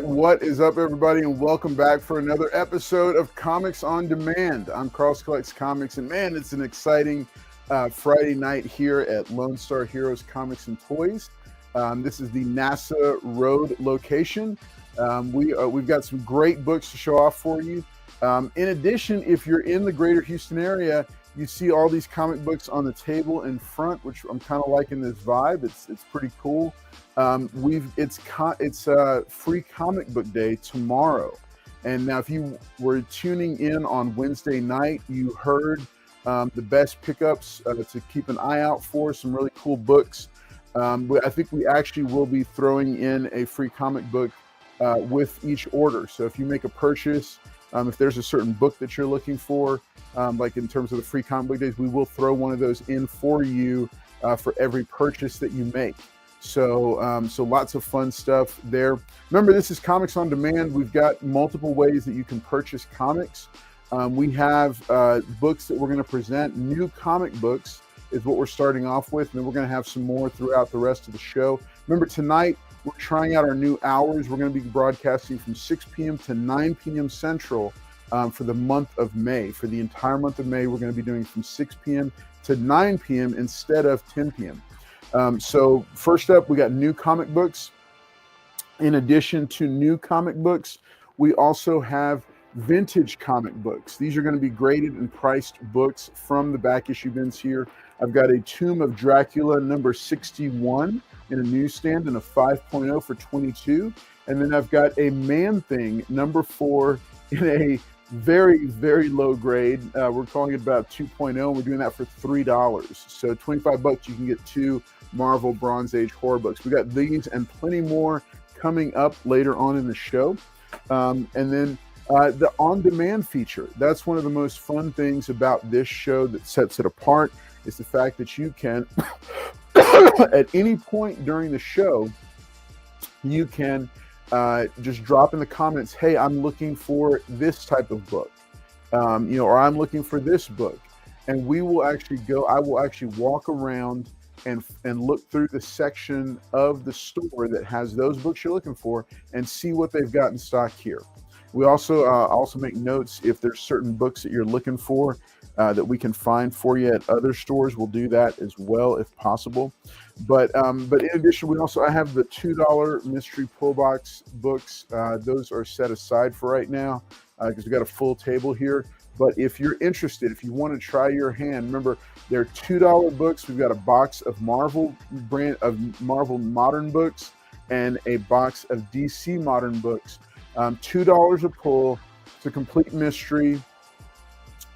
What is up, everybody, and welcome back for another episode of Comics on Demand. I'm Carl's Collects Comics, and man, it's an exciting Friday night here at Lone Star Heroes Comics and Toys. This is the NASA Road location. We've got some great books to show off for you. In addition, if you're in the greater Houston area, you see all these comic books on the table in front, which I'm kind of liking this vibe. It's pretty cool. It's free comic book day tomorrow. And now if you were tuning in on Wednesday night, you heard the best pickups to keep an eye out for, some really cool books. I think we actually will be throwing in a free comic book with each order. So if you make a purchase, if there's a certain book that you're looking for, like in terms of the free comic book days, we will throw one of those in for you for every purchase that you make. So lots of fun stuff there. Remember, this is Comics on Demand. We've got multiple ways that you can purchase comics. We have books that we're going to present. New comic books is what we're starting off with, and then we're going to have some more throughout the rest of the show. Remember, tonight we're trying out our new hours. We're going to be broadcasting from 6 p.m. to 9 p.m. Central for the month of May. For the entire month of May, we're going to be doing from 6 p.m. to 9 p.m. instead of 10 p.m. So first up, we got new comic books. In addition to new comic books, we also have vintage comic books. These are going to be graded and priced books from the back issue bins here. I've got a Tomb of Dracula number 61 in a newsstand and a 5.0 for 22. And then I've got a Man-Thing number 4 in a very, very low grade. We're calling it about 2.0, and we're doing that for $3. So $25, you can get 2 Marvel Bronze Age horror books. We got these and plenty more coming up later on in the show. And then the on-demand feature. That's one of the most fun things about this show that sets it apart, is the fact that you can, at any point during the show, you can just drop in the comments, hey, I'm looking for this type of book, or I'm looking for this book. And we will actually I will actually walk around and look through the section of the store that has those books you're looking for and see what they've got in stock here. We also make notes if there's certain books that you're looking for that we can find for you at other stores. We'll do that as well if possible. But in addition, I have the $2 mystery pull box books. Those are set aside for right now because we've got a full table here. But if you're interested, if you want to try your hand, remember, they're $2 books. We've got a box of Marvel modern books, and a box of DC Modern books. $2 a pull. It's a complete mystery.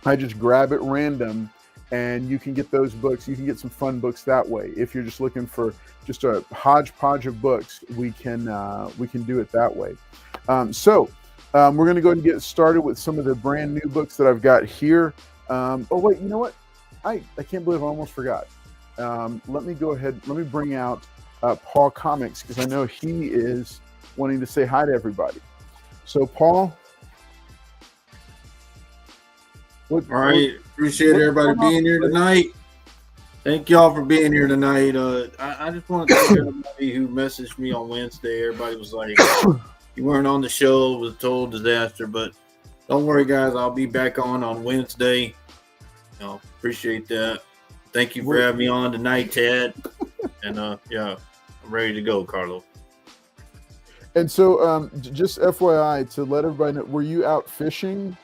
I just grab at random, and you can get those books. You can get some fun books that way. If you're just looking for just a hodgepodge of books, we can do it that way. So we're going to go ahead and get started with some of the brand new books that I've got here. Oh wait, you know what? I can't believe I almost forgot. Let me go ahead. Let me bring out PaulKomics, because I know he is wanting to say hi to everybody. So Paul. All right, appreciate everybody being here tonight. Thank y'all for being here tonight. I just want to thank everybody who messaged me on Wednesday. Everybody was like, you weren't on the show. It was a total disaster, but don't worry, guys. I'll be back on Wednesday. Appreciate that. Thank you for having me on tonight, Ted. And yeah, I'm ready to go, Carlo. And so, just FYI to let everybody know, were you out fishing?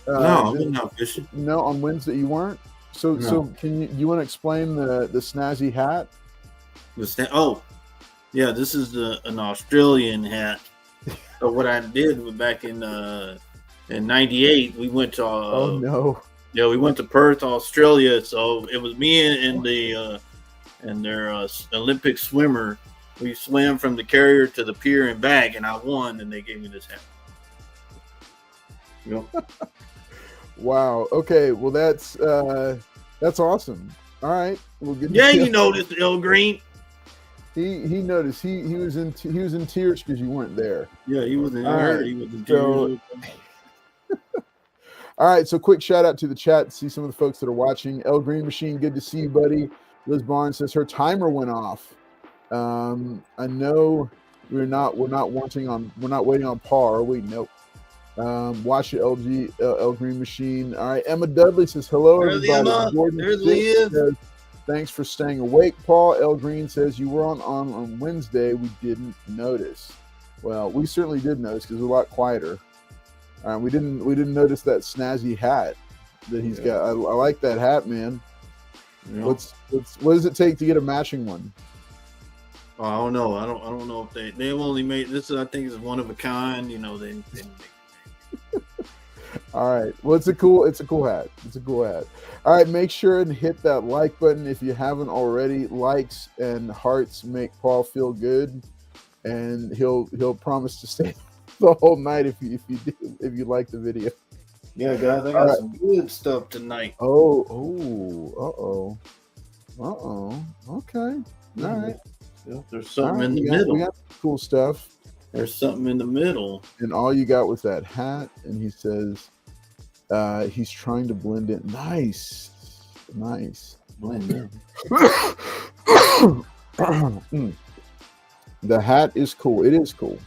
No, I'm not fishing. No, on Wednesday you weren't. So, No. so can you want to explain the snazzy hat? Yeah, this is an Australian hat. So what I did was back in '98, we went to. Oh no. Yeah, we went to Perth, Australia. So it was me and their Olympic swimmer. We swam from the carrier to the pier and back, and I won. And they gave me this hat. Yep. Wow. Okay. Well, that's awesome. All right. Well, good. Yeah, you noticed, El Green. He noticed. He was in tears because you weren't there. Yeah, he was in All He was in tears. All right, so quick shout out to the chat. See some of the folks that are watching. El Green Machine, good to see you, buddy. Liz Barnes says her timer went off. I know we're not waiting on Paul, are we? Nope. Watch it, El Green Machine. All right, Emma Dudley says hello, everybody. There's Liz. Says, thanks for staying awake, Paul. El Green says you were on Wednesday. We didn't notice. Well, we certainly did notice because we're a lot quieter. We didn't notice that snazzy hat that he's got. I like that hat, man. Yeah. What does it take to get a matching one? Oh, I don't know. I don't know if they've only made this. I think is one of a kind. They All right. Well, it's a cool hat. It's a cool hat. All right. Make sure and hit that like button if you haven't already. Likes and hearts make Paul feel good, and he'll promise to stay the whole night if you like the video. Yeah, guys, I got some good stuff tonight. Oh. Okay. All right. Yeah, there's something in the middle. We got cool stuff. There's something in the middle. And all you got was that hat, and he says he's trying to blend in. Nice. Blend in. The hat is cool. It is cool.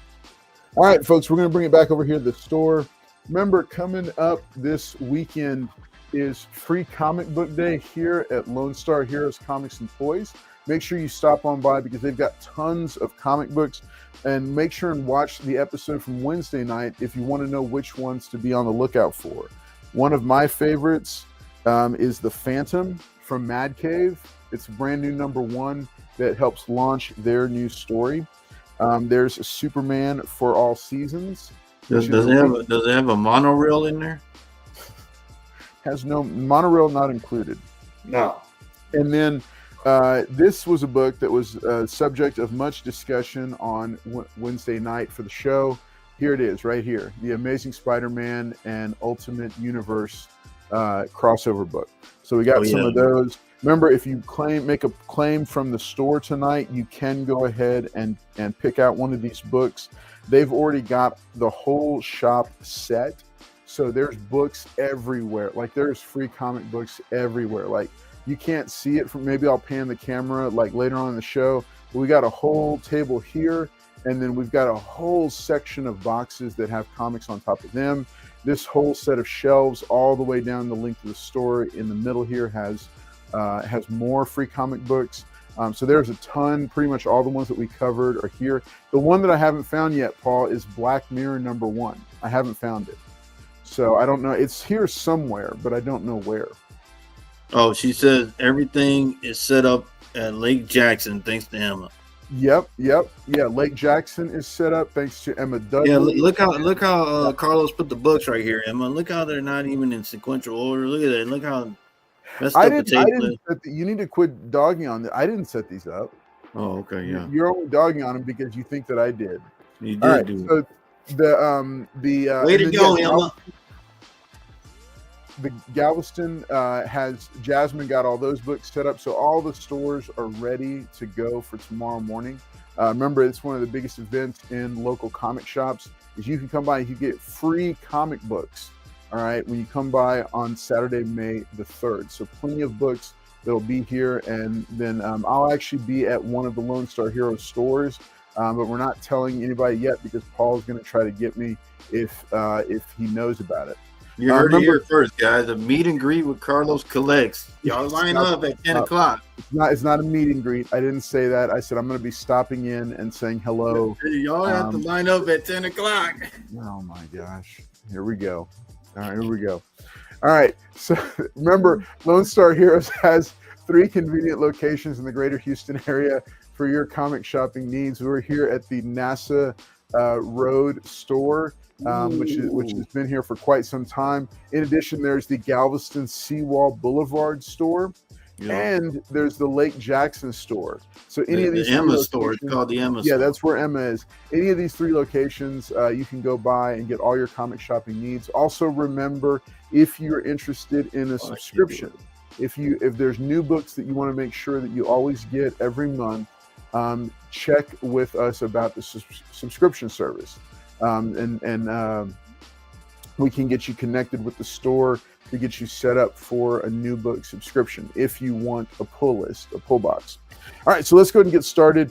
All right, folks, we're going to bring it back over here to the store. Remember, coming up this weekend is Free Comic Book Day here at Lone Star Heroes Comics and Toys. Make sure you stop on by because they've got tons of comic books. And make sure and watch the episode from Wednesday night if you want to know which ones to be on the lookout for. One of my favorites is The Phantom from Mad Cave. It's a brand new #1 that helps launch their new story. There's a Superman for All Seasons. Does it have a monorail in there? Has no monorail, not included. No. And then this was a book that was subject of much discussion on Wednesday night for the show. Here it is, right here, The Amazing Spider-Man and Ultimate Universe crossover book. So we got some of those. Remember, if you make a claim from the store tonight, you can go ahead and pick out one of these books. They've already got the whole shop set. So there's books everywhere. Like there's free comic books everywhere. Like you can't see it from, maybe I'll pan the camera like later on in the show. But we got a whole table here. And then we've got a whole section of boxes that have comics on top of them. This whole set of shelves all the way down the length of the store in the middle here has more free comic books. So there's a ton. Pretty much all the ones that we covered are here. The one that I haven't found yet, Paul, is Black Mirror #1. I haven't found it. So I don't know. It's here somewhere, but I don't know where. Oh, she says everything is set up at Lake Jackson thanks to Emma. Yep. Yeah. Lake Jackson is set up thanks to Emma Dudley. Yeah, look how Carlos put the books right here, Emma. Look how they're not even in sequential order. Look at that. Look how messed up the table is. You need to quit dogging on I didn't set these up. Oh, okay, yeah. You're only dogging on them because you think that I did. You did do it. So way to go, Emma. The Galveston has Jasmine got all those books set up, so all the stores are ready to go for tomorrow morning. Remember, it's one of the biggest events in local comic shops. Is you can come by and you get free comic books. All right, when you come by on Saturday, May the 3rd. So plenty of books that'll be here, and then I'll actually be at one of the Lone Star Hero stores, but we're not telling anybody yet because Paul's going to try to get me if he knows about it. You heard it here first, guys. A meet and greet with Carlos Collects. Y'all line up at 10 o'clock. It's not a meet and greet. I didn't say that. I said I'm going to be stopping in and saying hello. Y'all have to line up at 10 o'clock. Oh, my gosh. Here we go. All right, here we go. All right. So remember, Lone Star Heroes has 3 convenient locations in the greater Houston area for your comic shopping needs. We're here at the NASA Road store, which has been here for quite some time. In addition, there's the Galveston Seawall Boulevard store, and there's the Lake Jackson store. So any of these Emma store, it's called the Emma store. Yeah, that's where Emma is. Any of these 3 locations, you can go by and get all your comic shopping needs. Also, remember, if you're interested in a subscription, if there's new books that you want to make sure that you always get every month, check with us about the subscription service, and we can get you connected with the store to get you set up for a new book subscription if you want a pull box. All right, so let's go ahead and get started.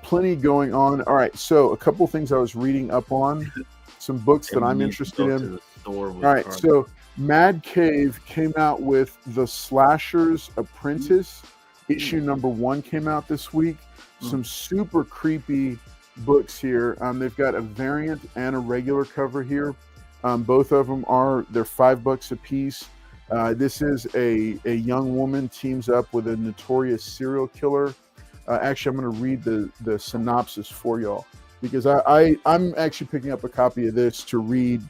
Plenty going on. All right, so a couple things I was reading up on, some books that I'm interested in. All right, so Mad Cave came out with The Slasher's Apprentice. Issue number 1 came out this week. Some super creepy books here. They've got a variant and a regular cover here. Both of them they're $5 a piece. This is a young woman teams up with a notorious serial killer. Actually, I'm going to read the synopsis for y'all because I'm actually picking up a copy of this to read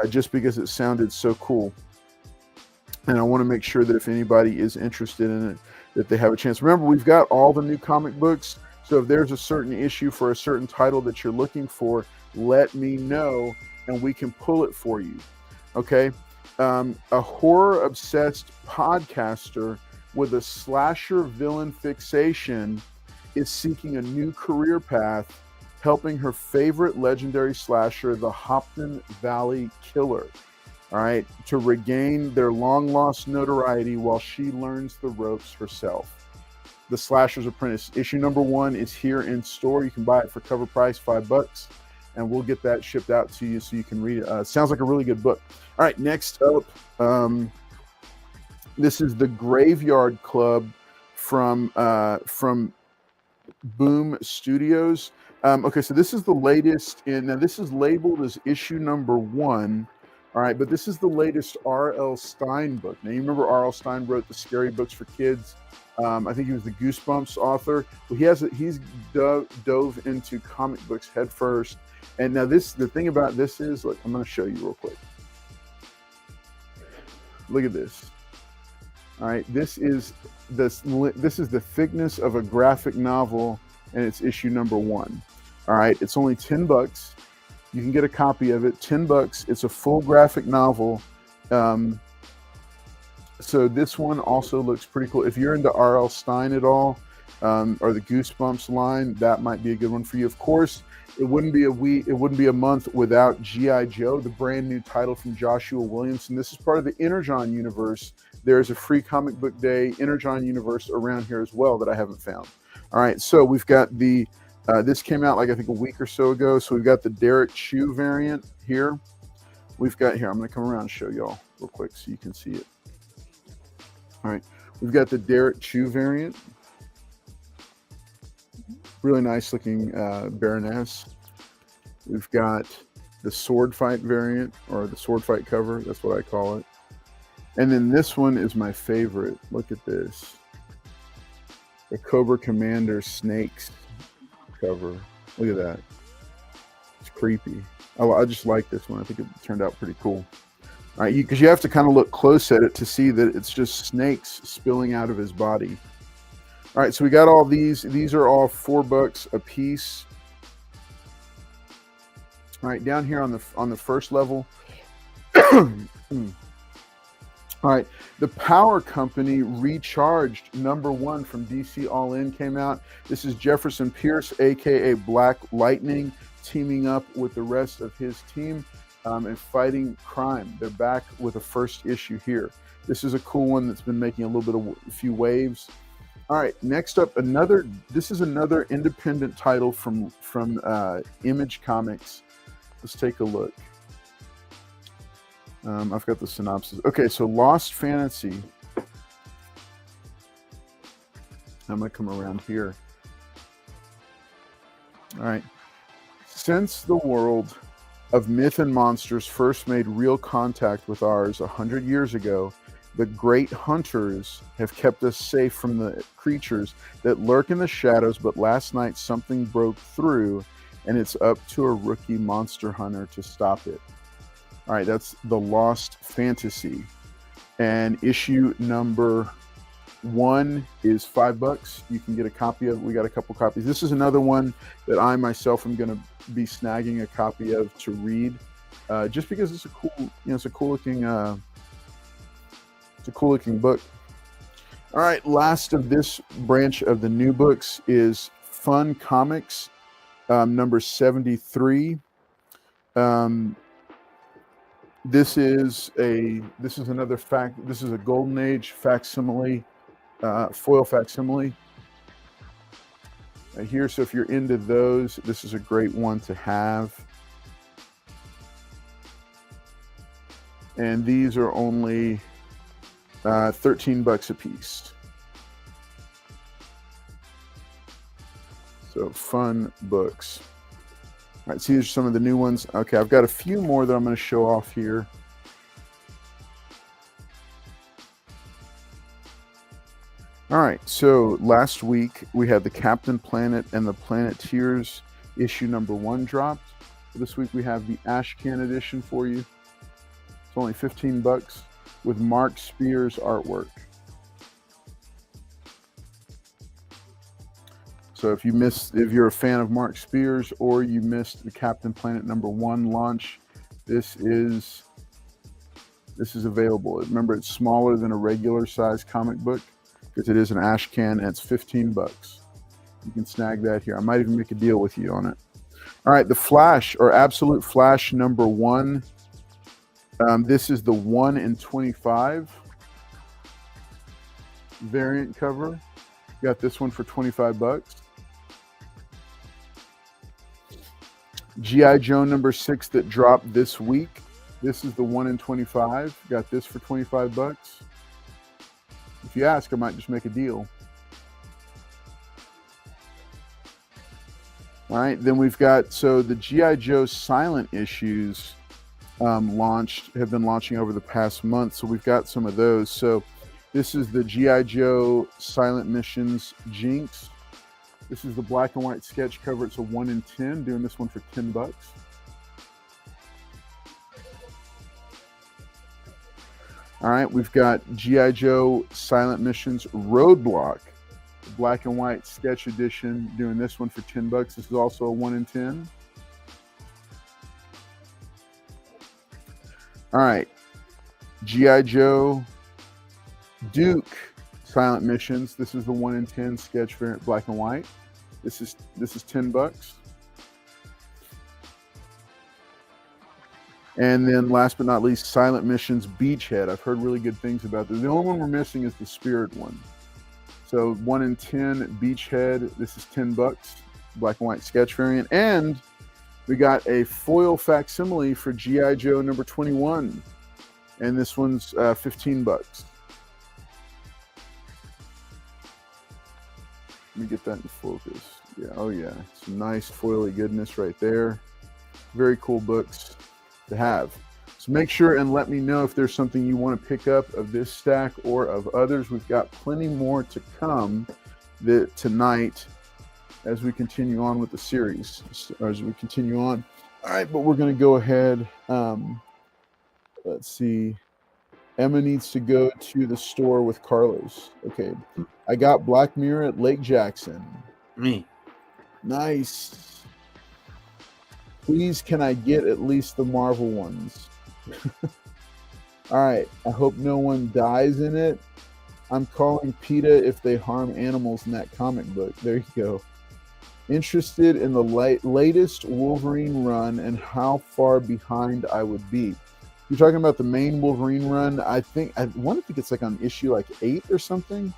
just because it sounded so cool. And I want to make sure that if anybody is interested in it, that they have a chance. Remember, we've got all the new comic books. So if there's a certain issue for a certain title that you're looking for, let me know and we can pull it for you. Okay. A horror-obsessed podcaster with a slasher villain fixation is seeking a new career path, helping her favorite legendary slasher, the Hopton Valley Killer, all right, to regain their long-lost notoriety while she learns the ropes herself. The Slasher's Apprentice. Issue number 1 is here in store. You can buy it for cover price, $5, and we'll get that shipped out to you so you can read it. Sounds like a really good book. All right, next up, this is the Graveyard Club from Boom Studios. Okay, so this is the latest now this is labeled as issue number 1. All right, but this is the latest R.L. Stine book. Now, you remember R.L. Stine wrote the scary books for kids. I think he was the Goosebumps author. Well, he's dove into comic books head first. And now the thing about this is, look, I'm going to show you real quick. Look at this. All right, this is the thickness of a graphic novel, and it's issue number 1. All right, it's only $10. You can get a copy of it, $10. It's a full graphic novel. So this one also looks pretty cool. If you're into R.L. Stine at all, or the Goosebumps line, that might be a good one for you. Of course, it wouldn't be a month without G.I. Joe, the brand new title from Joshua Williamson. This is part of the Energon universe. There's a free comic book day Energon universe around here as well that I haven't found. All right, so we've got this came out like I think a week or so ago. So we've got the Derek Chew variant here. We've got here. I'm going to come around and show y'all real quick so you can see it. All right, we've got the Derek Chew variant. Really nice looking Baroness. We've got the Sword Fight variant, or the Sword Fight cover. That's what I call it. And then this one is my favorite. Look at this. The Cobra Commander Snakes cover. Look at that. It's creepy. Oh, I just like this one. I think it turned out pretty cool. All right, because you have to kind of look close at it to see that it's just snakes spilling out of his body. All right, so we got all these. These are all $4 a piece. All right, down here on the first level. All right, the Power Company Recharged #1 from DC All In came out. This is Jefferson Pierce, aka Black Lightning, teaming up with the rest of his team and fighting crime. They're back with a first issue here. This is a cool one that's been making a little bit of a few waves. All right, next up, this is another independent title from Image Comics. Let's take a look. I've got the synopsis. Okay, so Lost Fantasy. I'm going to come around here. All right. Since the world of myth and monsters first made real contact with ours 100 years ago, the great hunters have kept us safe from the creatures that lurk in the shadows, but last night something broke through, and it's up to a rookie monster hunter to stop it. All right, that's the Lost Fantasy. And issue #1 is $5. You can get a copy of it. We got a couple copies. This is another one that I myself am going to be snagging a copy of to read, just because it's a cool, it's a cool looking book. All right, last of this branch of the new books is Fun Comics, number 73. This is another this is a Golden Age facsimile, foil facsimile here. So if you're into those, this is a great one to have. And these are only $13 a piece. So fun books. All right, so these are some of the new ones. Okay, I've got a few more that I'm going to show off here. All right, so last week we had the Captain Planet and the Planeteers issue #1 dropped. This week we have the Ashcan edition for you. It's only $15 with Mark Spears artwork. So if you're a fan of Mark Spears or you missed the Captain Planet #1 launch, this is available. Remember, it's smaller than a regular size comic book because it is an Ashcan, and it's $15. You can snag that here. I might even make a deal with you on it. All right, the Flash or Absolute Flash #1. This is the 1 in 25 variant cover. Got this one for $25. G.I. Joe #6 that dropped this week. This is the 1 in 25. Got this for $25. If you ask, I might just make a deal. All right, then we've got, the G.I. Joe silent issues have been launching over the past month. So we've got some of those. So this is the G.I. Joe Silent Missions Jinx. This is the black and white sketch cover. It's a 1 in 10, doing this one for $10. All right, we've got G.I. Joe Silent Missions Roadblock, the black and white sketch edition, doing this one for $10. This is also a 1 in 10. All right, G.I. Joe Duke Silent Missions. This is the 1 in 10 sketch variant, black and white. This is $10. And then last but not least, Silent Missions Beachhead. I've heard really good things about this. The only one we're missing is the Spirit one. So 1 in 10 Beachhead. This is $10, black and white sketch variant. And we got a foil facsimile for G.I. Joe #21. And this one's $15. Let me get that in focus. Yeah, oh yeah, some nice foily goodness right there. Very cool books to have. So make sure and let me know if there's something you want to pick up of this stack or of others. We've got plenty more to come tonight as we continue on with the series, or as we continue on. All right, but we're going to go ahead. Let's see. Emma needs to go to the store with Carlos. Okay. I got Black Mirror at Lake Jackson. Me. Nice. Please, can I get at least the Marvel ones? All right. I hope no one dies in it. I'm calling PETA if they harm animals in that comic book. There you go. Interested in the latest Wolverine run and how far behind I would be. You're talking about the main Wolverine run. I want to think it's like on issue like 8 or something,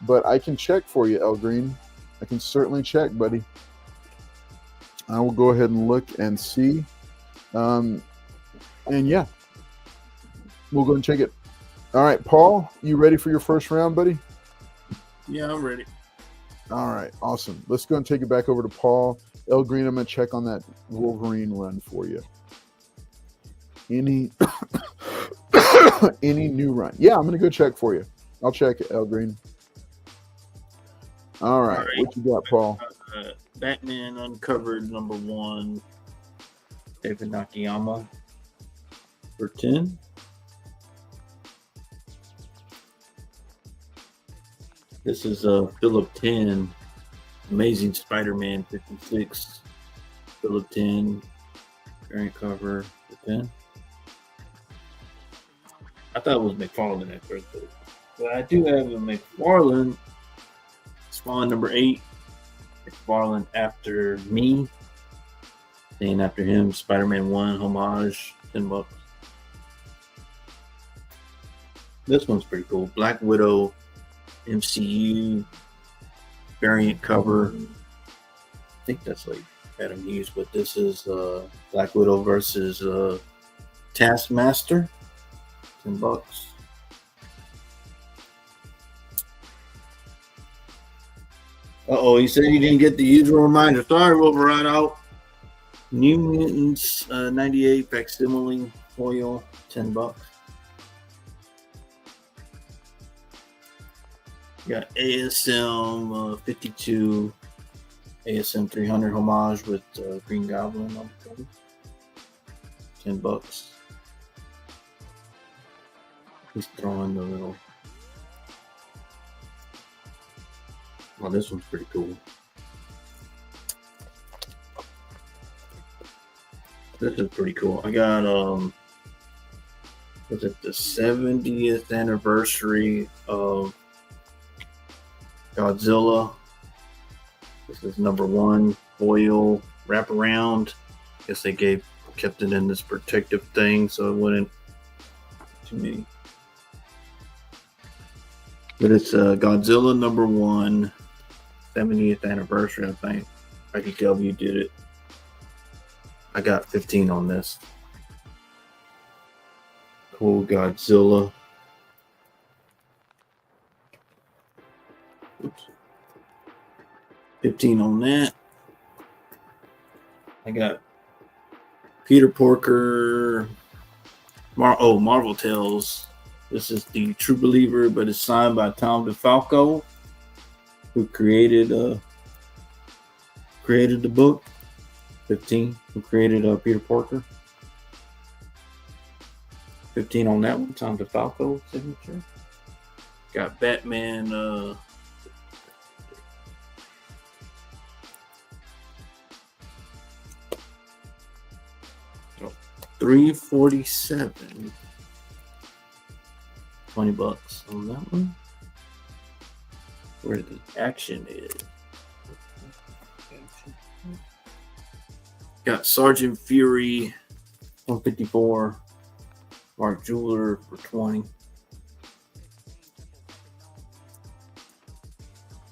but I can check for you, El Green. I can certainly check, buddy. I will go ahead and look and see. And yeah, we'll go and check it. All right, Paul, you ready for your first round, buddy? Yeah, I'm ready. All right, awesome. Let's go and take it back over to Paul. El Green, I'm going to check on that Wolverine run for you. Any new run? Yeah, I'm going to go check for you. I'll check it, El Green. All right. What you got, Paul? Batman Uncovered #1, David Nakayama for 10. This is Philip 10, Amazing Spider-Man 56, Philip 10, variant cover for 10. I thought it was McFarlane at first, but I do have a McFarlane, Spawn #8, McFarlane After Me, named after him, Spider-Man 1 homage, $10. This one's pretty cool. Black Widow MCU variant cover. I think that's like Adam Hughes, but this is Black Widow versus Taskmaster, $10. He said you didn't get the usual reminder. Sorry, we'll right out. New Mutants 98 facsimile foil, $10. Got ASM 52, ASM 300 homage with Green Goblin on the cover, $10. He's throwing the little. Oh, this one's pretty cool. This is pretty cool. I got was it the 70th anniversary of Godzilla? This is #1 foil wraparound. Guess they kept it in this protective thing so it wouldn't too many. But it's Godzilla #1, 70th anniversary, I think. IDW did it. I got 15 on this. Cool Godzilla. Oops. 15 on that. I got Peter Porker. Marvel Tales. This is the True Believer, but it's signed by Tom DeFalco, who created the book. 15, who created Peter Porker. 15 on that one, Tom DeFalco signature. Got Batman. 347. $20 on that one. Where the action is. Got Sergeant Fury 154. Mark Jeweler for 20.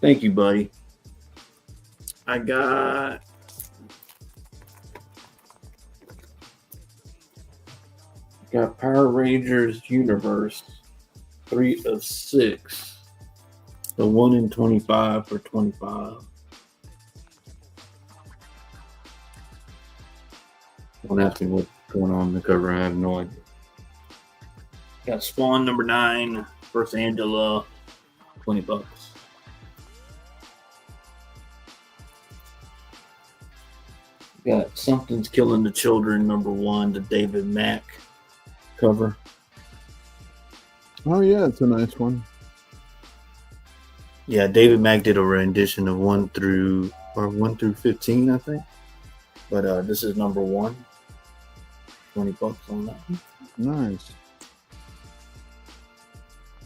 Thank you, buddy. I got Power Rangers Universe 3 of 6. The 1 in 25 for 25. Don't ask me what's going on in the cover. I have no idea. Got Spawn #9 versus Angela, $20. Got Something's Killing the Children, #1, the David Mack cover. Oh yeah, it's a nice one. Yeah, David Mack did a rendition of 1 through 15, I think. But this is #1. $20 on that one. Nice.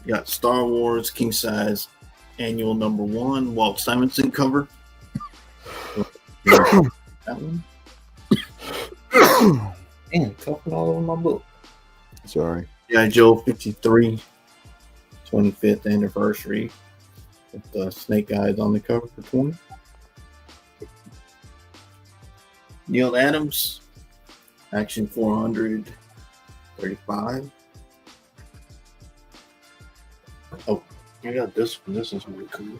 Got Star Wars King Size Annual #1 Walt Simonson cover. That one. Man, coughing all over my book. Sorry. Yeah, Joe 53, 25th anniversary. With Snake Eyes on the cover for 20. Neil Adams, Action 400, 35. Oh, I got this one. This is really cool.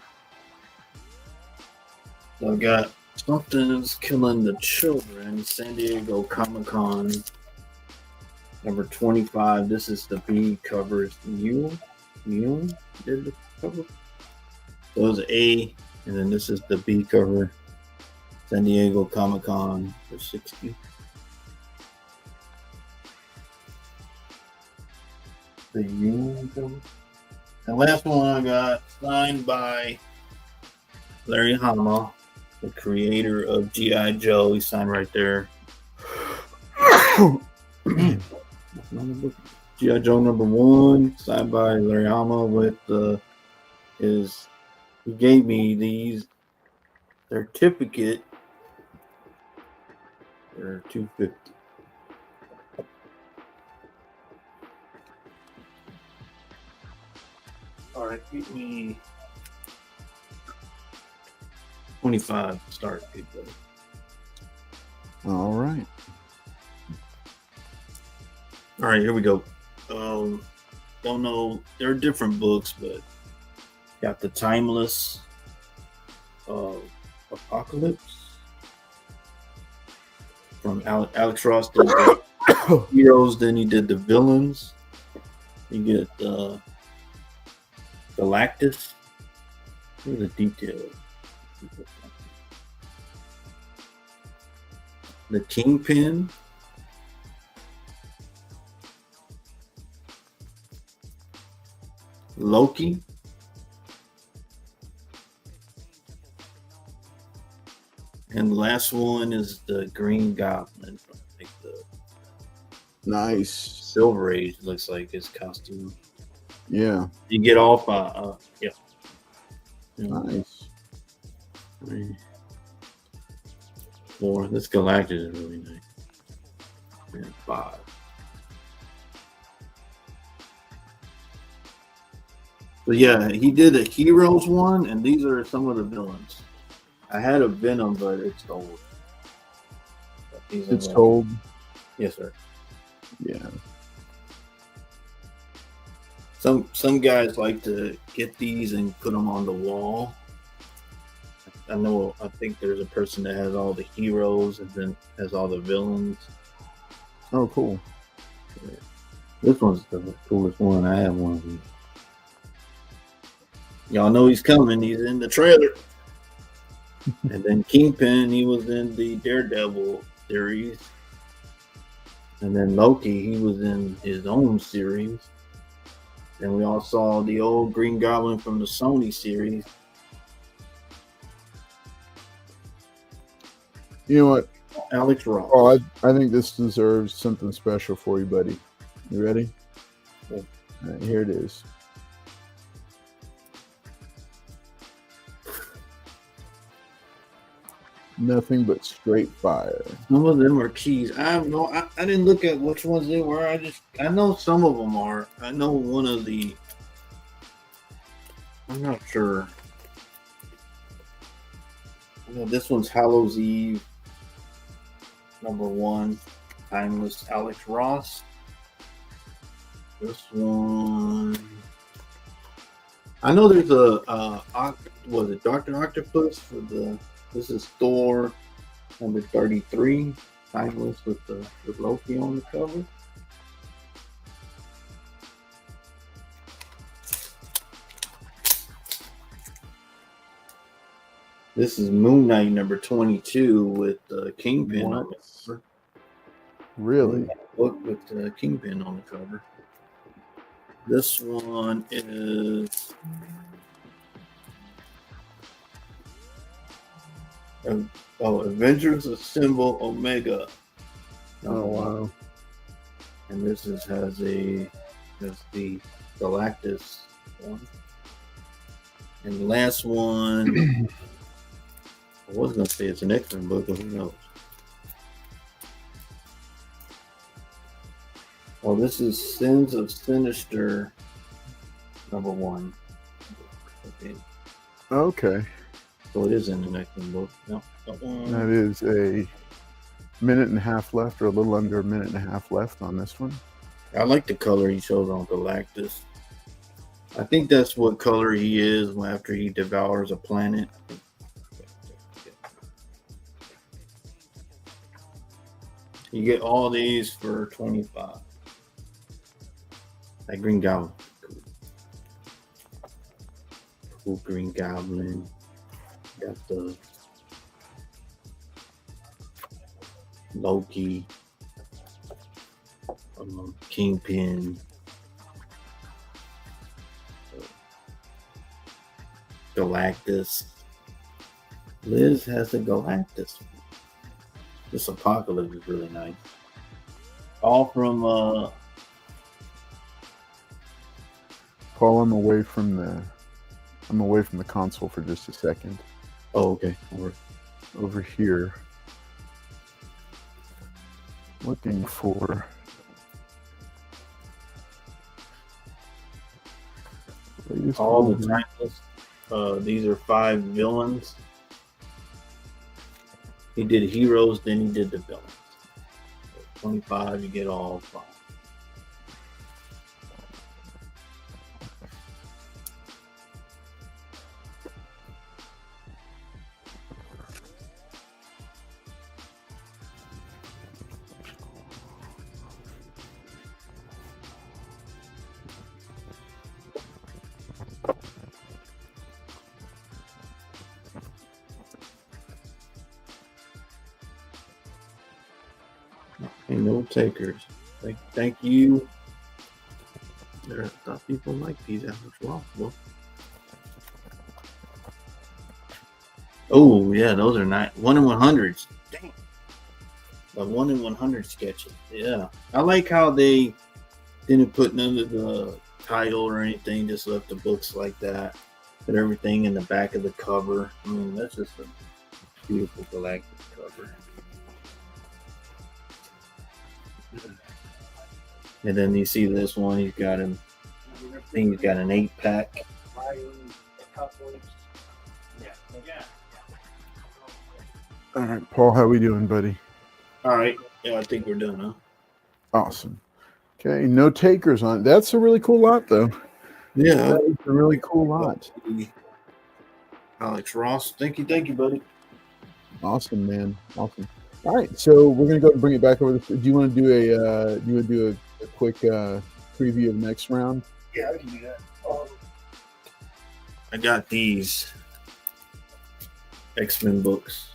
So I got Something's Killing the Children, San Diego Comic-Con, #25. This is the B covers. Mule did the cover. So it was A, and then this is the B cover. San Diego Comic-Con for 60. The Mule cover. The last one I got signed by Larry Hama, the creator of G.I. Joe. He signed right there. G.I. Joe #1, signed by Larry Hama with his. He gave me these certificate. They're $250. All right, keep me 25 to start, people. All right. All right, here we go. Don't know. There are different books, but got the Timeless Apocalypse from Alex Ross. Did the heroes, then he did the villains. You get Galactus. Look at the details. The Kingpin. Loki. And the last one is the Green Goblin. Like the Nice. Silver Age looks like his costume. Yeah. You get off yeah. Nice. 3, 4. This Galactus is really nice. And 5. But yeah, he did a Heroes one, and these are some of the villains. I had a Venom, but it's old. It's old. Yes, sir. Yeah. Some guys like to get these and put them on the wall. I think there's a person that has all the heroes and then has all the villains. Oh, cool. Yeah. This one's the coolest one. I have one of these. Y'all know he's coming. He's in the trailer. And then Kingpin, he was in the Daredevil series. And then Loki, he was in his own series. And we all saw the old Green Goblin from the Sony series. You know what? Alex Ross. Oh, I think this deserves something special for you, buddy. You ready? Yeah. All right, here it is. Nothing but straight fire. Some of them are keys. I didn't look at which ones they were. I know some of them are. I know one of the. I'm not sure. I know this one's Hallows Eve. #1, Timeless, Alex Ross. This one. I know there's was it Dr. Octopus for the. This is Thor #33, Timeless with Loki on the cover. This is Moon Knight number 22 with Kingpin on the cover. Really? Book with Kingpin on the cover. This one is Avengers Assemble Omega. Oh wow! And this has the Galactus one. And the last one, I was gonna say it's an X-Men book, but who knows? Oh, this is Sins of Sinister number 1. Okay. So it is in the X-Men book. No, that is a minute and a half left, or a little under a minute and a half left on this one. I like the color he shows on Galactus. I think that's what color he is after he devours a planet. You get all these for $25. That Green Goblin. Cool Green Goblin. Got the Loki. Kingpin. Galactus. Liz has a Galactus. This Apocalypse is really nice. All from Paul, I'm away from the console for just a second. Oh, okay. Over here. Looking for all the timeless. These are 5 villains. He did heroes, then he did the villains. So 25, you get all 5. And no takers. Thank you. I thought people like these as well. Oh yeah, those are nice. 1 in 100s. Dang. The 1 in 100 sketches. Yeah, I like how they didn't put none of the title or anything. Just left the books like that. Put everything in the back of the cover. I mean, that's just a beautiful galactic cover. And then you see this one, he's got him. I think he's got an 8-pack. All right, Paul, how we doing, buddy? All right. Yeah, I think we're done, huh? Awesome. Okay, no takers on it. That's a really cool lot, though. Yeah. That's a really cool lot. Alex Ross. Thank you, buddy. Awesome, man. Awesome. All right, so we're gonna go and bring it back over. Do you want to do a quick preview of next round? Yeah, I can do that. I got these X-Men books.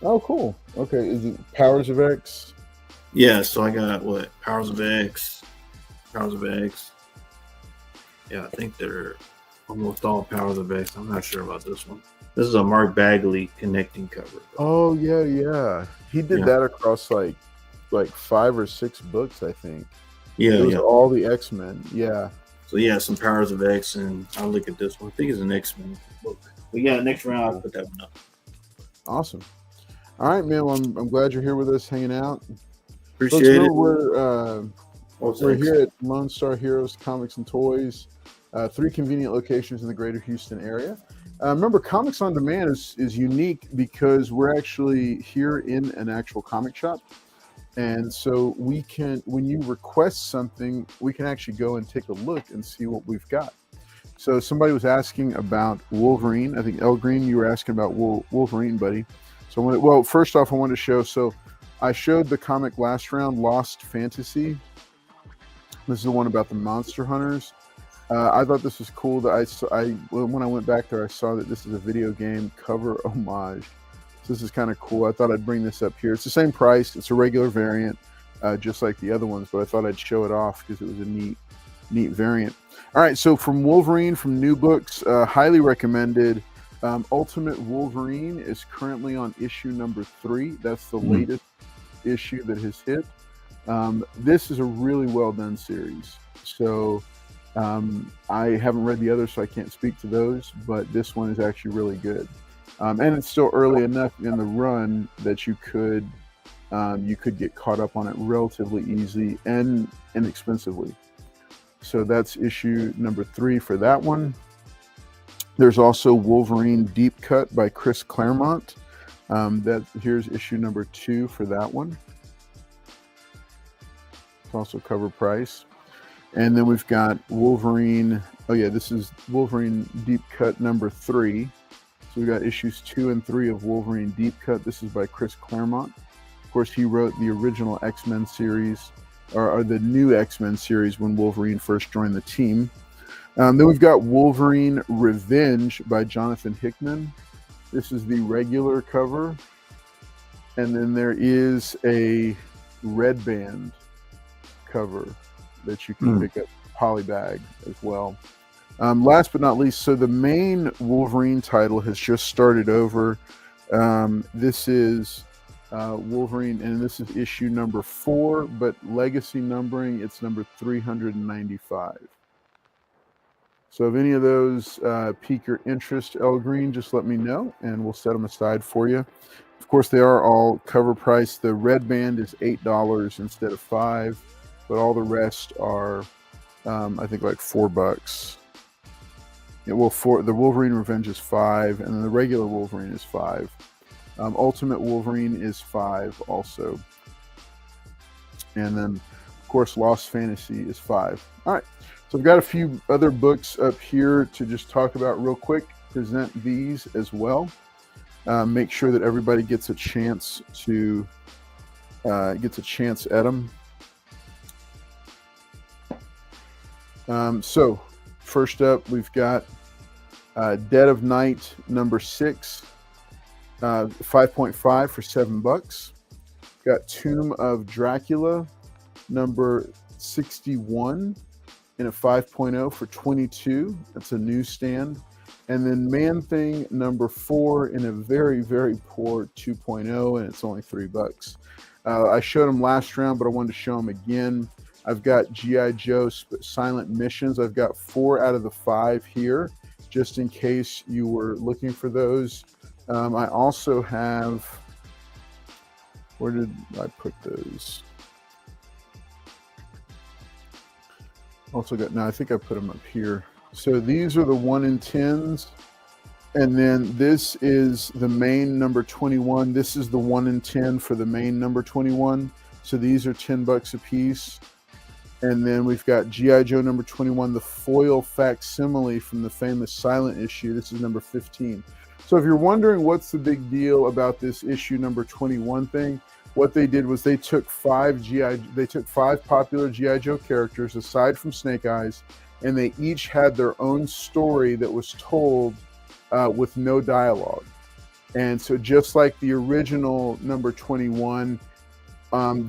Oh, cool. Okay, is it Powers of X? Yeah, so I got Powers of X. Yeah, I think they're almost all Powers of X. I'm not sure about this one. This is a Mark Bagley connecting cover. Oh yeah. He did that across like 5 or 6 books, I think. Yeah, it was all the X-Men. Yeah. So yeah, some Powers of X, and I'll look at this one. I think it's an X-Men book. We got next round. I'll put that one up. Awesome. All right, man. Well, I'm glad you're here with us, hanging out. Appreciate it. We're here at Lone Star Heroes Comics and Toys, 3 convenient locations in the greater Houston area. Remember, Comics on Demand is unique because we're actually here in an actual comic shop. And so we can, when you request something, we can actually go and take a look and see what we've got. So somebody was asking about Wolverine. I think El Green, you were asking about Wolverine, buddy. So first off, I wanted to show. So I showed the comic last round, Lost Fantasy. This is the one about the monster hunters. I thought this was cool. That when I went back there, I saw that this is a video game cover homage. So this is kind of cool. I thought I'd bring this up here. It's the same price. It's a regular variant, just like the other ones, but I thought I'd show it off because it was a neat variant. All right, so from Wolverine, from New Books, highly recommended. Ultimate Wolverine is currently on issue number 3. That's the latest issue that has hit. This is a really well done series. So I haven't read the others, so I can't speak to those, but this one is actually really good. And it's still early enough in the run that you could get caught up on it relatively easy and inexpensively. So that's issue number 3 for that one. There's also Wolverine Deep Cut by Chris Claremont. Here's issue number 2 for that one. It's also cover price. And then we've got Wolverine. Oh yeah, this is Wolverine Deep Cut number 3. So we've got issues 2 and 3 of Wolverine Deep Cut. This is by Chris Claremont. Of course, he wrote the original X-Men series, or the new X-Men series when Wolverine first joined the team. Then we've got Wolverine Revenge by Jonathan Hickman. This is the regular cover. And then there is a red band cover that you can pick up, polybag as well. Last but not least, so the main Wolverine title has just started over. This is Wolverine, and this is issue number 4, but legacy numbering, it's number 395. So if any of those pique your interest, El Green, just let me know, and we'll set them aside for you. Of course, they are all cover price. The red band is $8 instead of $5, but all the rest are, I think, like $4. Yeah, well, the Wolverine Revenge is $5, and then the regular Wolverine is $5. Ultimate Wolverine is $5 also, and then, of course, Lost Fantasy is $5. All right. So I've got a few other books up here to just talk about real quick, present these as well. Make sure that everybody gets a chance at them. So first up, we've got Dead of Night number 6, 5.5 for $7. Got Tomb of Dracula number 61 in a 5.0 for $22. That's a newsstand. And then Man Thing number 4 in a very, very poor 2.0, and it's only $3. I showed them last round, but I wanted to show them again. I've got G.I. Joe Silent Missions. I've got 4 out of the 5 here, just in case you were looking for those. I also have, where did I put those? Also got, no, I think I put them up here. So these are the 1 in 10s. And then this is the main number 21. This is the 1 in 10 for the main number 21. So these are $10 a piece. And then we've got G.I. Joe number 21, the foil facsimile from the famous silent issue. This is number 15. So if you're wondering what's the big deal about this issue number 21 thing, what they did was they took 5 popular G.I. Joe characters aside from Snake Eyes, and they each had their own story that was told with no dialogue. And so just like the original number 21,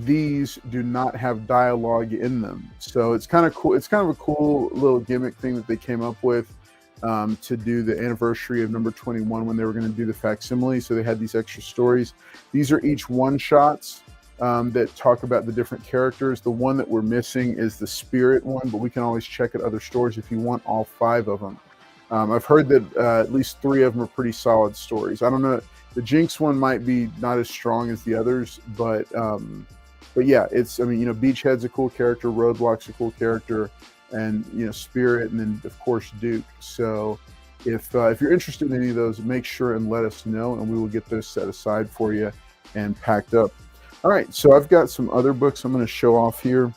these do not have dialogue in them. So it's kind of cool. It's kind of a cool little gimmick thing that they came up with to do the anniversary of number 21 when they were going to do the facsimile. So they had these extra stories. These are each one-shots that talk about the different characters. The one that we're missing is the Spirit one, but we can always check at other stores if you want all 5 of them. I've heard that at least 3 of them are pretty solid stories. I don't know. The Jinx one might be not as strong as the others, but yeah, it's, I mean, you know, Beachhead's a cool character, Roadblock's a cool character, and, you know, Spirit, and then of course Duke. So if you're interested in any of those, make sure and let us know, and we will get those set aside for you and packed up. All right, so I've got some other books I'm going to show off here.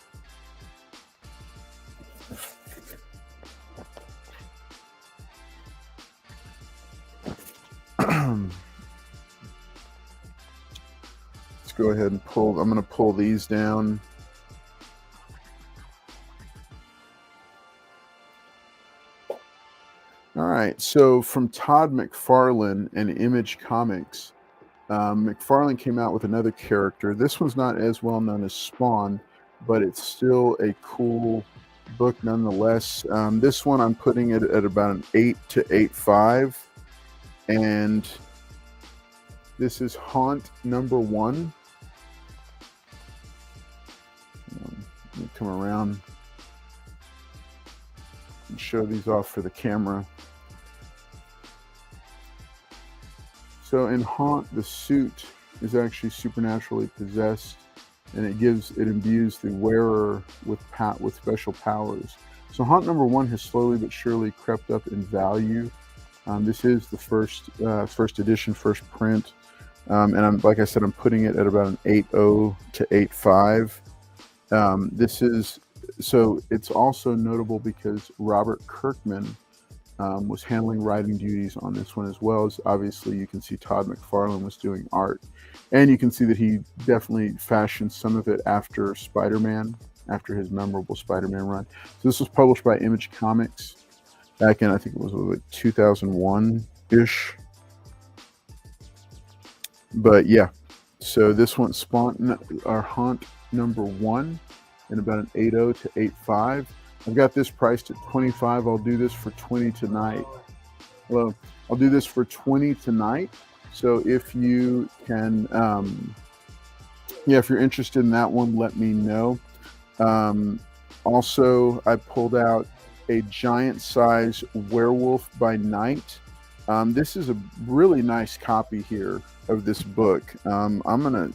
Let's go ahead and pull. I'm going to pull these down. All right. So from Todd McFarlane and Image Comics, McFarlane came out with another character. This one's not as well known as Spawn, but it's still a cool book nonetheless. This one I'm putting it at about an 8 to 8.5, and this is Haunt #1. Let me come around and show these off for the camera. So in Haunt, the suit is actually supernaturally possessed, and it imbues the wearer with special powers. So Haunt #1 has slowly but surely crept up in value. This is the first edition, first print, and like I said, I'm putting it at about an 8.0 to 8.5. It's also notable because Robert Kirkman was handling writing duties on this one, as well as obviously you can see Todd McFarlane was doing art, and you can see that he definitely fashioned some of it after Spider-Man, after his memorable Spider-Man run. So this was published by Image Comics back in, I think it was 2001-ish. But yeah, so this one, Haunt #1, in about an 8.0 to 8.5. I've got this priced at 25. I'll do this for 20 tonight. Hello. I'll do this for 20 tonight. So if you can, if you're interested in that one, let me know. Also, I pulled out a giant size Werewolf by Night. This is a really nice copy here of this book. I'm going to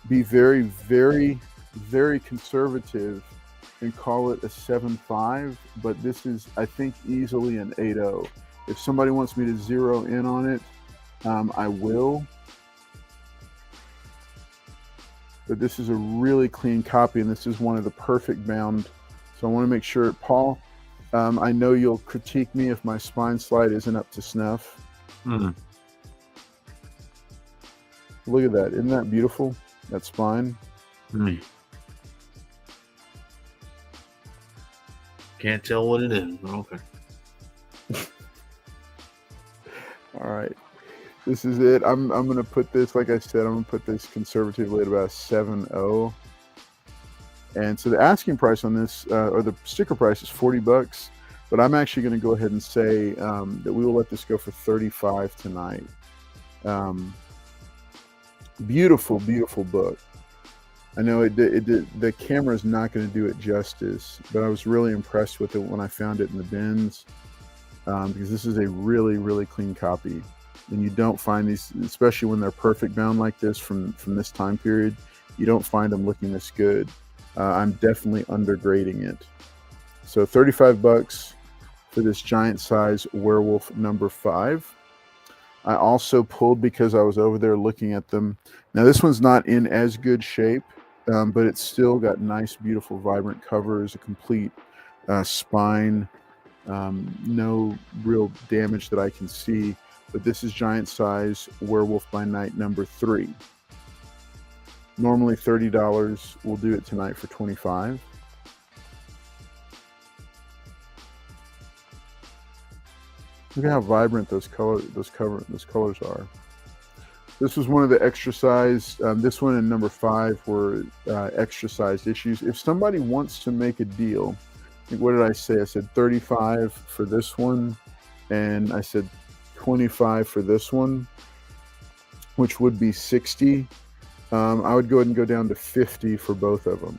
be very, very, very conservative and call it a 7.5, but this is, I think, easily an 8.0. If somebody wants me to zero in on it, I will. But this is a really clean copy, and this is one of the perfect bound. So I want to make sure, Paul, I know you'll critique me if my spine slide isn't up to snuff. Mm. Look at that. Isn't that beautiful? That spine. Mm. Can't tell what it is. Okay. All right. This is it. I'm going to put this, like I said, I'm going to put this conservatively at about 7.0. And so the asking price on this, or the sticker price, is $40. But I'm actually going to go ahead and say that we will let this go for 35 tonight. Beautiful, beautiful book. I know the camera is not going to do it justice, but I was really impressed with it when I found it in the bins, because this is a really, really clean copy. And you don't find these, especially when they're perfect bound like this from this time period, you don't find them looking this good. I'm definitely undergrading it. So $35 for this giant size Werewolf #5. I also pulled, because I was over there looking at them. Now this one's not in as good shape, but it's still got nice, beautiful, vibrant covers, a complete spine, no real damage that I can see. But this is giant size Werewolf by Night #3. Normally $30. We'll do it tonight for 25. Look at how vibrant those colors are. This was one of the extra size. This one and #5 were extra sized issues. If somebody wants to make a deal, what did I say? I said 35 for this one, and I said 25 for this one, which would be 60. I would go ahead and go down to 50 for both of them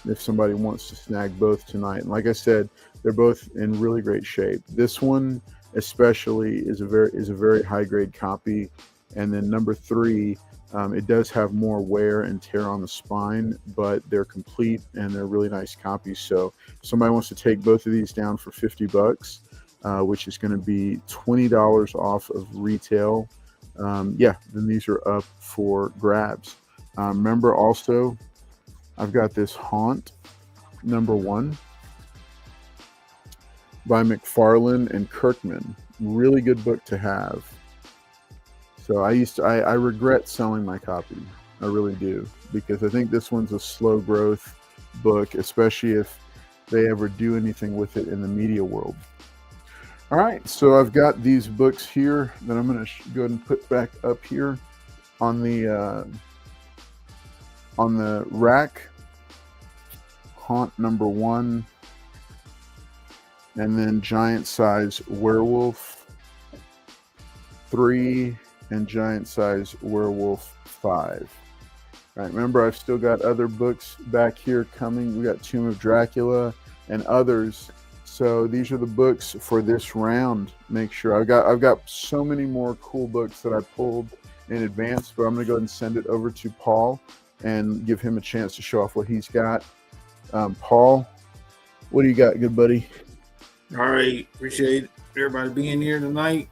if somebody wants to snag both tonight. And like I said, they're both in really great shape. This one especially is a very high grade copy, and then #3, it does have more wear and tear on the spine, but they're complete and they're really nice copies. So if somebody wants to take both of these down for $50, which is going to be $20 off of retail, then these are up for grabs. Remember also, I've got this Haunt #1 by McFarlane and Kirkman. Really good book to have. So I regret selling my copy. I really do, because I think this one's a slow growth book, especially if they ever do anything with it in the media world. All right, so I've got these books here that I'm going to go ahead and put back up here on the rack. Haunt number 1, and then Giant Size Werewolf 3, and Giant Size Werewolf 5. All right, remember I've still got other books back here coming. We got Tomb of Dracula and others. So these are the books for this round. Make sure I've got so many more cool books that I pulled in advance, but I'm gonna go ahead and send it over to Paul and give him a chance to show off what he's got. Paul, what do you got, good buddy? All right, appreciate everybody being here tonight.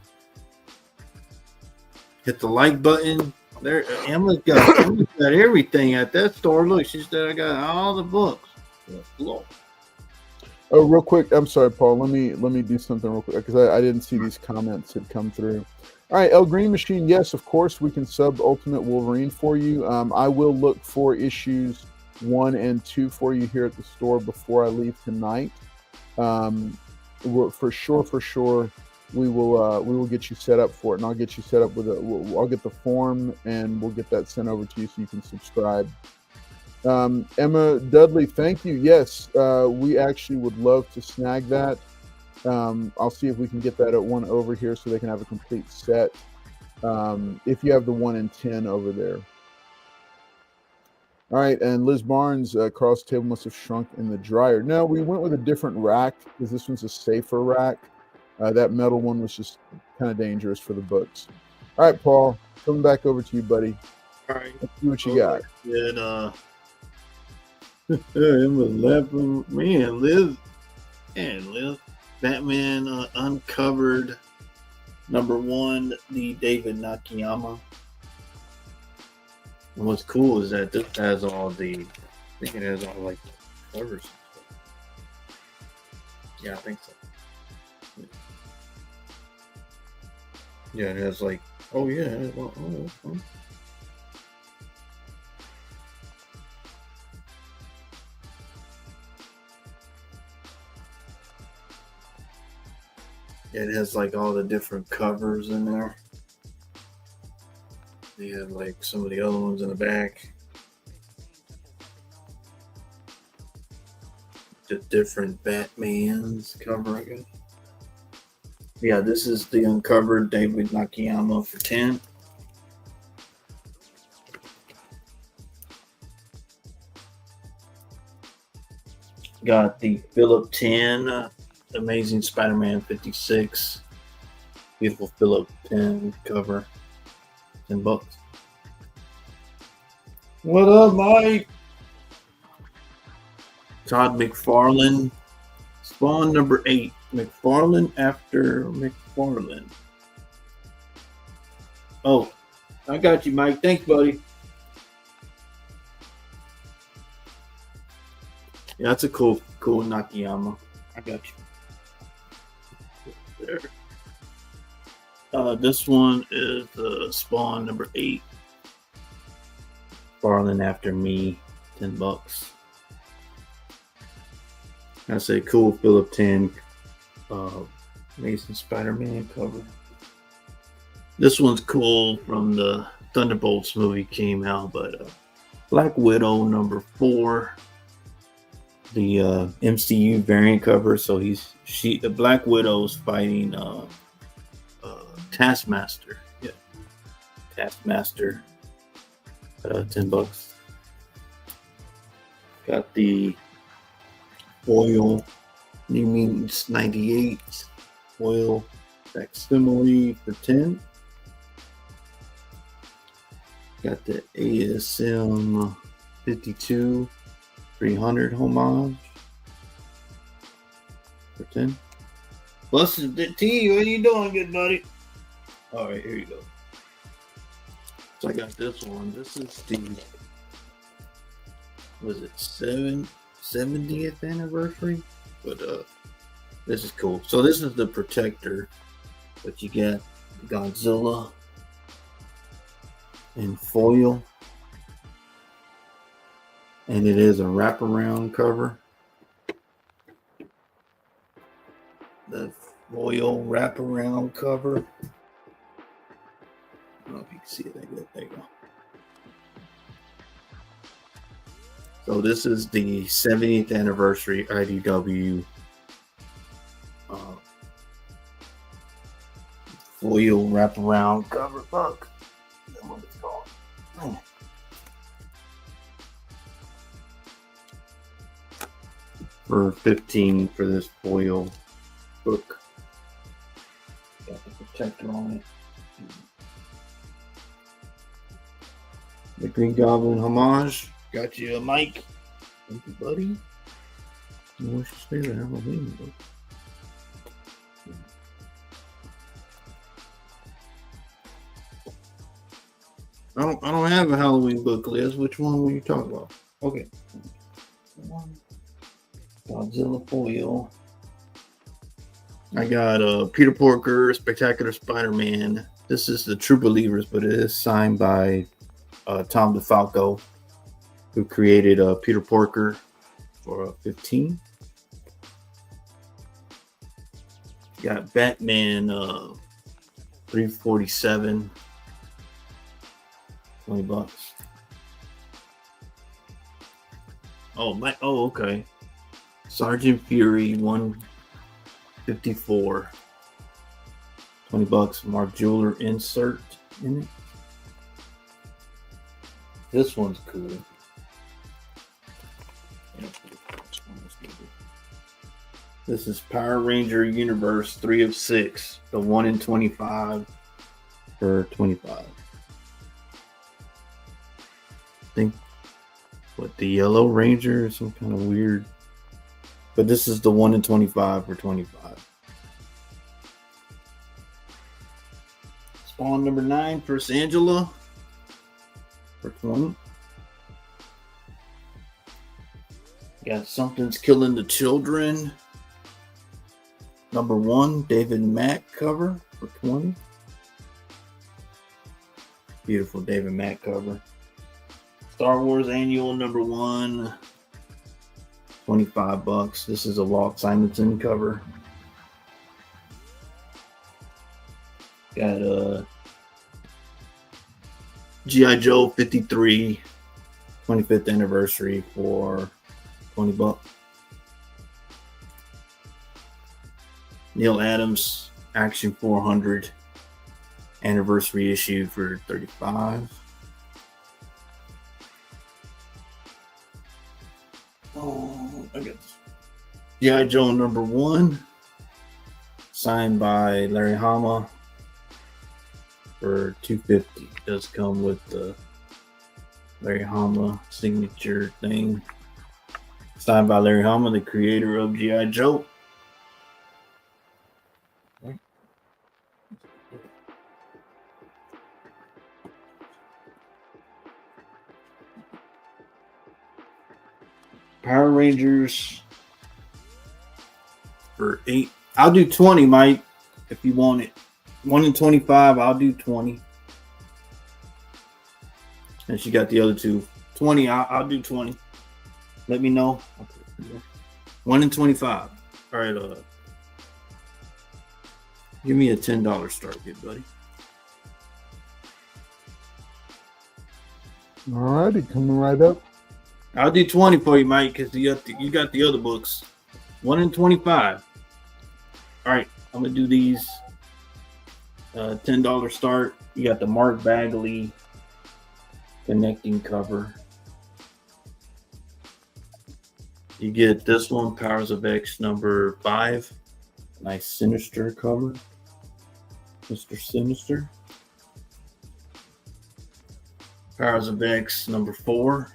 Hit the like button. There, Emma's got everything at that store. Look, she said I got all the books. Look. Oh, real quick, I'm sorry, Paul. Let me do something real quick because I didn't see these comments had come through. All right, El Green Machine. Yes, of course we can sub Ultimate Wolverine for you. I will look for issues 1 and 2 for you here at the store before I leave tonight. For sure, we will get you set up for it, and I'll get you set up with I'll get the form and we'll get that sent over to you so you can subscribe. Emma Dudley, thank you. Yes, we actually would love to snag that. I'll see if we can get that at one over here so they can have a complete set. If you have the 1 in 10 over there. All right, and Liz Barnes, Carl's table must have shrunk in the dryer. No, we went with a different rack because this one's a safer rack. That metal one was just kind of dangerous for the books. All right, Paul, coming back over to you, buddy. All right. Let's see what you got. Good. Emma laughing. Man, Liz. Batman Uncovered number 1, the David Nakayama. And what's cool is that this has all the, I think it has all like covers. Yeah, I think so. Yeah, it has like, oh yeah, it has like all the different covers in there. They have like some of the other ones in the back. The different Batman's cover, I guess. Yeah, this is the Uncovered David Nakayama for 10. Got the Philip 10 Amazing Spider-Man 56. Beautiful Philip 10 cover. $10. What up, Mike? Todd McFarlane. Spawn number 8. McFarlane after McFarlane. Oh, I got you, Mike. Thanks, buddy. Yeah, that's a cool Nakayama. I got you. There. This one is Spawn number 8. Farland after me, $10. That's a cool Philip 10 Amazing Spider-Man cover. This one's cool from the Thunderbolts movie came out, but Black Widow number 4, the MCU variant cover. So the Black Widow's fighting Taskmaster. Yeah, Taskmaster. $10. Got the foil New Mutants 98 foil facsimile for 10. Got the ASM 52 300 homage for 10. Busted the T, what are you doing, good buddy? All right, here you go. So I got this one. This is the, was it 70th anniversary? But this is cool. So this is the Protector, but you get Godzilla in foil, and it is a wraparound cover. The Royal wraparound cover. I don't know if you can see it like that. There you go. So this is the 70th anniversary IDW foil wraparound cover book. That's what it's called. For $15 for this foil book. Got the protector on it. The Green Goblin homage. Got you a mic. Thank you, buddy. What's your favorite Halloween book? I don't have a Halloween book, Liz. Which one were you talking about? Okay. Godzilla foil. I got Peter Porker, Spectacular Spider-Man. This is the True Believers, but it is signed by Tom DeFalco, who created Peter Porker for 15. Got Batman 347, $20. Oh, okay. Sergeant Fury 154, $20. Mark Jeweler insert in it. This one's cool. This is Power Ranger Universe 3 of 6, the 1 in 25 for $25. I think what the Yellow Ranger is some kind of weird, but this is the 1 in 25 for $25. Spawn number 9 for Angela for $20. Got Something's Killing the Children. Number 1, David Mack cover for $20. Beautiful David Mack cover. Star Wars Annual number 1, $25. This is a Walt Simonson cover. Got G.I. Joe 53, 25th anniversary for $20. Neil Adams Action 400 anniversary issue for $35. Oh, I got this. G.I. Joe number 1, signed by Larry Hama for $250. It does come with the Larry Hama signature thing. Signed by Larry Hama, the creator of G.I. Joe. Power Rangers for $8. I'll do 20, Mike, if you want it. 1 in 25, I'll do 20. And she got the other two. 20, I'll do 20. Let me know. 1 in 25. All right, give me a $10 start bid, buddy. All righty, coming right up. I'll do 20 for you, Mike, because you got the other books. 1 in 25. All right, I'm gonna do these. $10 start. You got the Mark Bagley connecting cover. You get this one, Powers of X number 5. Nice Sinister cover. Mr. Sinister. Powers of X number 4.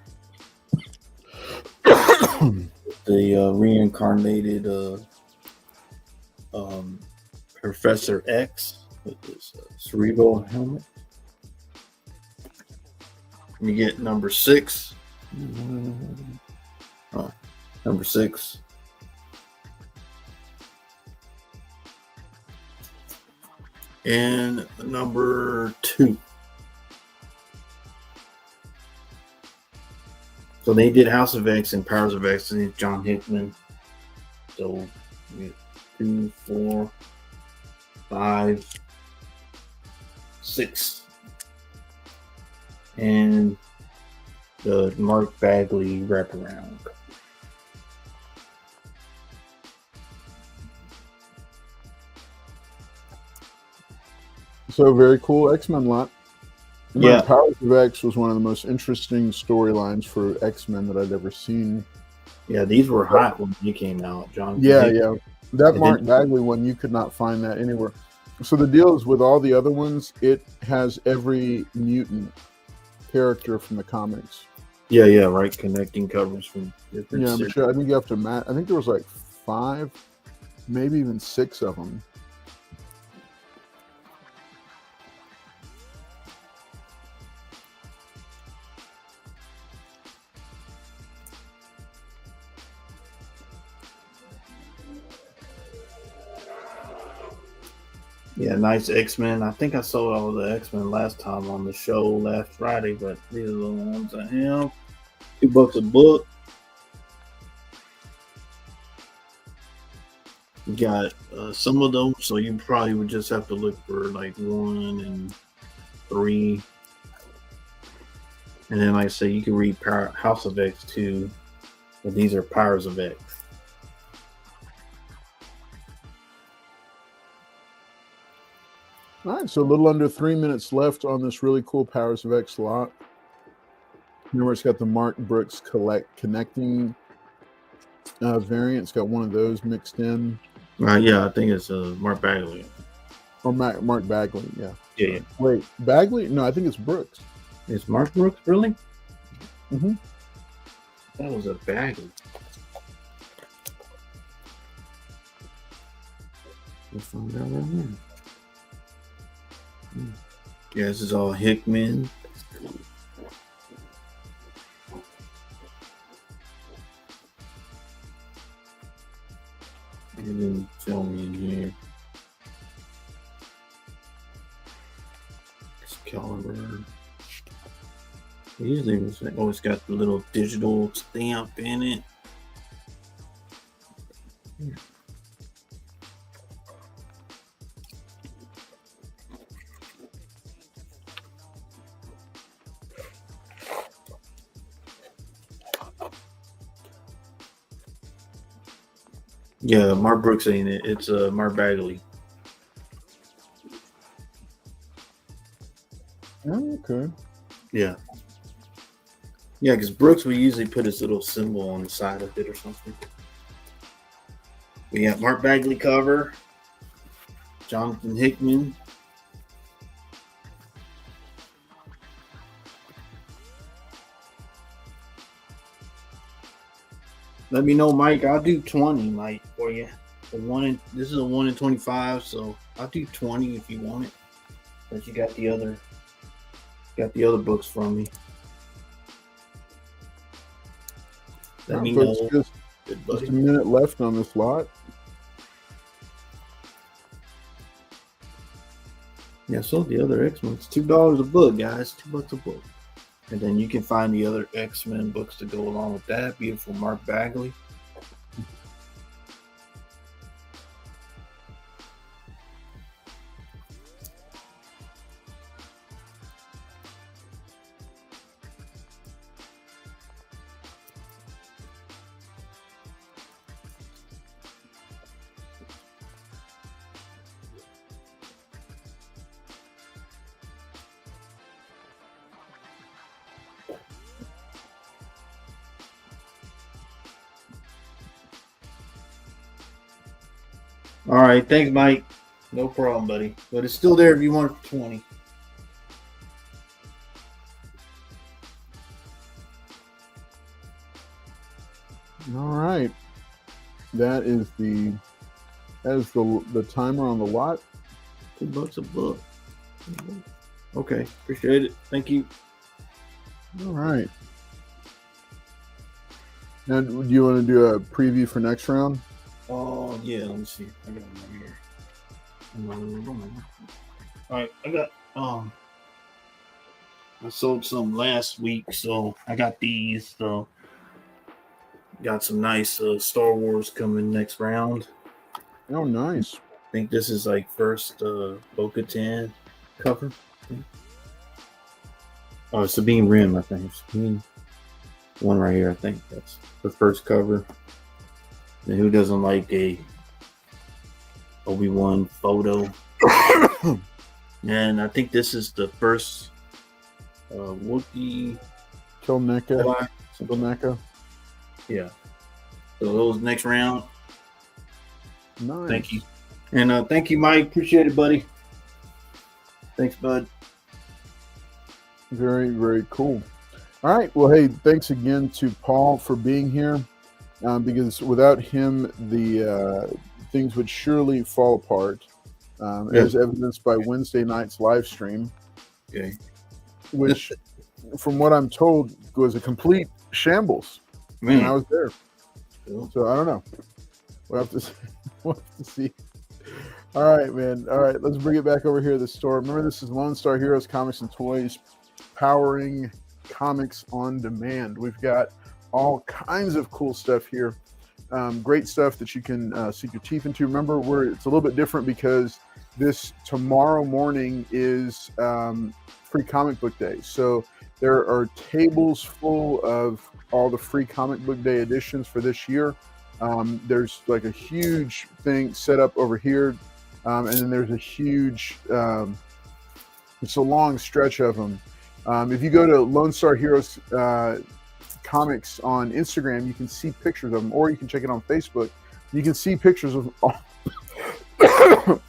The reincarnated Professor X with his cerebral helmet. You get number 6. Number 6. And number 2. So they did House of X and Powers of X and John Hickman. So we get 2, 4, 5, 6, and the Mark Bagley wraparound. So very cool X-Men lot. Yeah. Powers of X was one of the most interesting storylines for X-Men that I'd ever seen. Yeah, these were hot when they came out, John. Yeah. That Mark Bagley one, you could not find that anywhere. So the deal is with all the other ones, it has every mutant character from the comics. Yeah, right. Connecting covers from different. Yeah, Michelle, I think you have to match. I think there was like 5, maybe even 6 of them. Yeah, nice X-Men. I think I sold all the X-Men last time on the show last Friday, but these are the ones I have. $2 a book. You got some of them, so you probably would just have to look for like 1 and 3. And then, like I say, you can read House of X too, but these are Powers of X. All right, so a little under 3 minutes left on this really cool Powers of X lot. Remember, it's got the Mark Brooks connecting variant. It's got one of those mixed in. Yeah, I think it's Mark Bagley. Or Mark Bagley, yeah. Yeah. Wait, Bagley? No, I think it's Brooks. It's Mark Brooks, really? Mm-hmm. That was a Bagley. We'll find out right now. Yeah, this is all Hickman. It didn't tell me in here. Excalibur. Usually it's always got the little digital stamp in it. Yeah, Mark Brooks ain't it. It's Mark Bagley. Oh, okay. Yeah. Yeah, because Brooks will usually put his little symbol on the side of it or something. We got Mark Bagley cover, Jonathan Hickman. Let me know, Mike. I'll do 20, Mike, for you. This is a 1 in 25, so I'll do 20 if you want it. But you got the other books from me. Let me know. Just a minute left on this lot. Yeah, so the other X-Men. It's $2 a book, guys. $2 a book. And then you can find the other X-Men books to go along with that. Beautiful Mark Bagley. All right, thanks, Mike. No problem, buddy. But it's still there if you want it for 20. All right. That is the timer on the lot. $2 a book. Okay, appreciate it. Thank you. All right. Now, do you want to do a preview for next round? Oh, yeah, let me see. I got them right here. All right, I got, I sold some last week, so I got these. So, got some nice Star Wars coming next round. Oh, nice. think this is like first Bo-Katan cover. Oh, Sabine Rim, I think. Sabine, one right here, I think that's the first cover. And who doesn't like a Obi-Wan photo? And I think this is the first Wookiee Kill NECA. Yeah. So those next round. Nice. Thank you. And thank you, Mike. Appreciate it, buddy. Thanks, bud. Very, very cool. All right. Well, hey, thanks again to Paul for being here, because without him, the things would surely fall apart, as evidenced by Wednesday night's live stream, which, from what I'm told, was a complete shambles. Man. And I was there. Cool. So I don't know. We'll have to see. All right, man. All right, let's bring it back over here to the store. Remember, this is Lone Star Heroes Comics and Toys, powering comics on demand. We've got all kinds of cool stuff here. Great stuff that you can sink your teeth into. Remember, it's a little bit different because this tomorrow morning is free comic book day. So there are tables full of all the free comic book day editions for this year. There's like a huge thing set up over here. And then there's a huge, it's a long stretch of them. If you go to Lone Star Heroes Comics on Instagram, you can see pictures of them, or you can check it on Facebook. You can see pictures of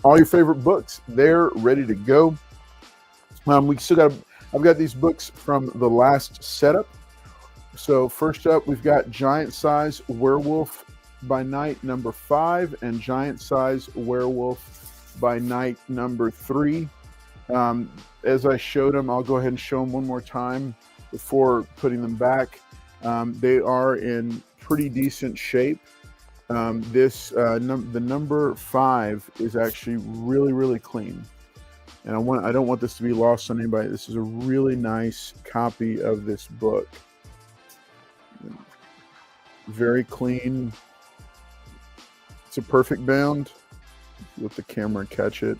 all your favorite books. They're ready to go. I've got these books from the last setup. So first up, we've got Giant Size Werewolf by Night number 5 and Giant Size Werewolf by Night number 3. As I showed them, I'll go ahead and show them one more time before putting them back. They are in pretty decent shape. The number 5 is actually really, really clean. And I don't want this to be lost on anybody. This is a really nice copy of this book. Very clean. It's a perfect bound. Let the camera catch it.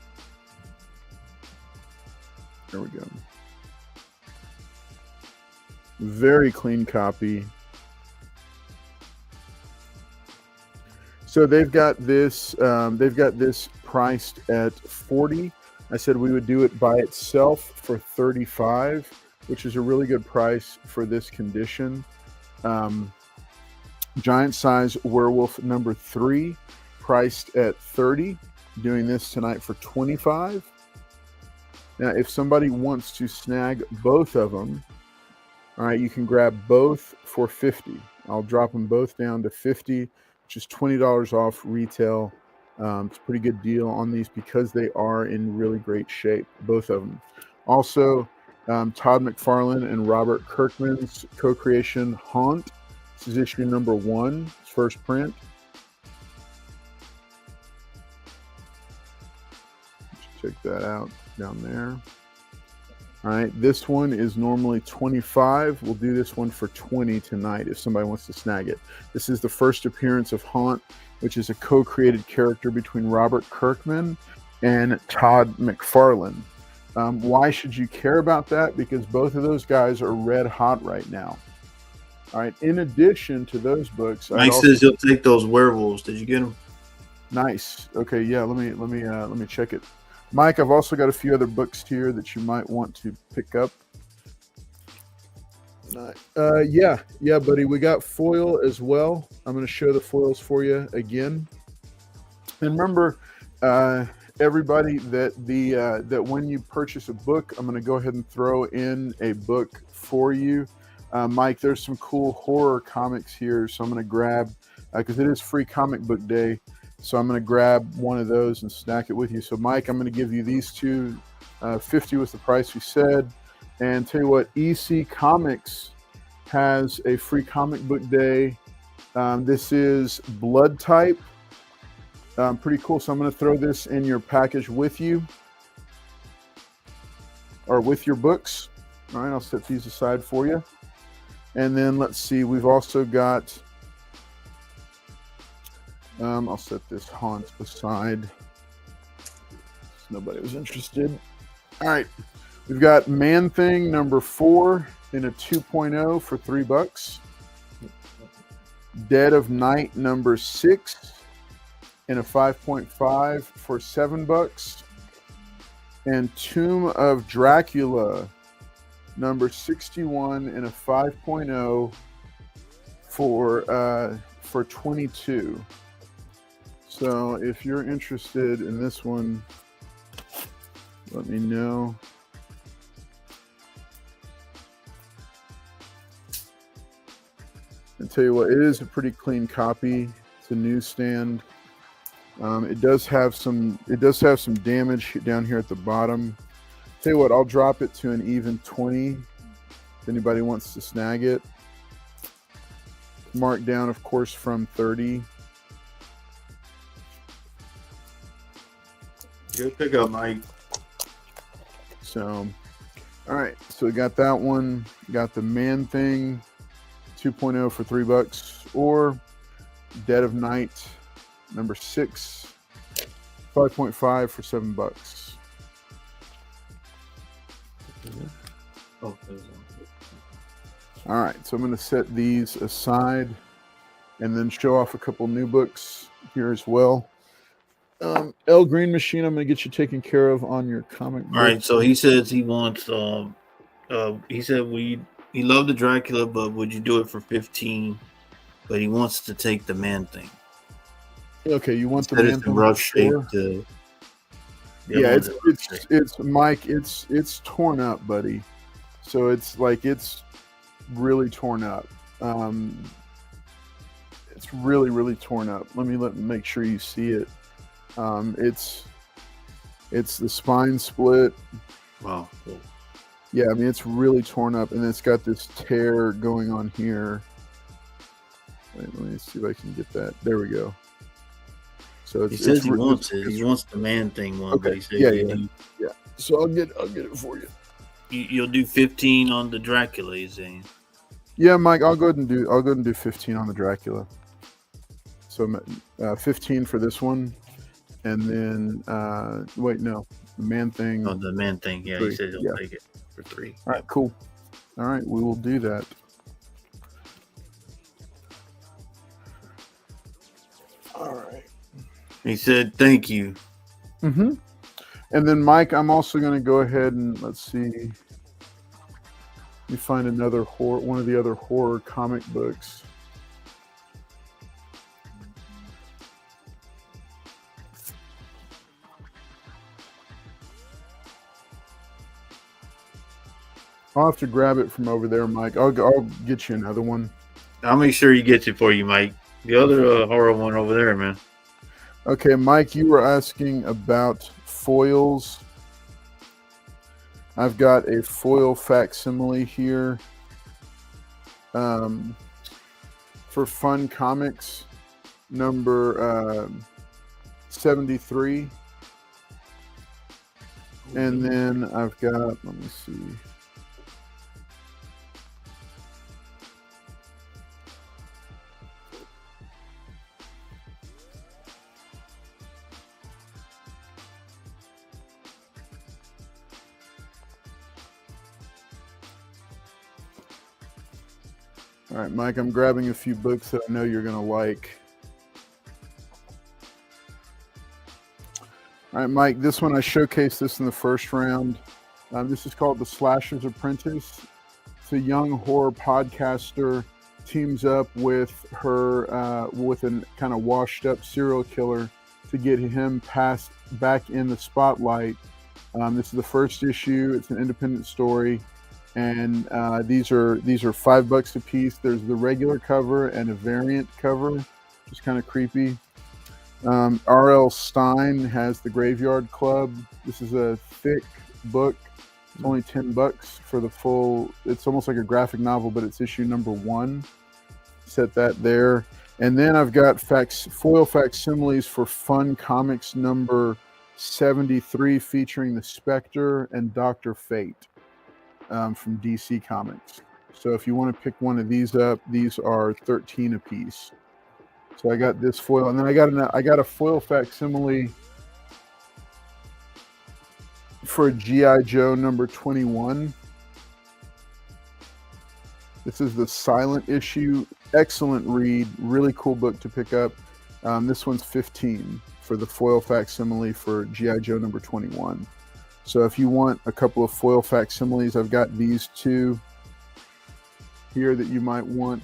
There we go. Very clean copy. So they've got this priced at $40. I said we would do it by itself for $35, which is a really good price for this condition. Giant Size Werewolf number 3, priced at $30. Doing this tonight for $25. Now, if somebody wants to snag both of them, all right, you can grab both for $50. I'll drop them both down to $50, which is $20 off retail. It's a pretty good deal on these because they are in really great shape, both of them. Also, Todd McFarlane and Robert Kirkman's co-creation Haunt. This is issue number 1, first print. Check that out down there. All right, this one is normally $25. We'll do this one for $20 tonight if somebody wants to snag it. This is the first appearance of Haunt, which is a co-created character between Robert Kirkman and Todd McFarlane. Why should you care about that? Because both of those guys are red hot right now. All right. In addition to those books, Mike says he'll take those werewolves. Did you get them? Nice. Okay. Yeah. Let me check it. Mike, I've also got a few other books here that you might want to pick up. Yeah, buddy. We got foil as well. I'm going to show the foils for you again. And remember, everybody, that when you purchase a book, I'm going to go ahead and throw in a book for you. Mike, there's some cool horror comics here, so I'm going to grab, because it is free comic book day, so I'm going to grab one of those and snack it with you. So, Mike, I'm going to give you these two. 50 was the price we said. And tell you what, JTComicBooks has a free comic book day. This is blood type. Pretty cool. So I'm going to throw this in your package with you, or with your books. All right, I'll set these aside for you. And then let's see, we've also got, I'll set this Haunt aside. Nobody was interested. All right. We've got Man Thing number 4 in a 2.0 for $3. Dead of Night number 6 in a 5.5 for $7. And Tomb of Dracula number 61 in a 5.0 for 22. So if you're interested in this one, let me know. And tell you what, it is a pretty clean copy. It's a newsstand. It does have some damage down here at the bottom. Tell you what, I'll drop it to an even 20 if anybody wants to snag it. Marked down, of course, from 30. Good pickup, Mike. So, all right. So we got that one. Got the Man Thing 2.0 for $3, or Dead of Night number 6, 5.5 for $7. Oh, all right, so I'm going to set these aside and then show off a couple new books here as well. L Green Machine, I'm going to get you taken care of on your comic book. All right, so he says he wants. He said he loved the Dracula, but would you do it for 15? But he wants to take the Man Thing. Okay, you want the Man Thing? Rough shape. Yeah, it's Mike. It's torn up, buddy. So it's really torn up. It's really torn up. Let me make sure you see it. It's the spine split. Wow. Cool. Yeah, I mean it's really torn up, and it's got this tear going on here. Wait, let me see if I can get that. There we go. So he says he wants it. He wants the Man Thing one. Okay. But he says yeah. So I'll get it for you. You'll do 15 on the Dracula, he's saying. Yeah, Mike, I'll go ahead and do 15 on the Dracula. So 15 for this one, and then wait, no, the Man Thing. Oh, the Man Thing. Yeah, 3. He said he'll take it for 3. All right, cool. All right, we will do that. All right. He said thank you. Mm-hmm. And then Mike, I'm also going to go ahead and let's see. You find one of the other horror comic books. I'll have to grab it from over there, Mike. I'll get you another one. I'll make sure he gets it for you, Mike. The other horror one over there, man. Okay, Mike, you were asking about foils. I've got a foil facsimile here for Fun Comics number 73. And then I've got, let me see. All right, Mike, I'm grabbing a few books that I know you're going to like. All right, Mike, this one I showcased this in the first round. This is called The Slasher's Apprentice. It's a young horror podcaster teams up with her with a kind of washed up serial killer to get him back in the spotlight. This is the first issue. It's an independent story. And these are $5 a piece. There's the regular cover and a variant cover, which is kind of creepy. R.L. Stein has The Graveyard Club. This is a thick book. It's only $10 for the full. It's almost like a graphic novel, but it's issue number 1. Set that there. And then I've got foil facsimiles for Fun Comics number 73, featuring the Spectre and Dr. Fate. From DC Comics. So if you want to pick one of these up, these are $13 a piece. So I got this foil, and then I got a foil facsimile for G.I. Joe number 21. This is the silent issue. Excellent read. Really cool book to pick up. This one's 15 for the foil facsimile for G.I. Joe number 21. So if you want a couple of foil facsimiles, I've got these two here that you might want.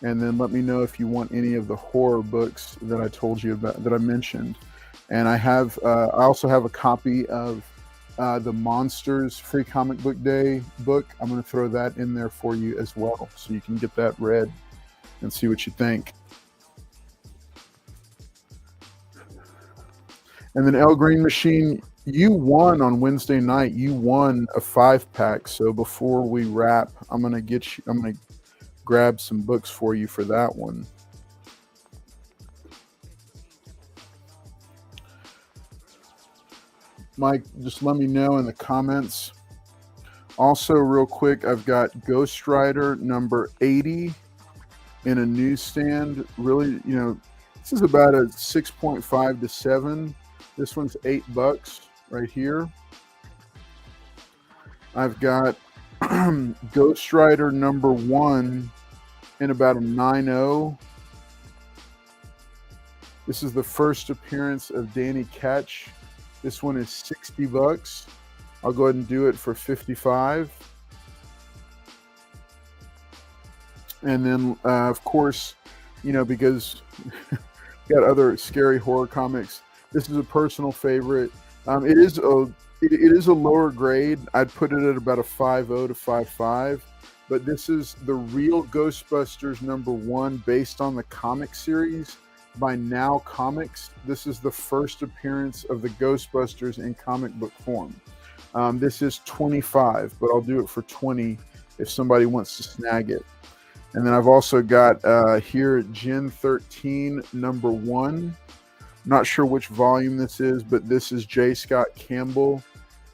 And then let me know if you want any of the horror books that I told you about, that I mentioned. And I also have a copy of the Monsters Free Comic Book Day book. I'm going to throw that in there for you as well, so you can get that read and see what you think. And then El Green Machine, you won on Wednesday night. You won a 5-pack. So before we wrap, I'm going to grab some books for you for that one. Mike, just let me know in the comments. Also, real quick, I've got Ghost Rider number 80 in a newsstand. Really, this is about a 6.5 to 7. This one's $8 right here. I've got Ghost Rider number 1 in about a 9.0. This is the first appearance of Danny Ketch. This one is $60. I'll go ahead and do it for $55. And then, of course, because we got other scary horror comics. This is a personal favorite. It is a lower grade. I'd put it at about a 5.0 to 5.5. But this is the real Ghostbusters number 1 based on the comic series by Now Comics. This is the first appearance of the Ghostbusters in comic book form. This is $25, but I'll do it for $20 if somebody wants to snag it. And then I've also got here Gen 13 number 1. Not sure which volume this is, but this is J. Scott Campbell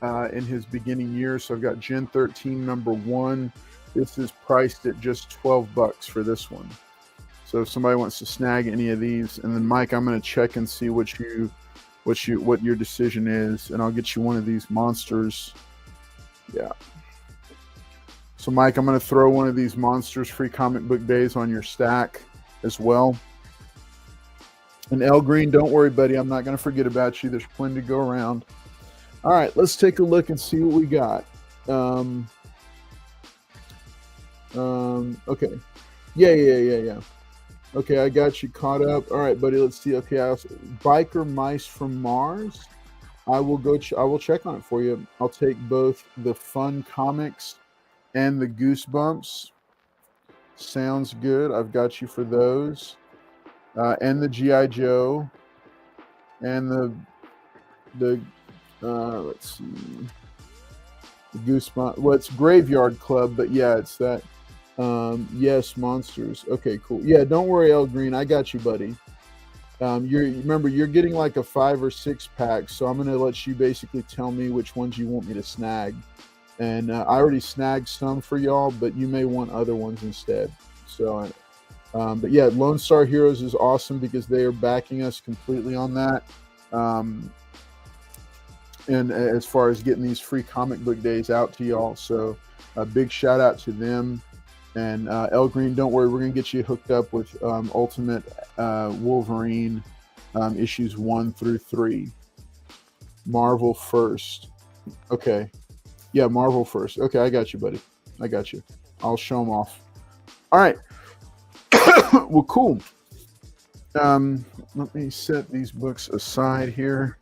in his beginning years. So I've got Gen 13 number 1. This is priced at just $12 for this one. So if somebody wants to snag any of these, and then Mike, I'm going to check and see what your decision is, and I'll get you one of these monsters. Yeah. So Mike, I'm going to throw one of these Monsters Free Comic Book Days on your stack as well. And El Green, don't worry, buddy. I'm not going to forget about you. There's plenty to go around. All right, let's take a look and see what we got. Okay. Yeah. Okay, I got you caught up. All right, buddy. Let's see. Okay, Biker Mice from Mars. I will check on it for you. I'll take both the Fun Comics and the Goosebumps. Sounds good. I've got you for those. And the G.I. Joe. And the let's see. The Goosebumps. Well, it's Graveyard Club, but yeah, it's that. Yes, monsters. Okay, cool. Yeah, don't worry, El Green. I got you, buddy. Remember, you're getting like a 5 or 6 pack, so I'm gonna let you basically tell me which ones you want me to snag. And I already snagged some for y'all, but you may want other ones instead. So, but yeah, Lone Star Heroes is awesome because they are backing us completely on that. And as far as getting these free comic book days out to y'all, so a big shout out to them. And El Green, don't worry, we're gonna get you hooked up with Ultimate Wolverine issues 1 through 3. Marvel first. Okay. Yeah, Marvel first. Okay, I got you, buddy. I got you. I'll show them off. All right. Well, cool. Let me set these books aside here.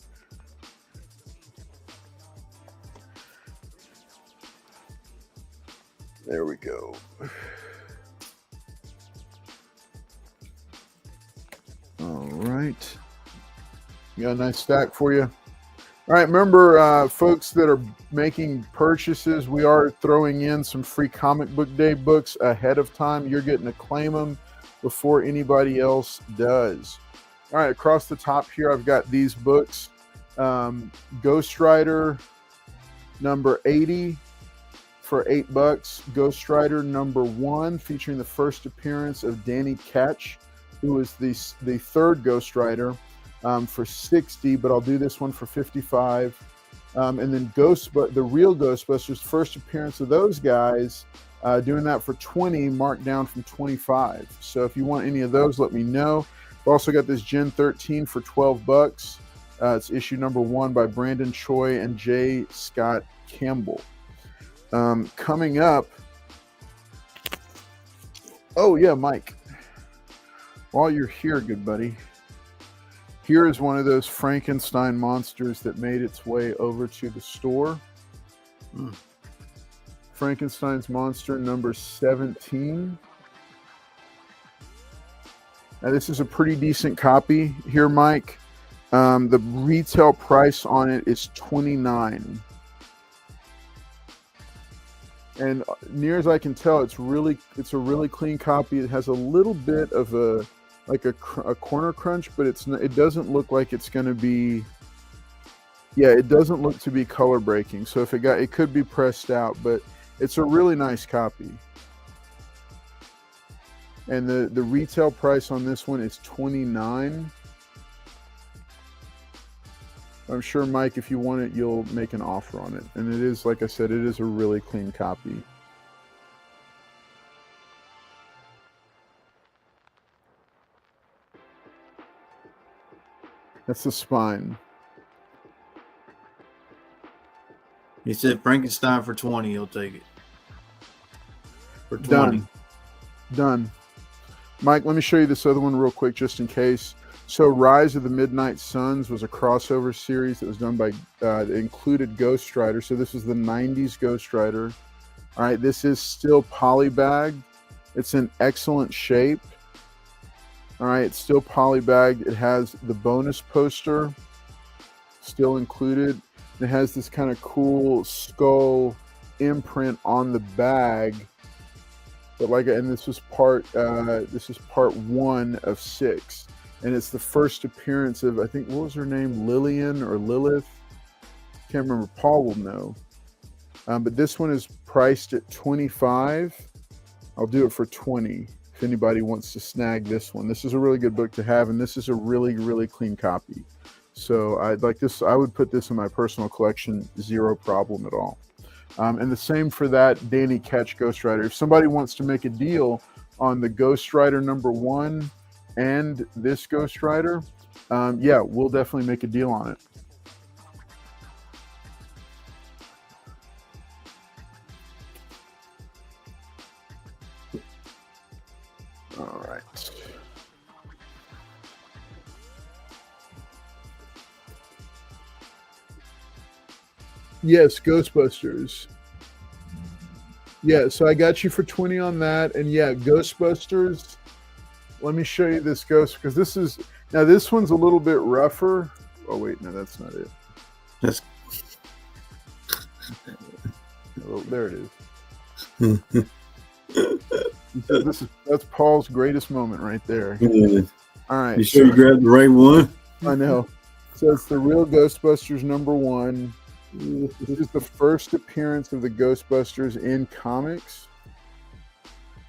There we go. All right. Got a nice stack for you. All right, remember, folks that are making purchases, we are throwing in some free comic book day books ahead of time. You're getting to claim them before anybody else does. All right, across the top here, I've got these books. Ghost Rider number 80 for $8. Ghost Rider number 1, featuring the first appearance of Danny Ketch, who is the third Ghost Rider, for $60, but I'll do this one for $55. And then the real Ghostbusters, first appearance of those guys, doing that for 20, marked down from 25. So if you want any of those, let me know. I've also got this Gen 13 for $12. It's issue number 1 by Brandon Choi and J. Scott Campbell. Coming up, oh yeah, Mike, while you're here, good buddy, here is one of those Frankenstein monsters that made its way over to the store. Frankenstein's monster number 17. Now this is a pretty decent copy here, Mike. The retail price on it is $29. And near as I can tell, it's a really clean copy. It has a little bit of a corner crunch, but it doesn't look like it's going to be. Yeah, it doesn't look to be color breaking. So if it could be pressed out, but it's a really nice copy. And the retail price on this one is $29. I'm sure, Mike, if you want it, you'll make an offer on it. And it is, like I said, it is a really clean copy. That's the spine. He said Frankenstein for 20. He'll take it. For 20. Done. Mike, let me show you this other one real quick, just in case. So Rise of the Midnight Suns was a crossover series that was done by, that included Ghost Rider. So this is the 90s Ghost Rider. All right, this is still polybagged. It's in excellent shape. All right, it's still polybagged. It has the bonus poster still included. It has this kind of cool skull imprint on the bag. But and this is part 1 of 6. And it's the first appearance of, I think, what was her name? Lillian or Lilith? Can't remember. Paul will know. But this one is priced at $25. I'll do it for $20 if anybody wants to snag this one. This is a really good book to have, and this is a really, really clean copy. So I'd like this. I would put this in my personal collection, zero problem at all. And the same for that Danny Ketch Ghost Rider. If somebody wants to make a deal on the Ghost Rider number 1 and this Ghost Rider, yeah, we'll definitely make a deal on it. All right. Yes, Ghostbusters. Yeah, so I got you for 20 on that. And yeah, Ghostbusters. Let me show you this ghost, because this one's a little bit rougher. Oh wait, no, that's not it. That's oh, there it is. That's Paul's greatest moment right there. Yeah. All right. You sure you grabbed the right one? I know. So it's the real Ghostbusters number 1. This is the first appearance of the Ghostbusters in comics.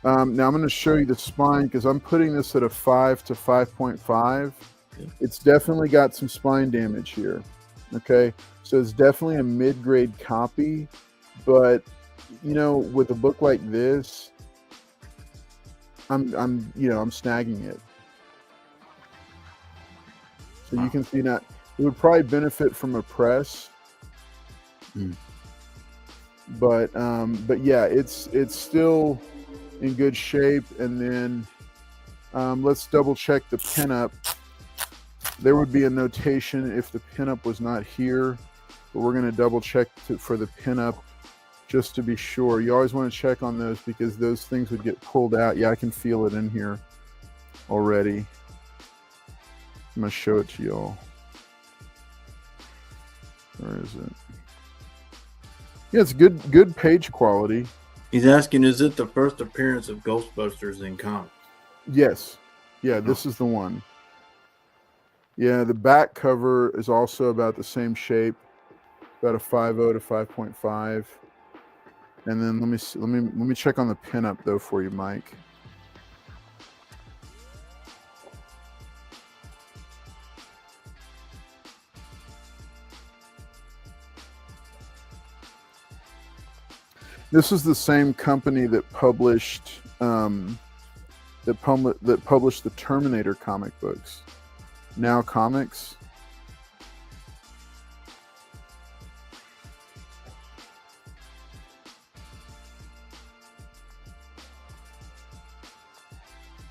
Now I'm going to show you the spine, because I'm putting this at a 5 to 5.5. It's definitely got some spine damage here. Okay, so it's definitely a mid-grade copy, but with a book like this, I'm snagging it. So you can see that it would probably benefit from a press. But yeah, it's still in good shape. And then let's double check the pinup. There would be a notation if the pinup was not here, but we're going to double check for the pinup just to be sure. You always want to check on those, because those things would get pulled out. Yeah, I can feel it in here already. I'm going to show it to y'all. Where is it? Yeah, it's good page quality. He's asking, is it the first appearance of Ghostbusters in comics? Yes. Yeah, this is the one. Yeah, the back cover is also about the same shape, about a 5.0 to 5.5. And then let me check on the pinup though for you, Mike. This is the same company that published that published the Terminator comic books. Now Comics.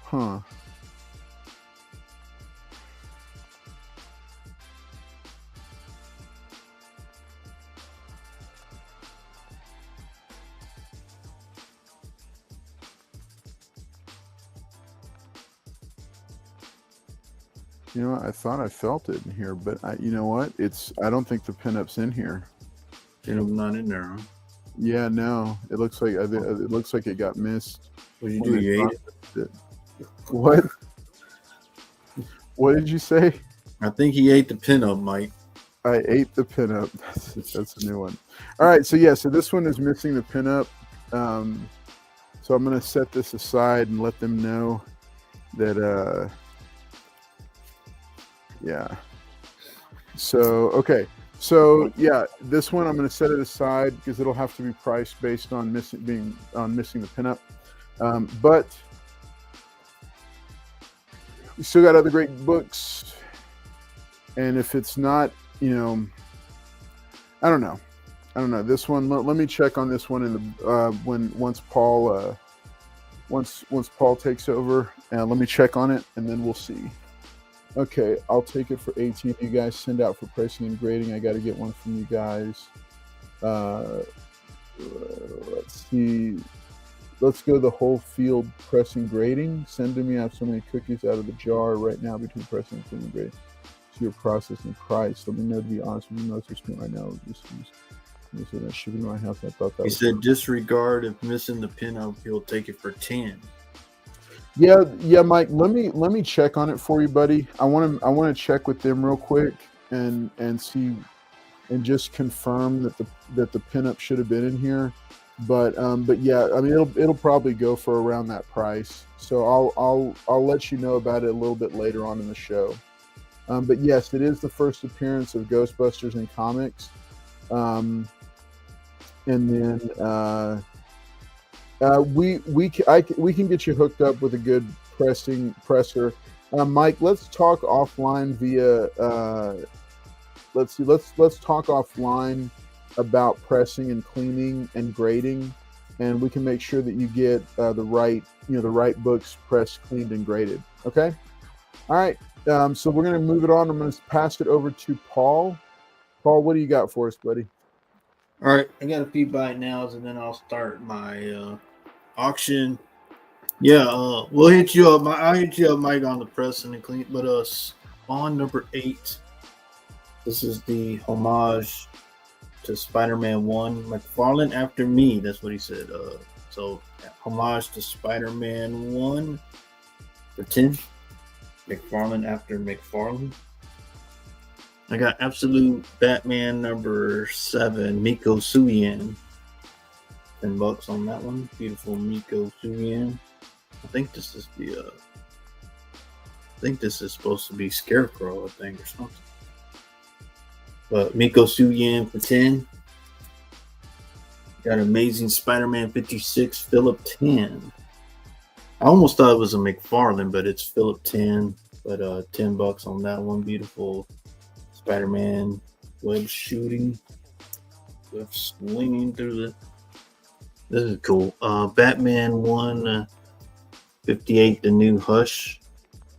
Huh. You know what? I thought I felt it in here, but you know what? I don't think the pinup's in here. Pinup not in there, huh? Yeah, no. It looks like it got missed. What did you do? You ate it? What? What did you say? I think he ate the pinup, Mike. I ate the pinup. That's a new one. All right, so this one is missing the pinup. So I'm gonna set this aside and let them know that. Yeah. So okay. So yeah, this one I'm gonna set it aside because it'll have to be priced based on missing the pinup. But we still got other great books, and if it's not, I don't know. This one, let me check on this one in the once Paul takes over, and let me check on it, and then we'll see. Okay, I'll take it for 18. You guys send out for pricing and grading. I got to get one from you guys. Let's see. Let's go the whole field pressing grading. Send to me. I have so many cookies out of the jar right now between pressing and grading. So your processing price. Let me know, to be honest with you, most are right now. Just shipping to my house. I thought that he said disregard if missing the pinup, he'll take it for 10. Yeah, Mike. Let me check on it for you, buddy. I want to check with them real quick and see and just confirm that the pinup should have been in here. But yeah, I mean it'll probably go for around that price. So I'll let you know about it a little bit later on in the show. But yes, it is the first appearance of Ghostbusters in comics. And then we can get you hooked up with a good presser. Mike, let's talk offline via. Let's talk offline about pressing and cleaning and grading, and we can make sure that you get the right books pressed, cleaned, and graded. Okay. All right. So we're gonna move it on. I'm gonna pass it over to Paul. Paul, what do you got for us, buddy? All right, I got a few buy nows, and then I'll start my auction. Yeah, we'll hit you up. I'll hit you up, Mike, on the press and the clean. But on number 8, this is the homage to Spider-Man 1, McFarlane After Me. That's what he said. So homage to Spider-Man 1 for 10. McFarlane After McFarlane. I got Absolute Batman number 7, Miko Suyan. $10 on that one. Beautiful Miko Suyan. I think this is supposed to be Scarecrow, I think, or something. But Miko Suyan for 10. Got Amazing Spider-Man 56, Philip 10. I almost thought it was a McFarlane, but it's Philip 10. But $10 on that one. Beautiful Spider-Man web shooting, web swinging through the. This is cool. Batman 1, 58, the new Hush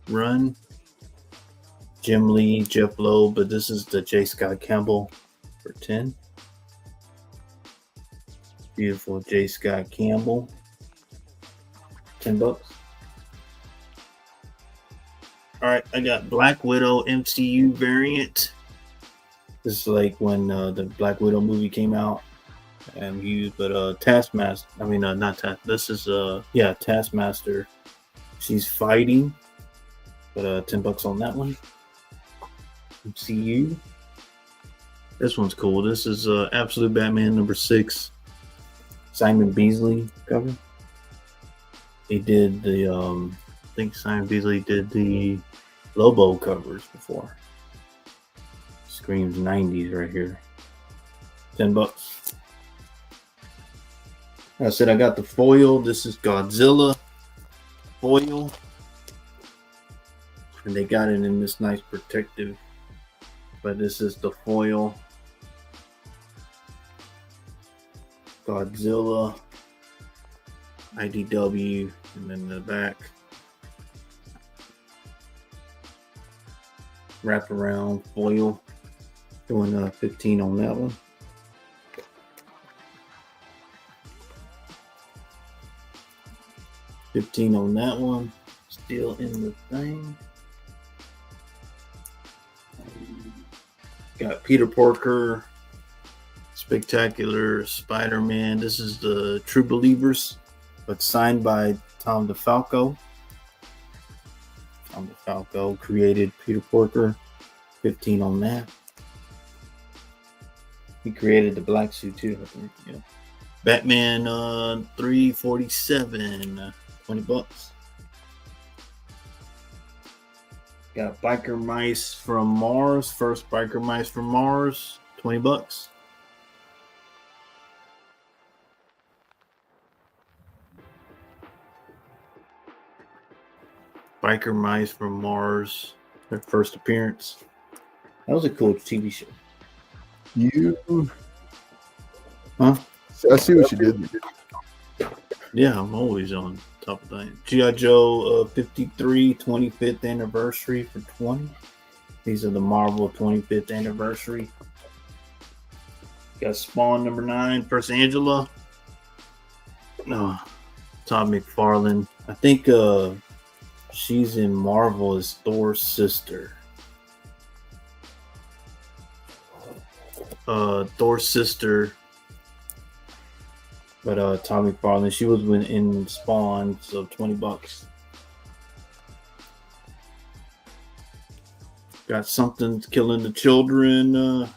run. Jim Lee, Jeff Loeb, but this is the J. Scott Campbell for 10. Beautiful J. Scott Campbell. $10. All right, I got Black Widow MCU variant. This is like when the Black Widow movie came out. Taskmaster. I mean, not Task. This is Taskmaster. She's fighting, but $10 on that one. MCU. This one's cool. This is Absolute Batman number 6. Simon Beasley cover. He did the I think Simon Beasley did the Lobo covers before. Screams 90s right here. $10. I said I got the foil. This is Godzilla foil. And they got it in this nice protective. But this is the foil. Godzilla. IDW. And then the back. Wrap around foil. Doing 15 on that one. $15 on that one. Still in the thing. Got Peter Parker, Spectacular Spider-Man. This is the True Believers, but signed by Tom DeFalco. Tom DeFalco created Peter Parker. 15 on that. He created the black suit too, I think. Yeah. Batman 347, $20. Got Biker Mice from Mars. First Biker Mice from Mars, $20. Biker Mice from Mars, their first appearance. That was a cool TV show. Huh? I see what you did. Yeah, I'm always on top of that. G.I. Joe 53 25th anniversary for 20. These are the Marvel 25th anniversary. Got Spawn number 9, First Angela. No, Todd McFarlane. I think she's in Marvel as Thor's sister. Thor's sister. But Todd McFarlane, she was in Spawn, so $20. Got Something's Killing the Children.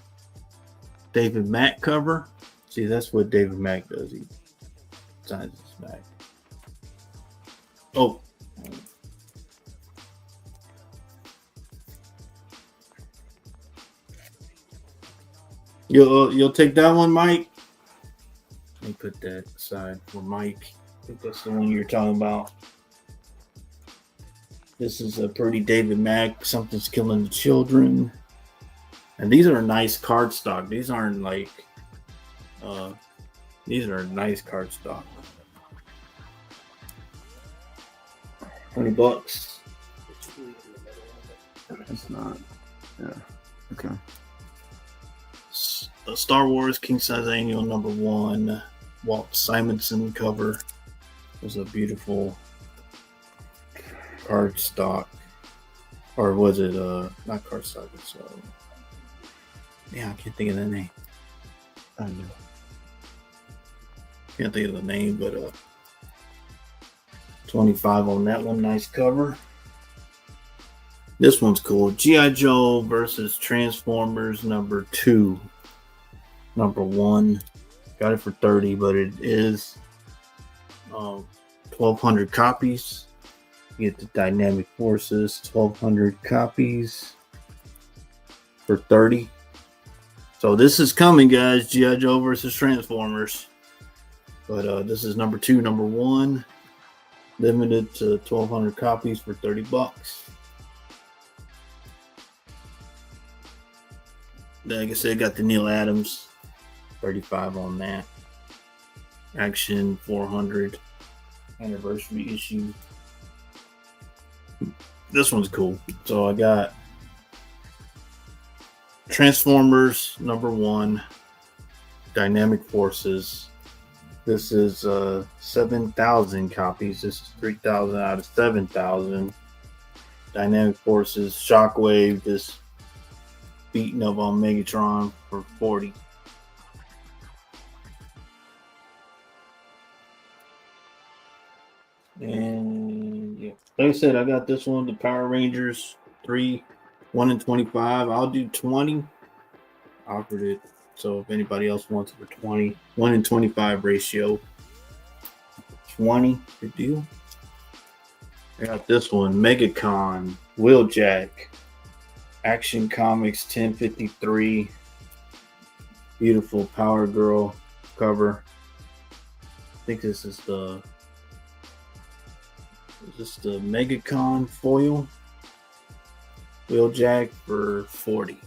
David Mack cover. See, that's what David Mack does. He signs his back. Oh. You'll take that one, Mike? Let me put that aside for Mike. I think that's the one you're talking about. This is a pretty David Mack. Something's Killing the Children. And these are nice cardstock. These aren't like, these are nice cardstock. $20. It's not. Yeah. Okay. Star Wars King Size Annual number 1. Walt Simonson cover. It was a beautiful cardstock. Or was it not cardstock, it's yeah, I can't think of the name. I know. Can't think of the name, but 25 on that one. Nice cover. This one's cool. G.I. Joe versus Transformers number 2. Number 1. Got it for 30, but it is 1,200 copies. You get the Dynamic Forces, 1,200 copies for 30. So this is coming, guys. G.I. Joe versus Transformers. But this is number 2, number 1. Limited to 1,200 copies for $30. Like I said, got the Neil Adams. 35 on that. Action 400 anniversary issue. This one's cool. So I got Transformers number 1, Dynamic Forces. This is 7,000 copies. This is 3,000 out of 7,000. Dynamic Forces, Shockwave, just beating up on Megatron for 40. And yeah, like I said, I got this one, the Power Rangers 3, 1 in 25. I'll do 20. I offered it, so if anybody else wants it for 20, 1 in 25 ratio. 20, good deal. I got this one, Megacon, Wheeljack, Action Comics 1053. Beautiful Power Girl cover. think this is the MegaCon foil wheeljack for 40.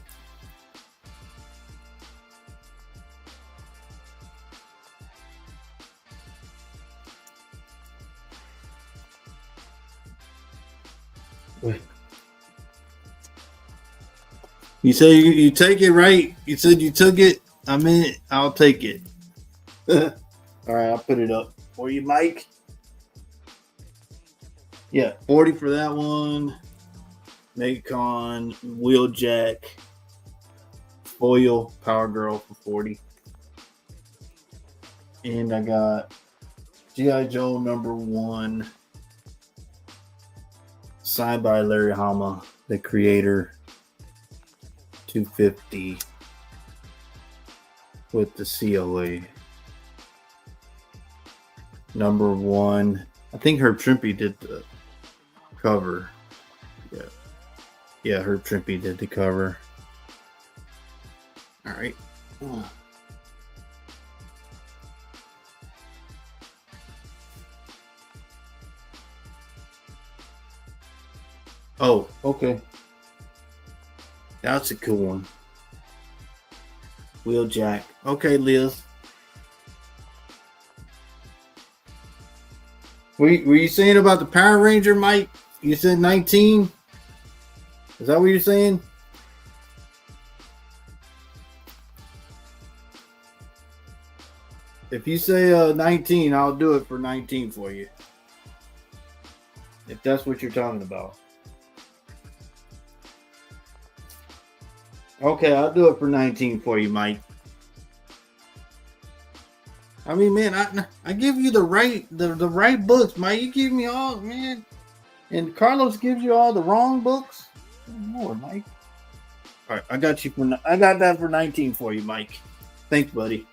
Wait. You say you take it, right? You said you took it. I mean, I'll take it. All right, I'll put it up for you, Mike. Yeah, 40 for that one. MegaCon wheeljack foil Power Girl for 40. And I got G.I. Joe #1 signed by Larry Hama, the creator, 250 with the COA. #1. I think Herb Trimpe did the cover. Yeah, Herb Trimpe did the cover. All right. Oh, okay. That's a cool one. Wheeljack. Okay, Liz. Were you saying about the Power Ranger, Mike? You said 19? Is that what you're saying? If you say 19, I'll do it for 19 for you. If that's what you're talking about. Okay, I'll do it for 19 for you, Mike. I mean, man, I give you the right books, Mike. You give me all, man, and Carlos gives you all the wrong books. Lord, Mike. All right, I got that for 19 for you, Mike. Thanks, buddy.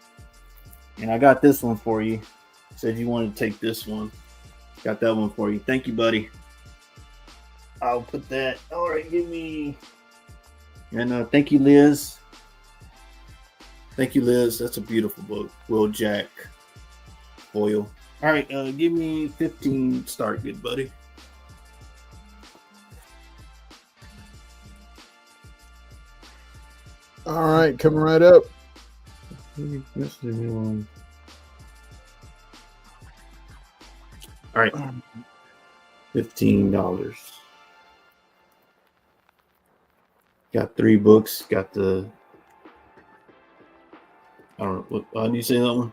And I got this one for you. Said you wanted to take this one. Got that one for you. Thank you, buddy. I'll put that. All right, give me. And thank you, Liz. Thank you, Liz. That's a beautiful book. Wheeljack foil. All right, give me 15. Start, good buddy. All right, coming right up. All right, $15. Got 3 books. Got the. I don't know. What, how do you say that one?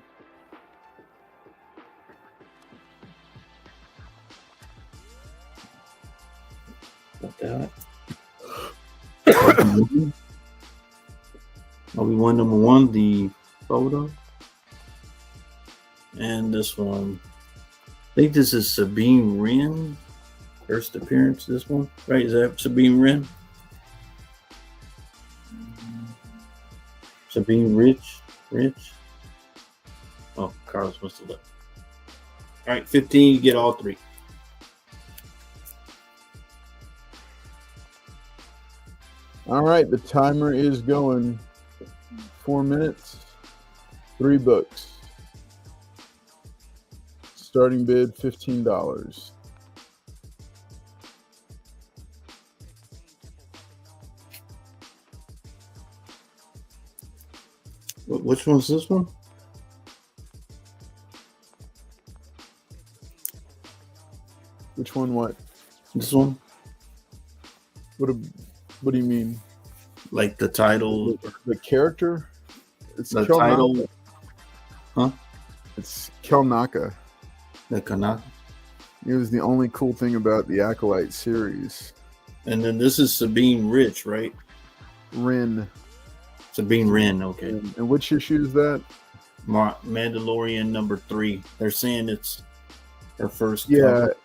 Got that. Obi-Wan #1, the photo. And this one. I think this is Sabine Wren. First appearance, this one. Right? Is that Sabine Wren? Sabine Rich. Oh, Carlos must have left. All right, 15, you get all 3. All right, the timer is going. 4 minutes, 3 books. Starting bid $15. Which one's this one? Which one? What? This one? What do you mean? Like the title? The character? It's the Kel title? Naka. Huh? It's Kel Naka. The Kanaka. It was the only cool thing about the Acolyte series. And then this is Sabine Rich, right? Wren. Sabine Wren, okay. And which issue is that? Mandalorian #3. They're saying it's her first cover.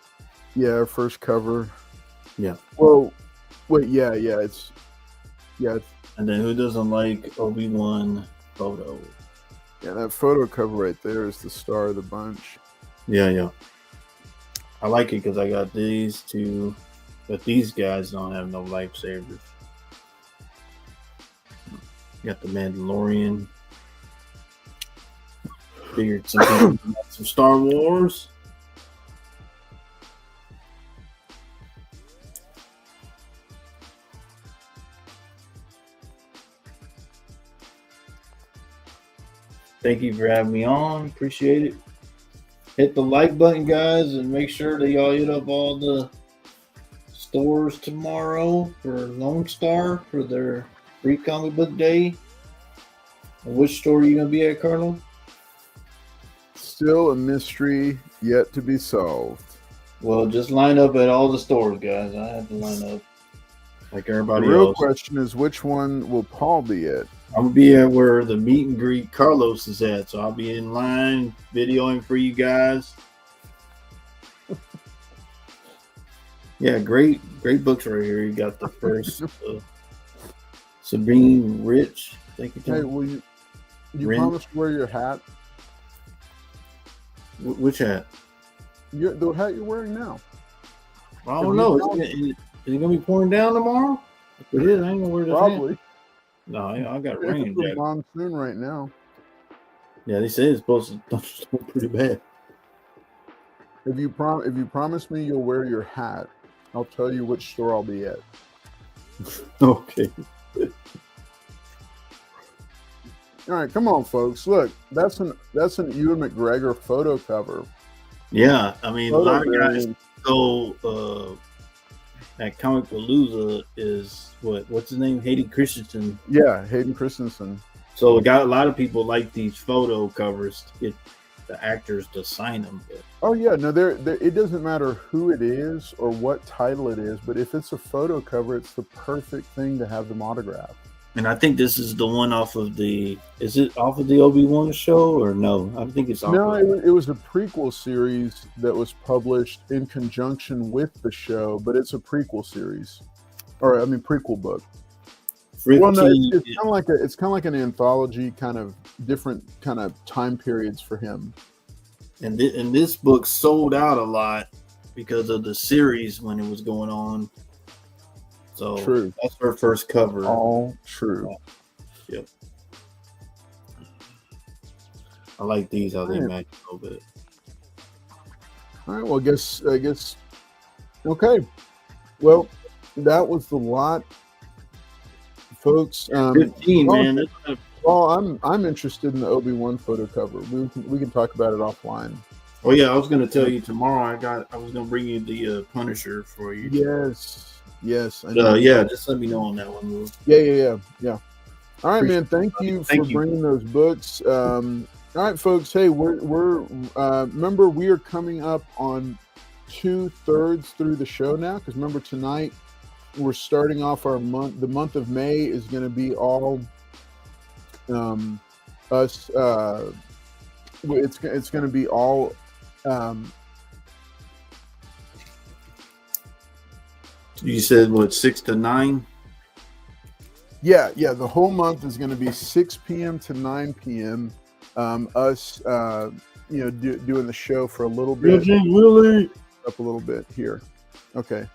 Yeah, her first cover. Yeah. Well, wait, yeah, it's. And then who doesn't like Obi-Wan photo? Yeah, that photo cover right there is the star of the bunch. Yeah. I like it because I got these two, but these guys don't have no lightsabers. You got the Mandalorian. Figured some Star Wars. Thank you for having me on. Appreciate it. Hit the like button, guys, and make sure that y'all hit up all the stores tomorrow for Lone Star for their free comic book day. And which store are you going to be at, Colonel? Still a mystery yet to be solved. Well, just line up at all the stores, guys. I have to line up like everybody else. The real question is, which one will Paul be at? I'm going to be at where the meet and greet Carlos is at. So I'll be in line videoing for you guys. Yeah, great books right here. You got the first Sabine Rich. Thank you. Hey, will you promise to wear your hat? Which hat? The hat you're wearing now. I don't know. Is it going to be pouring down tomorrow? If it is, I ain't going to wear this Probably. hat. No, I got rain. It's a monsoon right now. Yeah, they say it's supposed to thunderstorm pretty bad. If you promise me you'll wear your hat, I'll tell you which store I'll be at. Okay. All right, come on, folks. Look, that's an Ewan McGregor photo cover. Yeah, I mean, a lot of guys go at Comic Palooza is what's his name? Hayden Christensen. Yeah, Hayden Christensen. So a lot of people like these photo covers to get the actors to sign them. But. Oh yeah, no, it doesn't matter who it is or what title it is, but if it's a photo cover, it's the perfect thing to have them autographed. And I think this is the one off of the Obi-Wan show, or no? I think it's off. No, it was a prequel series that was published in conjunction with the show, but it's a prequel series, prequel book. Well, no, it's kind of like an anthology, kind of different kind of time periods for him. And this book sold out a lot because of the series when it was going on. So true. That's her first cover. All true. Yep. I like these, how they match a little bit. All right. Well, I guess. Okay. Well, that was the lot, folks. 15, man. Well, I'm interested in the Obi-Wan photo cover. We can talk about it offline. Oh yeah, I was going to tell you tomorrow. I was going to bring you the Punisher for you. Yes. Yeah, just let me know on that one, Lou. Yeah. All right, man. Thank you for bringing those books. All right, folks. Hey, we're remember we are coming up on 2/3 through the show now, because remember tonight we're starting off our month. The month of May is going to be all us. It's going to be all. You said what, 6 to 9? Yeah. The whole month is going to be 6 p.m. to 9 p.m. Us, doing the show for a little bit. Willie. Up a little bit here. Okay.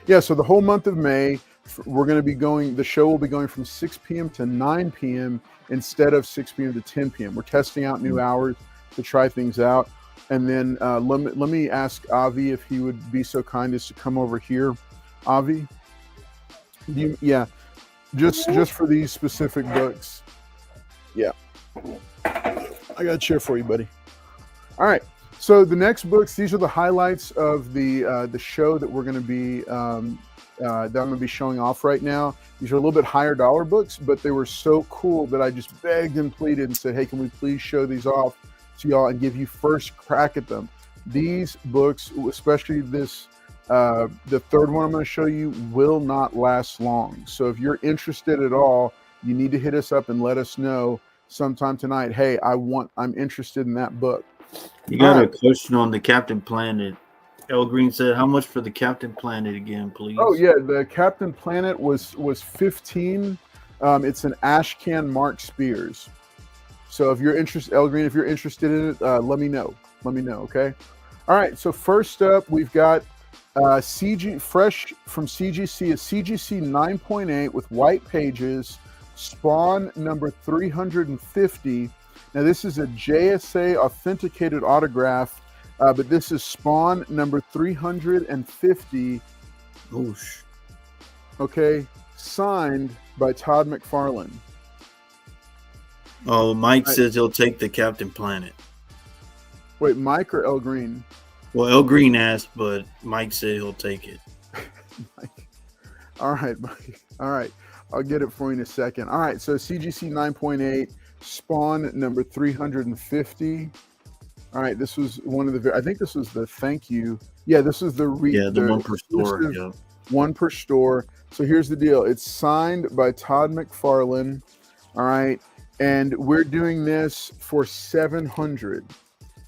Yeah. So the whole month of May, we're going to be going. The show will be going from 6 p.m. to 9 p.m. instead of 6 p.m. to 10 p.m. We're testing out new hours to try things out. And then let me ask Avi if he would be so kind as to come over here. Avi, just for these specific books. Yeah, I got a chair for you, buddy. All right. So the next books, these are the highlights of the show that we're going to be that I'm going to be showing off right now. These are a little bit higher dollar books, but they were so cool that I just begged and pleaded and said, "Hey, can we please show these off to y'all and give you first crack at them?" These books, especially this, the third one I'm going to show you, will not last long. So if you're interested at all, you need to hit us up and let us know sometime tonight. Hey, I'm interested in that book. You got a question on the Captain Planet. El Green said, "How much for the Captain Planet again, please?" Oh yeah, the Captain Planet was 15. It's an Ashcan Mark Spears. So if you're interested, El Green, if you're interested in it, let me know. Okay. All right. So first up, we've got CG fresh from CGC, a CGC 9.8 with white pages, Spawn number 350. Now, this is a JSA authenticated autograph, but this is Spawn number 350. Oosh. Okay, signed by Todd McFarlane. Oh, Mike says he'll take the Captain Planet. Wait, Mike or El Green? Well, El Green asked, but Mike said he'll take it. Mike. All right, Mike. All right. I'll get it for you in a second. All right, so CGC 9.8, Spawn number 350. All right, this was one of the, I think this was the thank you. Yeah, this is the one per store. Yeah. One per store. So here's the deal. It's signed by Todd McFarlane. All right. And we're doing this for $700.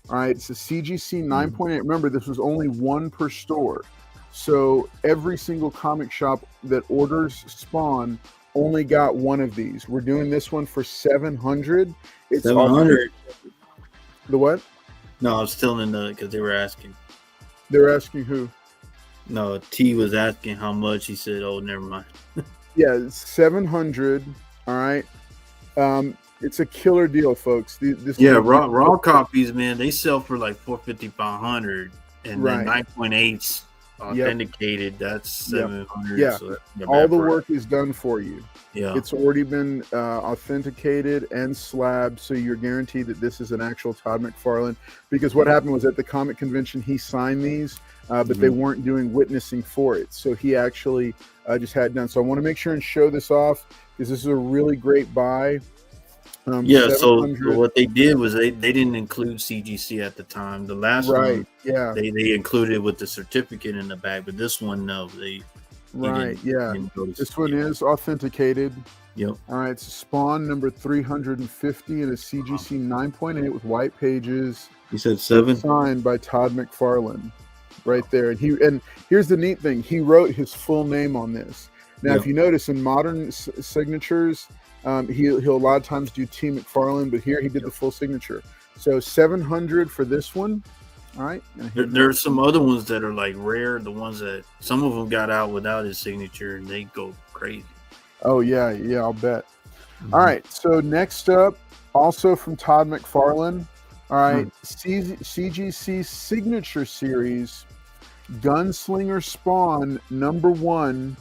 All right. It's a CGC 9.8. Remember, this was only one per store. So every single comic shop that orders Spawn only got one of these. We're doing this one for $700. It's $700. The what? No, I was still in the, because they were asking. They were asking who? No, T was asking how much. He said, "Oh, never mind." Yeah, it's 700. All right. It's a killer deal, folks. Raw copies, man, they sell for like $450, $500, and then 9.8s authenticated. That's $700. Yeah, so all the work is done for you. Yeah, it's already been authenticated and slabbed, so you're guaranteed that this is an actual Todd McFarlane. Because what happened was at the comic convention, he signed these. But they weren't doing witnessing for it. So he actually just had it done. So I want to make sure and show this off because this is a really great buy. So what they did was they didn't include CGC at the time. The last one, they included it with the certificate in the bag. But this one, no. This one is authenticated. Yep. All right. It's Spawn number 350 and a CGC 9.8 with white pages. He said 7. Signed by Todd McFarlane. Right there, and here's the neat thing: he wrote his full name on this. Now, if you notice in modern signatures, he'll a lot of times do T McFarlane, but here he did the full signature. So $700 for this one. All right. There's some other ones that are like rare. The ones that some of them got out without his signature, and they go crazy. Oh yeah, I'll bet. All right. So next up, also from Todd McFarlane. All right, CGC Signature Series, Gunslinger Spawn #1,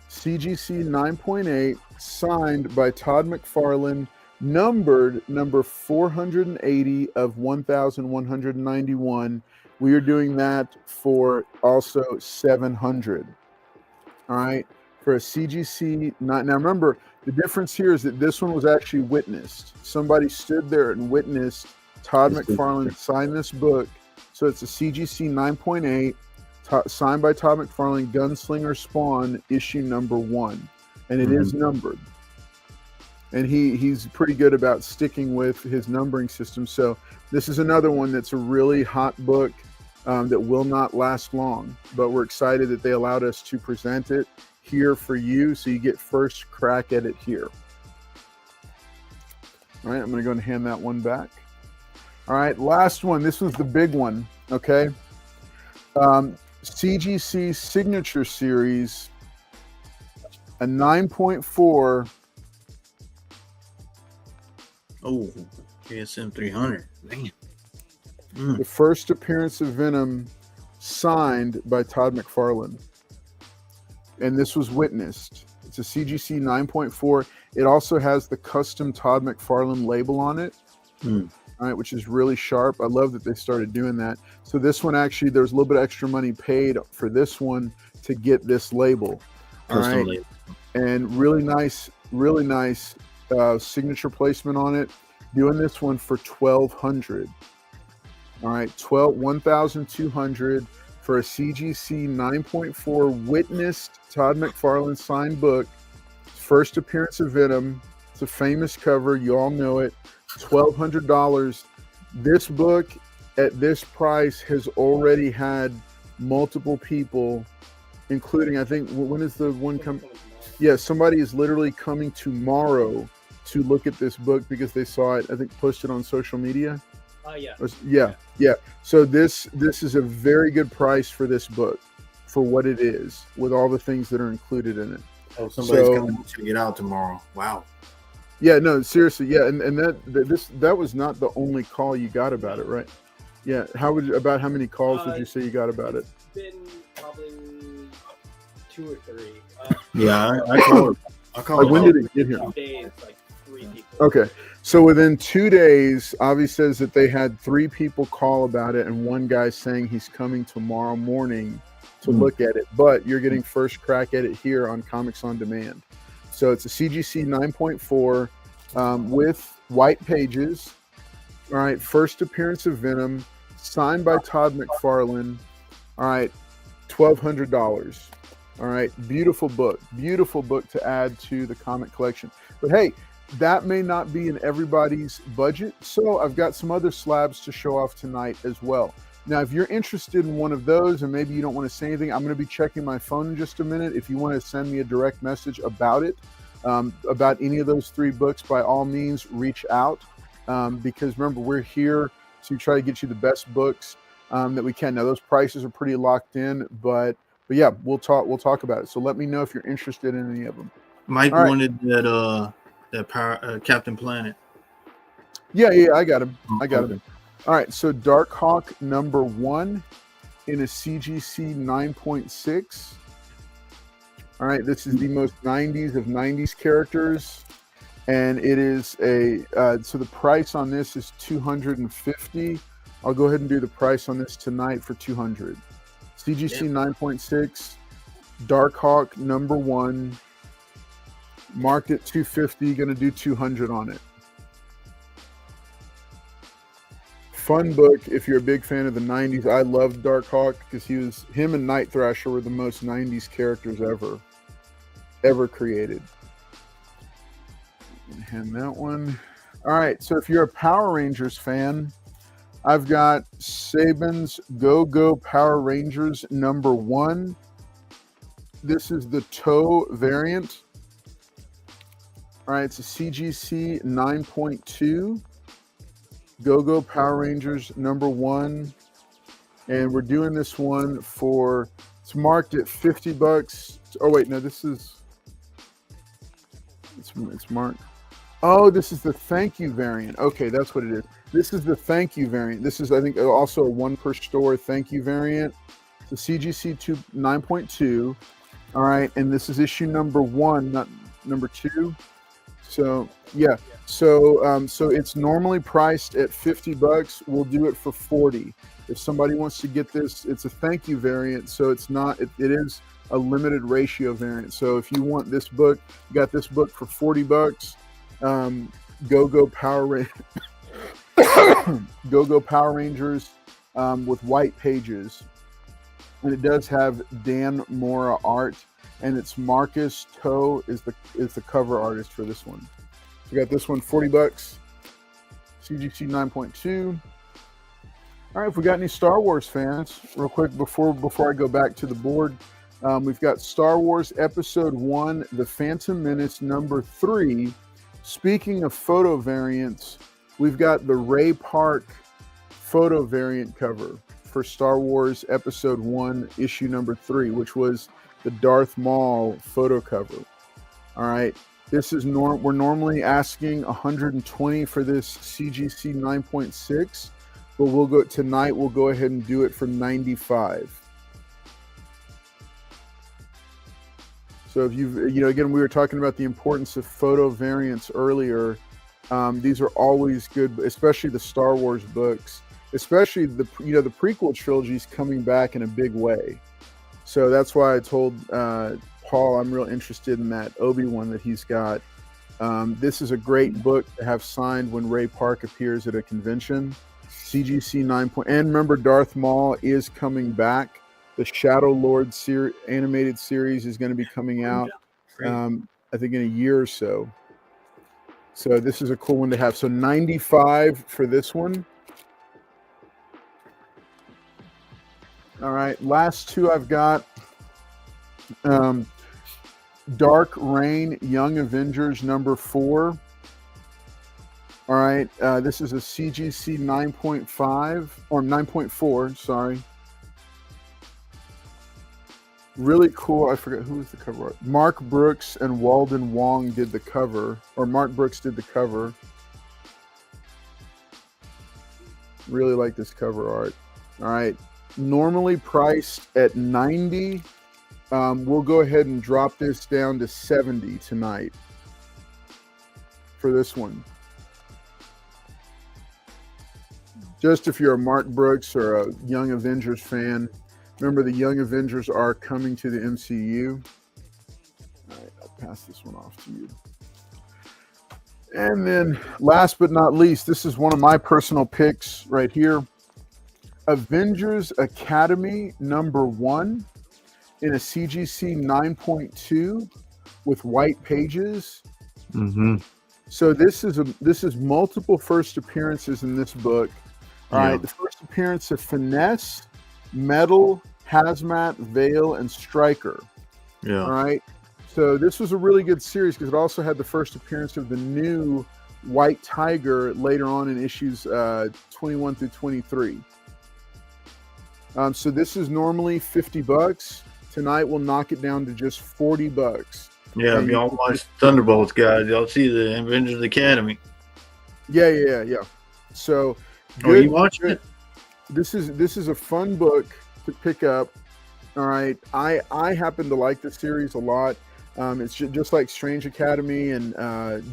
CGC 9.8, signed by Todd McFarlane, numbered number 480 of 1,191. We are doing that for also $700. All right, for a CGC 9. Now remember, the difference here is that this one was actually witnessed. Somebody stood there and witnessed Todd McFarlane sign this book. So it's a CGC 9.8, signed by Todd McFarlane, Gunslinger Spawn, issue #1. And it is numbered. And he's pretty good about sticking with his numbering system. So this is another one that's a really hot book that will not last long. But we're excited that they allowed us to present it here for you, so you get first crack at it here. All right, I'm going to go and hand that one back. All right, last one. This was the big one, okay? CGC Signature Series, a 9.4. Oh, KSM 300. Man. The first appearance of Venom, signed by Todd McFarlane. And this was witnessed. It's a CGC 9.4. It also has the custom Todd McFarlane label on it, all right, which is really sharp. I love that they started doing that. So this one, actually, there's a little bit of extra money paid for this one to get this label. Custom right? label. And really nice signature placement on it. Doing this one for $1,200. All right, $1,200 for a CGC 9.4 witnessed Todd McFarlane signed book. First appearance of Venom. It's a famous cover. You all know it. $1,200. This book at this price has already had multiple people, including, I think, when is the one come? Yeah, somebody is literally coming tomorrow to look at this book because they saw it, I think, posted on social media. Yeah. So this is a very good price for this book, for what it is, with all the things that are included in it. Oh, somebody's coming to check it out tomorrow. Wow. Yeah, no, seriously, yeah, and that was not the only call you got about it, right? Yeah, how many calls would you say you got about it? It's been probably 2 or 3. Yeah, I called. Like, when did it get here? 2 days, like 3 people. Okay, so within 2 days, Avi says that they had 3 people call about it, and one guy saying he's coming tomorrow morning to look at it. But you're getting first crack at it here on Comics on Demand. So it's a CGC 9.4 with white pages. All right, first appearance of Venom, signed by Todd McFarlane. All right, $1,200. All right, beautiful book to add to the comic collection. But hey, that may not be in everybody's budget, so I've got some other slabs to show off tonight as well. Now, if you're interested in one of those and maybe you don't want to say anything, I'm going to be checking my phone in just a minute. If you want to send me a direct message about it, about any of those 3 books, by all means, reach out. Because remember, we're here to try to get you the best books that we can. Now, those prices are pretty locked in, but yeah, we'll talk about it. So let me know if you're interested in any of them. Mike wanted that Captain Planet. Yeah, I got him. All right, so Darkhawk #1 in a CGC 9.6. All right, this is the most 90s of 90s characters, and it is so the price on this is $250. I'll go ahead and do the price on this tonight for $200. CGC 9.6, Darkhawk #1, marked at $250. Going to do $200 on it. Fun book if you're a big fan of the 90s. I loved Darkhawk because him and Night Thrasher were the most 90s characters ever created. Hand that one. All right, so if you're a Power Rangers fan, I've got Saban's Go Power Rangers #1. This is the toe variant. All right, it's a CGC 9.2. Go Power Rangers #1. And we're doing this one it's marked at $50. Oh, wait, no, it's marked. Oh, this is the thank you variant. Okay, that's what it is. This is the thank you variant. This is, I think, also a 1 per store thank you variant. The CGC 9.2. All right, and this is issue #1, not #2. So yeah, so it's normally priced at $50. We'll do it for $40. If somebody wants to get this, it's a thank you variant, so it's not. It is a limited ratio variant. So if you want this book, you got this book for $40. Go Power Power Rangers with white pages, and it does have Dan Mora art, and it's Marcus Toe is the cover artist for this one. We got this one $40, CGC 9.2. All right, if we got any Star Wars fans, real quick before I go back to the board, we've got Star Wars Episode 1, The Phantom Menace #3. Speaking of photo variants, we've got the Ray Park photo variant cover for Star Wars Episode 1, issue #3, which was the Darth Maul photo cover. All right, this is we're normally asking $120 for this CGC 9.6, but we'll go ahead and do it for $95. So if again, we were talking about the importance of photo variants earlier. These are always good, especially the Star Wars books, especially the prequel trilogies coming back in a big way. So that's why I told Paul I'm real interested in that Obi-Wan that he's got. This is a great book to have signed when Ray Park appears at a convention. CGC 9. And remember, Darth Maul is coming back. The Shadow Lord animated series is going to be coming out, I think, in a year or so. So this is a cool one to have. So $95 for this one. All right, last two I've got. Dark Reign Young Avengers #4. All right, this is a CGC 9.5 or 9.4, sorry. Really cool. I forget who was the cover art. Mark Brooks and Walden Wong did the cover, or Mark Brooks did the cover. Really like this cover art. All right. Normally priced at $90. We'll go ahead and drop this down to $70 tonight for this one. Just if you're a Mark Brooks or a Young Avengers fan, remember the Young Avengers are coming to the MCU. All right, I'll pass this one off to you. And then last but not least, this is one of my personal picks right here. Avengers Academy #1 in a CGC 9.2 with white pages. Mm-hmm. So this is multiple first appearances in this book. All right, the first appearance of Finesse, Metal, Hazmat, Veil, and Stryker. Yeah. All right. So this was a really good series because it also had the first appearance of the new White Tiger later on in issues 21 through 23. So this is normally $50. Tonight we'll knock it down to just $40. Yeah, if y'all watch Thunderbolts, guys, y'all see the Avengers Academy. Yeah. So you watching it? This is a fun book to pick up. All right, I happen to like this series a lot. It's just like Strange Academy and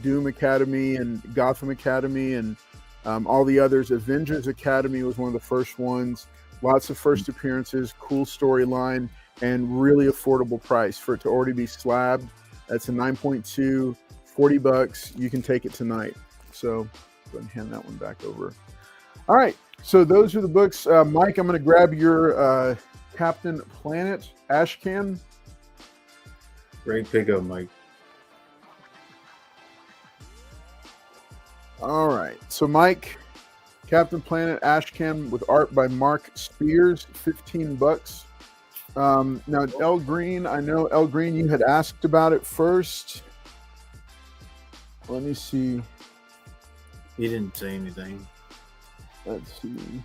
Doom Academy and Gotham Academy and all the others. Avengers Academy was one of the first ones. Lots of first appearances, cool storyline, and really affordable price for it to already be slabbed. That's a 9.2, $40. You can take it tonight. So go ahead and hand that one back over. All right, so those are the books. Mike, I'm going to grab your Captain Planet Ashcan. Great pickup, Mike. All right, so Mike, Captain Planet Ashcan with art by Mark Spears, $15. Now, El Green, I know El Green, you had asked about it first. Let me see. He didn't say anything. Let's see.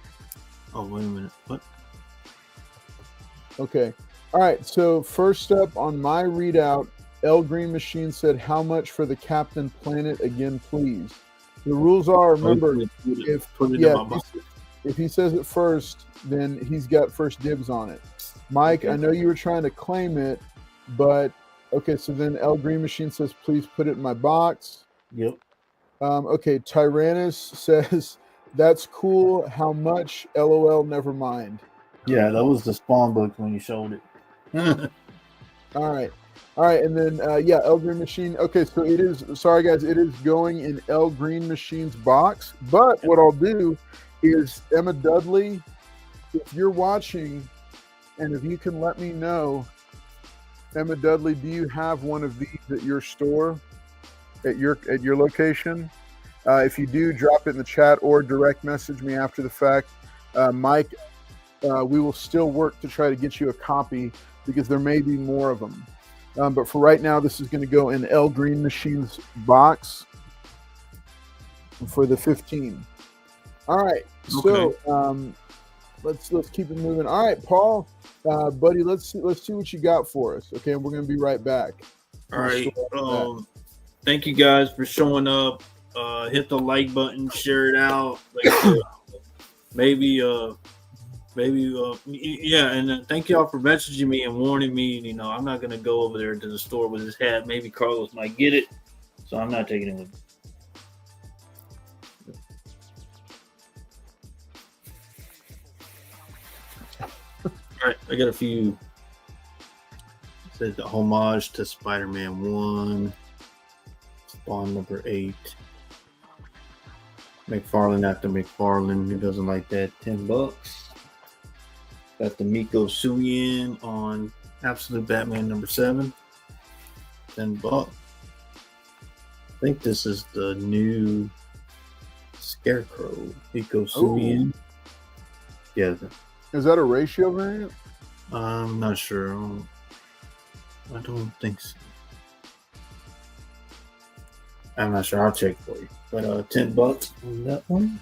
Oh, wait a minute. What? Okay. All right. So first up on my readout, El Green Machine said, "How much for the Captain Planet again, please?" The rules are, remember, if he says it first, then he's got first dibs on it. Mike, I know you were trying to claim it, but okay. So then El Green Machine says, "Please put it in my box." Yep. Okay. Tyrannus says, "That's cool. How much? LOL. Never mind." Yeah, that was the Spawn book when you showed it. All right. And then, El Green Machine. Okay, so it is, sorry guys, it is going in El Green Machine's box. But what I'll do is, Emma Dudley, if you're watching, and if you can let me know, Emma Dudley, do you have one of these at your store, at your location? If you do, drop it in the chat or direct message me after the fact. Mike, we will still work to try to get you a copy because there may be more of them. But for right now, this is going to go in El Green Machine's box for the 15. All right, so let's keep it moving. All right, Paul, buddy, let's see what you got for us. Okay, and we're going to be right back. All right. Thank you guys for showing up. Hit the like button, share it out. And thank y'all for messaging me and warning me. You know, I'm not gonna go over there to the store with this hat. Maybe Carlos might get it, so I'm not taking it with me. All right, I got a few. It says the homage to Spider-Man 1, Spawn number 8. McFarlane after McFarlane. Who doesn't like that? $10. Got the Miko Suyin on Absolute Batman number 7. $10. I think this is the new Scarecrow. Miko Suyin. Yeah. Is that a ratio variant? I'm not sure. I don't think so. I'm not sure. I'll check for you. But $10 on that one.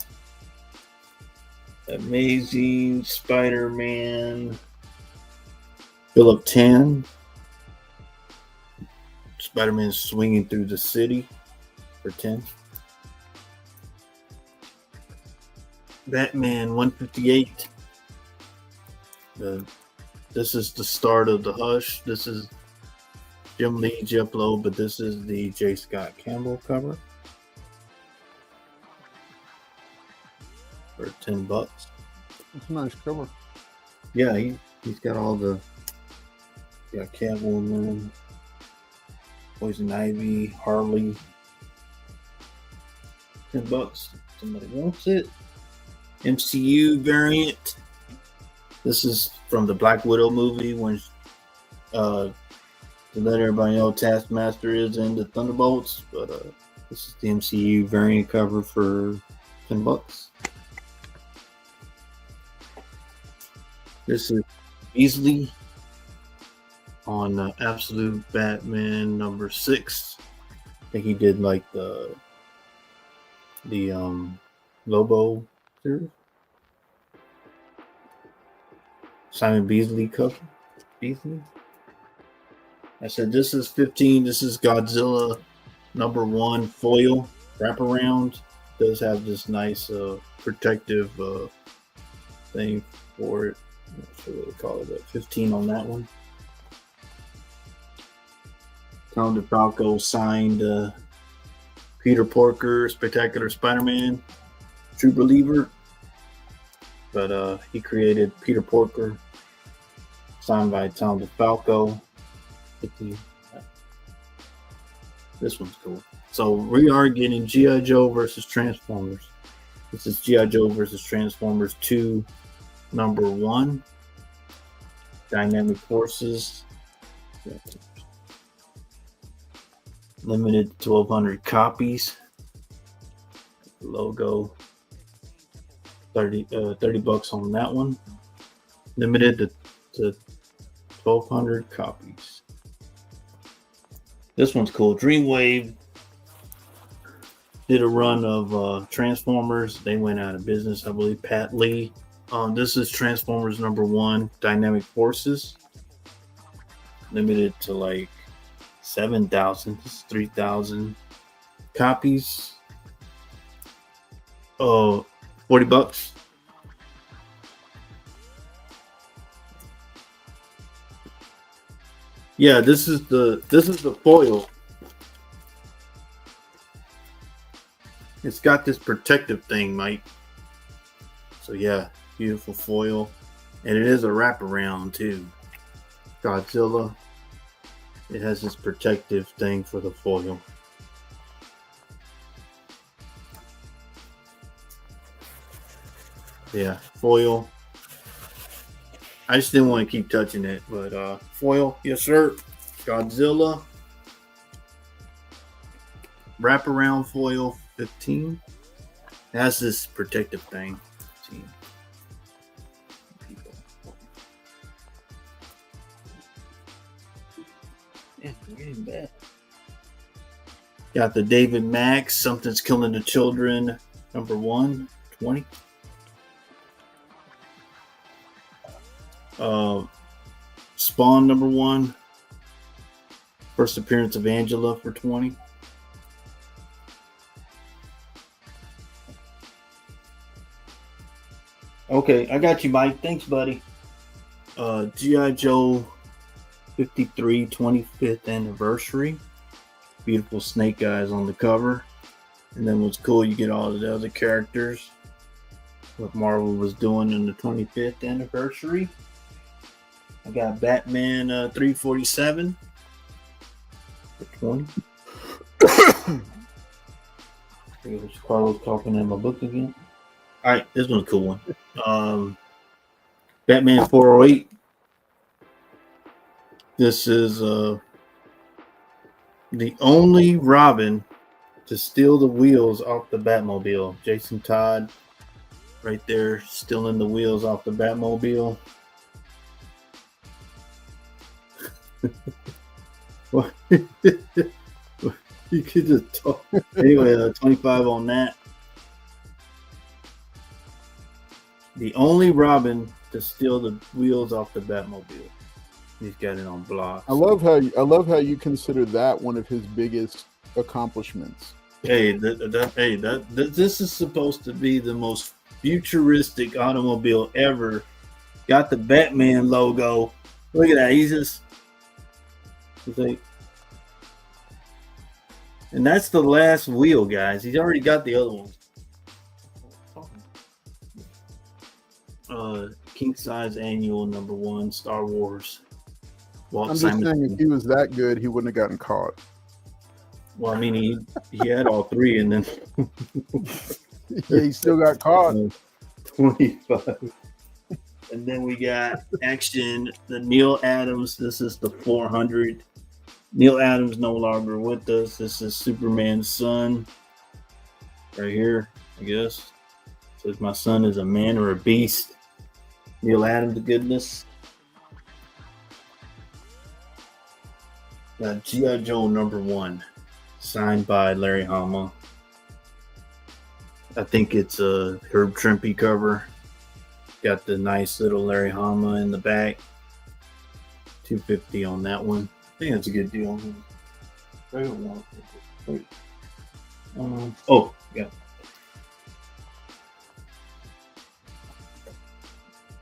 Amazing Spider-Man Philip 10. Spider-Man swinging through the city for 10. Batman 158. This is the start of the Hush. This is Jim Lee, Jeff Lowe, but this is the J. Scott Campbell cover for $10. It's a nice cover. Yeah, he's got all the Catwoman, Poison Ivy, Harley. $10. Somebody wants it. MCU variant. This is from the Black Widow movie when to let everybody know Taskmaster is in the Thunderbolts, but this is the MCU variant cover for $10. This is Beasley on Absolute Batman number 6. I think he did like the Lobo series. Simon Beasley cover. Beasley. I said this is 15. This is Godzilla number 1 foil wraparound. Does have this nice protective thing for it. I'm not sure what they call it. 15 on that one. Tom DeFalco signed Peter Porker, Spectacular Spider-Man, True Believer. But he created Peter Porker, signed by Tom DeFalco. This one's cool. So we are getting G.I. Joe versus Transformers. This is G.I. Joe versus Transformers 2, number 1. Dynamic Forces. Limited 1,200 copies. Logo. $30 on that one. Limited to 1,200 copies. This one's cool. Dreamwave did a run of Transformers. They went out of business, I believe. Pat Lee. This is Transformers number 1, Dynamic Forces. Limited to like 7,000. This is 3,000 copies. $40. Yeah, this is the foil. It's got this protective thing, Mike. So yeah, beautiful foil. And it is a wraparound too. Godzilla. It has this protective thing for the foil. Yeah, foil. I just didn't want to keep touching it, but foil, yes sir. Godzilla. Wraparound foil, 15. It has this protective thing. 15. Yeah, we're getting bad. Got the David Max, Something's Killing the Children, number 1, 20. Spawn number 1. First appearance of Angela for 20. Okay, I got you, Mike. Thanks, buddy. G.I. Joe 53 25th anniversary. Beautiful snake eyes on the cover. And then what's cool, you get all of the other characters. What Marvel was doing in the 25th anniversary. I got Batman 347 for 20. Here's Carlos talking in my book again. All right, this one's a cool one. Batman 408. This is the only Robin to steal the wheels off the Batmobile. Jason Todd right there stealing the wheels off the Batmobile. What? You could just talk. Anyway, 25 on that. The only Robin to steal the wheels off the Batmobile. He's got it on blocks. I love how you consider that one of his biggest accomplishments. Hey, this is supposed to be the most futuristic automobile ever. Got the Batman logo. Look at that. He's like, and that's the last wheel, guys. He's already got the other ones. King size annual #1 Star Wars. Well, I'm just saying, if he was that good, he wouldn't have gotten caught. Well, I mean, he had all three, and then Yeah, he still got caught. 25. And then we got Action, the Neil Adams. This is the 400. Neil Adams no longer with us. This is Superman's son. Right here, I guess. Says my son is a man or a beast. Neil Adams, the goodness. Got G.I. Joe #1. Signed by Larry Hama. I think it's a Herb Trimpe cover. Got the nice little Larry Hama in the back. $250 on that one. I think that's a good deal. Oh, yeah.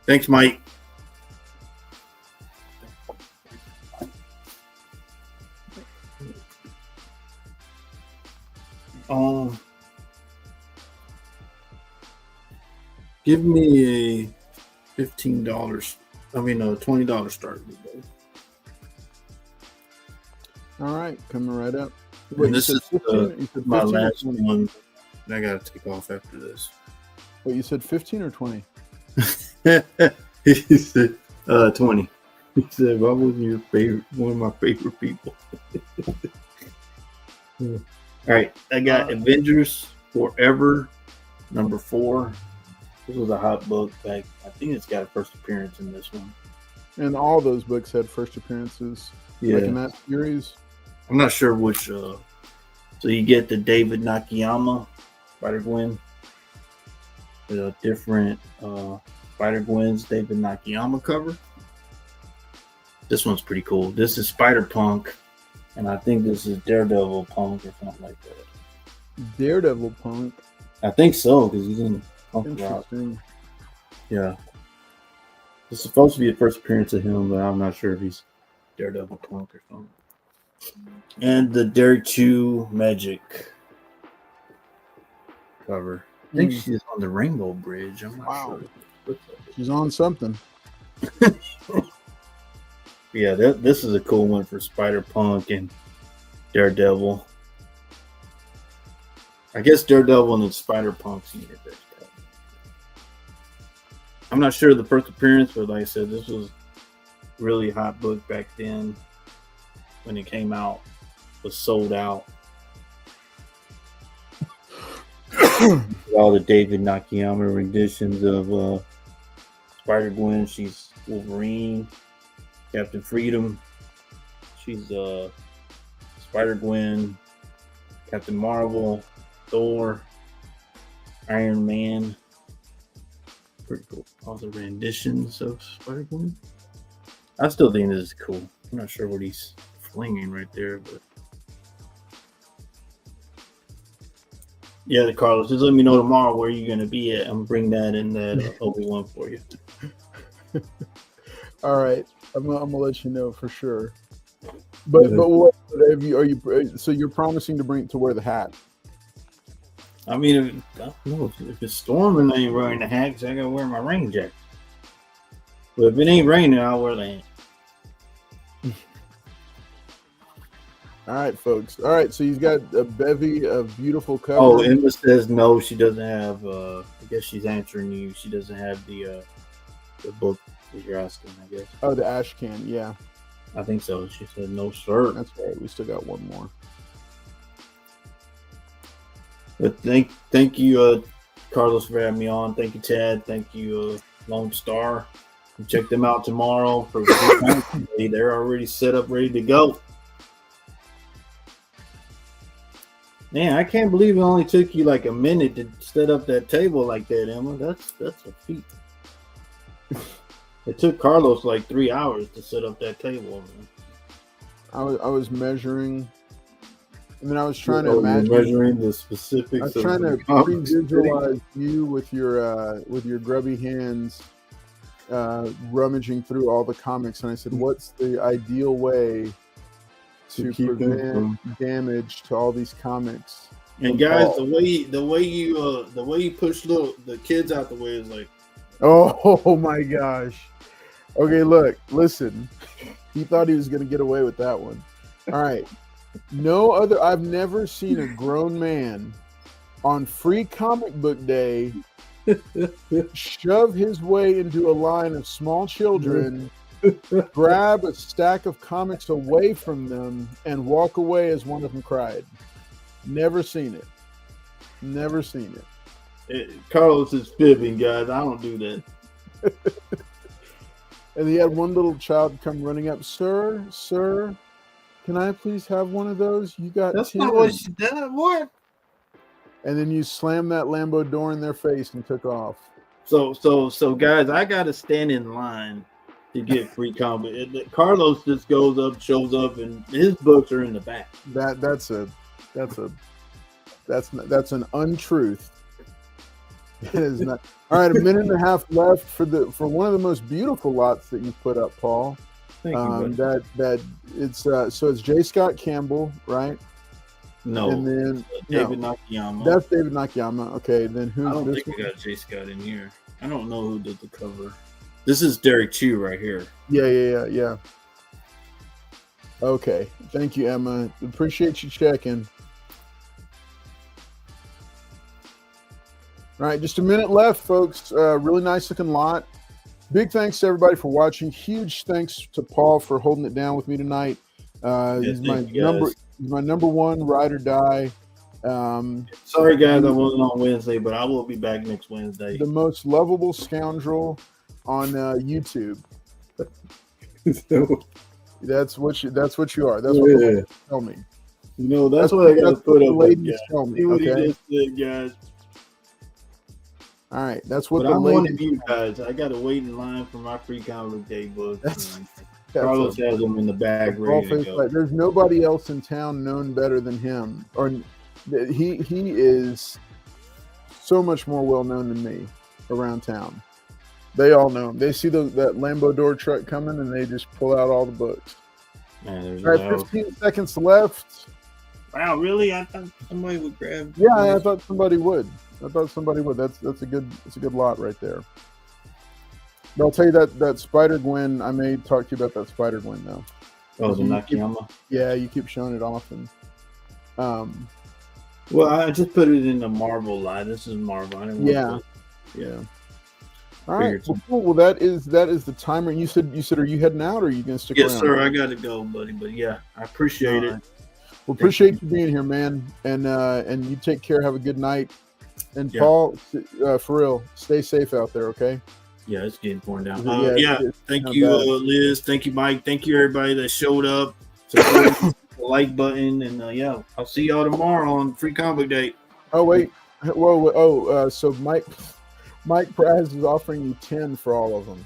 Thanks, Mike. Give me a $15. I mean, a $20 start. All right, coming right up. And this is my last one. I gotta take off after this. Wait, you said 15 or 20? He said 20. He said, "Why wasn't your favorite? One of my favorite people." All right, I got Avengers Forever #4. This was a hot book. I think it's got a first appearance in this one. And all those books had first appearances. Yeah, like in that series. I'm not sure which. So you get the David Nakayama Spider-Gwen. There's a different Spider-Gwen's David Nakayama cover. This one's pretty cool. This is Spider-Punk, and I think this is Daredevil Punk or something like that. Daredevil Punk? I think so, because he's in Punk Rock. Yeah. It's supposed to be the first appearance of him, but I'm not sure if he's Daredevil Punk or something. And the Dare Chew Magic cover. I think she's on the Rainbow Bridge. I'm not sure. She's on something. Yeah, this is a cool one for Spider-Punk and Daredevil. I guess Daredevil and Spider-Punk's universe. I'm not sure of the first appearance, but like I said, this was a really hot book back then when it came out. It was sold out. All the David Nakayama renditions of Spider-Gwen. She's Wolverine, Captain Freedom. She's Spider-Gwen, Captain Marvel, Thor, Iron Man. Pretty cool. All the renditions of Spider-Gwen. I still think this is cool. I'm not sure what he's flinging right there, but yeah, Carlos, just let me know tomorrow where you're gonna be at. I'm gonna bring that in that Obi-Wan for you. All right, I'm gonna let you know for sure. But what have you? Are you? So you're promising to wear the hat? I mean, if it's storming, I ain't wearing the hat because I gotta wear my rain jacket. But if it ain't raining, I'll wear the hat. All right, folks. All right, so he's got a bevy of beautiful covers. Oh, Emma says no, she doesn't have. I guess she's answering you. She doesn't have the book that you're asking, I guess. Oh, the ash can, yeah. I think so. She said no, sir. That's right. We still got one more. But thank you, Carlos, for having me on. Thank you, Chad. Thank you, Lone Star. Check them out tomorrow for they're already set up, ready to go. Man, I can't believe it only took you like a minute to set up that table like that, Emma. That's a feat. It took Carlos like 3 hours to set up that table. Man. I was measuring, and then I was trying to imagine measuring the specifics. I was trying to pre-visualize you with your grubby hands, rummaging through all the comics, and I said, "What's the ideal way to prevent damage to all these comics?" And guys, the way you push the kids out the way is like, oh my gosh. Okay, look, listen. He thought he was going to get away with that one. All right. I've never seen a grown man on Free Comic Book Day shove his way into a line of small children, grab a stack of comics away from them, and walk away as one of them cried. Never seen it. Never seen it. Carlos is fibbing, guys. I don't do that. And he had one little child come running up, sir, can I please have one of those? You got That's 10. not what she did. What? And then you slammed that Lambo door in their face and took off. So guys, I gotta stand in line to get free comic. Carlos just goes up, shows up, and his books are in the back. That's an untruth. It is not. All right, a minute and a half left for one of the most beautiful lots that you put up, Paul. Thank you. So it's J. Scott Campbell, right? No, and then David Nakayama. That's David Nakayama. Okay, then who's I don't this think one? I got J. Scott in here. I don't know who did the cover. This is Derek Chew right here. Yeah. Okay, thank you, Emma. Appreciate you checking. All right, just a minute left, folks. Really nice looking lot. Big thanks to everybody for watching. Huge thanks to Paul for holding it down with me tonight. He's my number one ride or die. Sorry, guys, I wasn't on Wednesday, but I will be back next Wednesday. The most lovable scoundrel on YouTube. That's what you are. That's what you tell me. You know, that's what I got to put up with, guys. See what he just did, guys. All right, that's what. But I'm one of you guys. I got to wait in line for my Free Comic Day book. Carlos has them in the bag ready to go. There's nobody else in town known better than him, or he is so much more well known than me around town. They all know him. They see that Lambo door truck coming, and they just pull out all the books. Man, all right, 15 seconds left. Wow, really? I thought somebody would grab. Yeah, I thought somebody would. That's a good lot right there. But I'll tell you that Spider-Gwen, I may talk to you about that Spider-Gwen now. Oh, the Nakayama? Yeah, you keep showing it often. Well, I just put it in the Marvel line. This is Marvel. I didn't want to yeah. All right. Well, cool. Well, that is the timer. And you said, are you heading out, or are you going to stick around? Yes, sir. I got to go, buddy. But yeah, I appreciate it. Well, appreciate you being here, man. And you take care. Have a good night. And Paul, for real, stay safe out there, okay? Yeah, it's getting pouring down. Thank you, Liz. Thank you, Mike. Thank you, everybody that showed up. The like button, and I'll see y'all tomorrow on Free Comic Day. Oh wait, whoa. So Mike Praz is offering you 10 for all of them.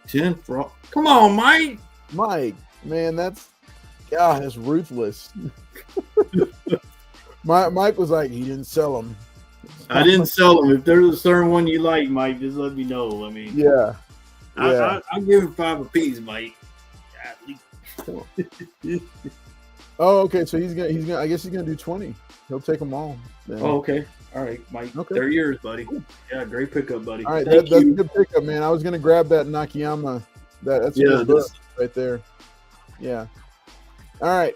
10 for all? Come on, Mike. Mike, man, that's ruthless. Mike was like, he didn't sell them. I didn't sell them. If there's a certain one you like, Mike, just let me know. I mean, I'll give him 5 apiece, Mike. Oh, okay. So he's gonna. I guess he's gonna do 20. He'll take them all. Then. Oh, okay. All right, Mike. Okay. They're yours, buddy. Yeah, great pickup, buddy. All right, that's a good pickup, man. I was gonna grab that Nakayama. That's a good book right there. Yeah. All right.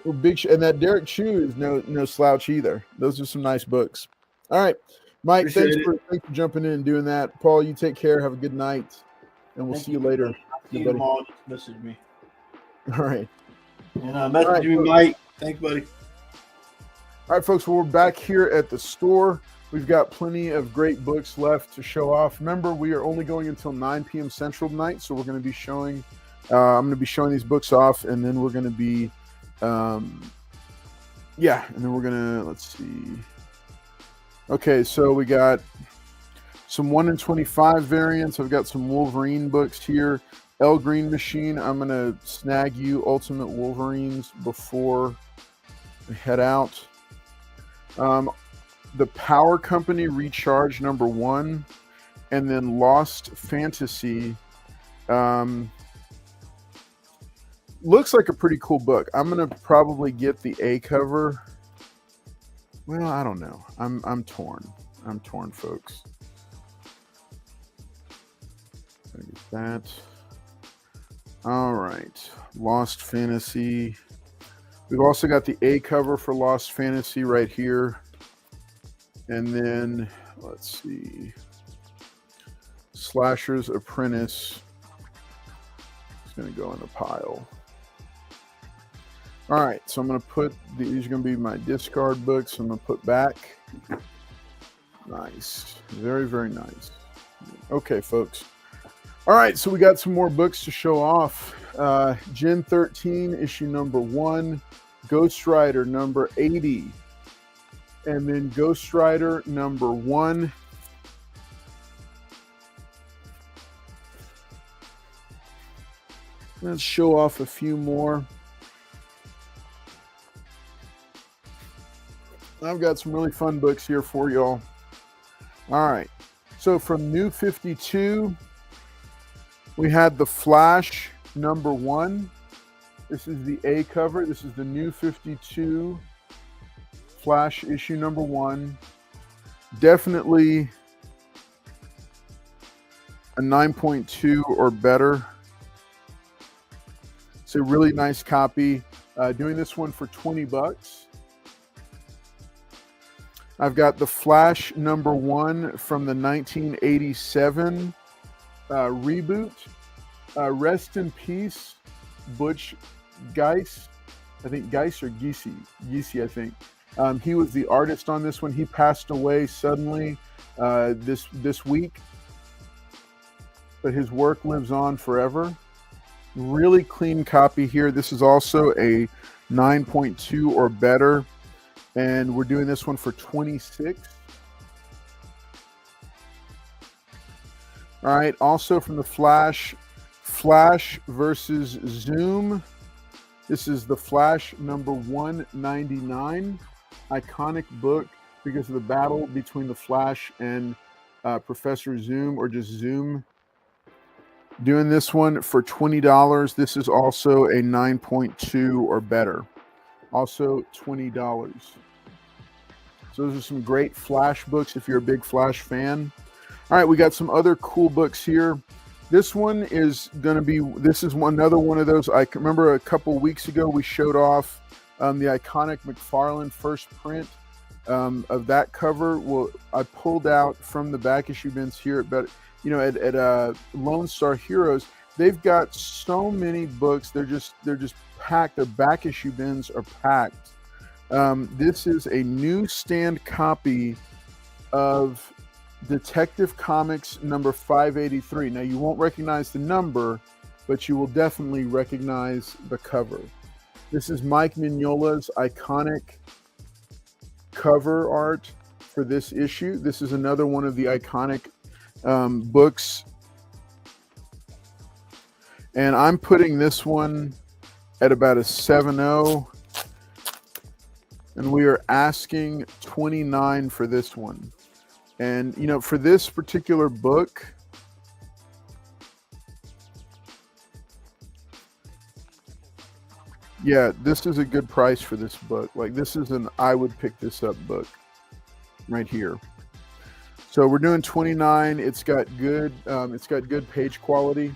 Well, and that Derek Chew is no slouch either. Those are some nice books. All right, Mike. Thanks for jumping in and doing that. Paul, you take care. Have a good night, and we'll see you later. See you tomorrow. Just message me. All right. And message me, Mike. Thanks, buddy. All right, folks. Well, we're back here at the store. We've got plenty of great books left to show off. Remember, we are only going until 9 p.m. Central tonight, so we're going to be showing. I'm going to be showing these books off, and then we're going to be. And then we're gonna let's see. Okay, so we got Some 1 in 25 variants. I've got some Wolverine books here. L Green Machine, I'm going to snag you Ultimate Wolverines before we head out. The Power Company Recharge #1, and then Lost Fantasy. Looks like a pretty cool book. I'm going to probably get the A cover. Well, I don't know. I'm torn. I'm torn, folks. Get that. All right, Lost Fantasy. We've also got the A cover for Lost Fantasy right here. And then, let's see, Slasher's Apprentice is going to go in the pile. All right, so I'm going to put, these are going to be my discard books. I'm going to put back. Nice. Very, very nice. Okay, folks. All right, so we got some more books to show off. Gen 13, issue #1, Ghost Rider #80, and then Ghost Rider #1. Let's show off a few more. I've got some really fun books here for y'all. All right, so from New 52, we had The Flash #1. This is the A cover. This is the New 52 Flash issue #1. Definitely a 9.2 or better. It's a really nice copy. Doing this one for $20. I've got The Flash #1 from the 1987 reboot. Rest in peace, Butch Geis. I think Geis or Geese, I think. He was the artist on this one. He passed away suddenly this week, but his work lives on forever. Really clean copy here. This is also a 9.2 or better, and we're doing this one for $26. All right, also from The Flash, Flash versus Zoom. This is The Flash #199. Iconic book because of the battle between the Flash and Professor Zoom, or just Zoom. Doing this one for $20. This is also a 9.2 or better. Also $20. So those are some great Flash books if you're a big Flash fan. All right, we got some other cool books here. This one is going to be, this is another one of those. I can remember a couple weeks ago we showed off the iconic McFarlane first print of that cover. Well, I pulled out from the back issue bins here at Lone Star Heroes. They've got so many books. They're just packed. Their back issue bins are packed. This is a newsstand copy of Detective Comics number 583. Now, you won't recognize the number, but you will definitely recognize the cover. This is Mike Mignola's iconic cover art for this issue. This is another one of the iconic books. And I'm putting this one at about a 7.0. And we are asking $29 for this one. And, for this particular book, yeah, this is a good price for this book. Like, this is I would pick this up book right here. So we're doing $29. It's got good page quality.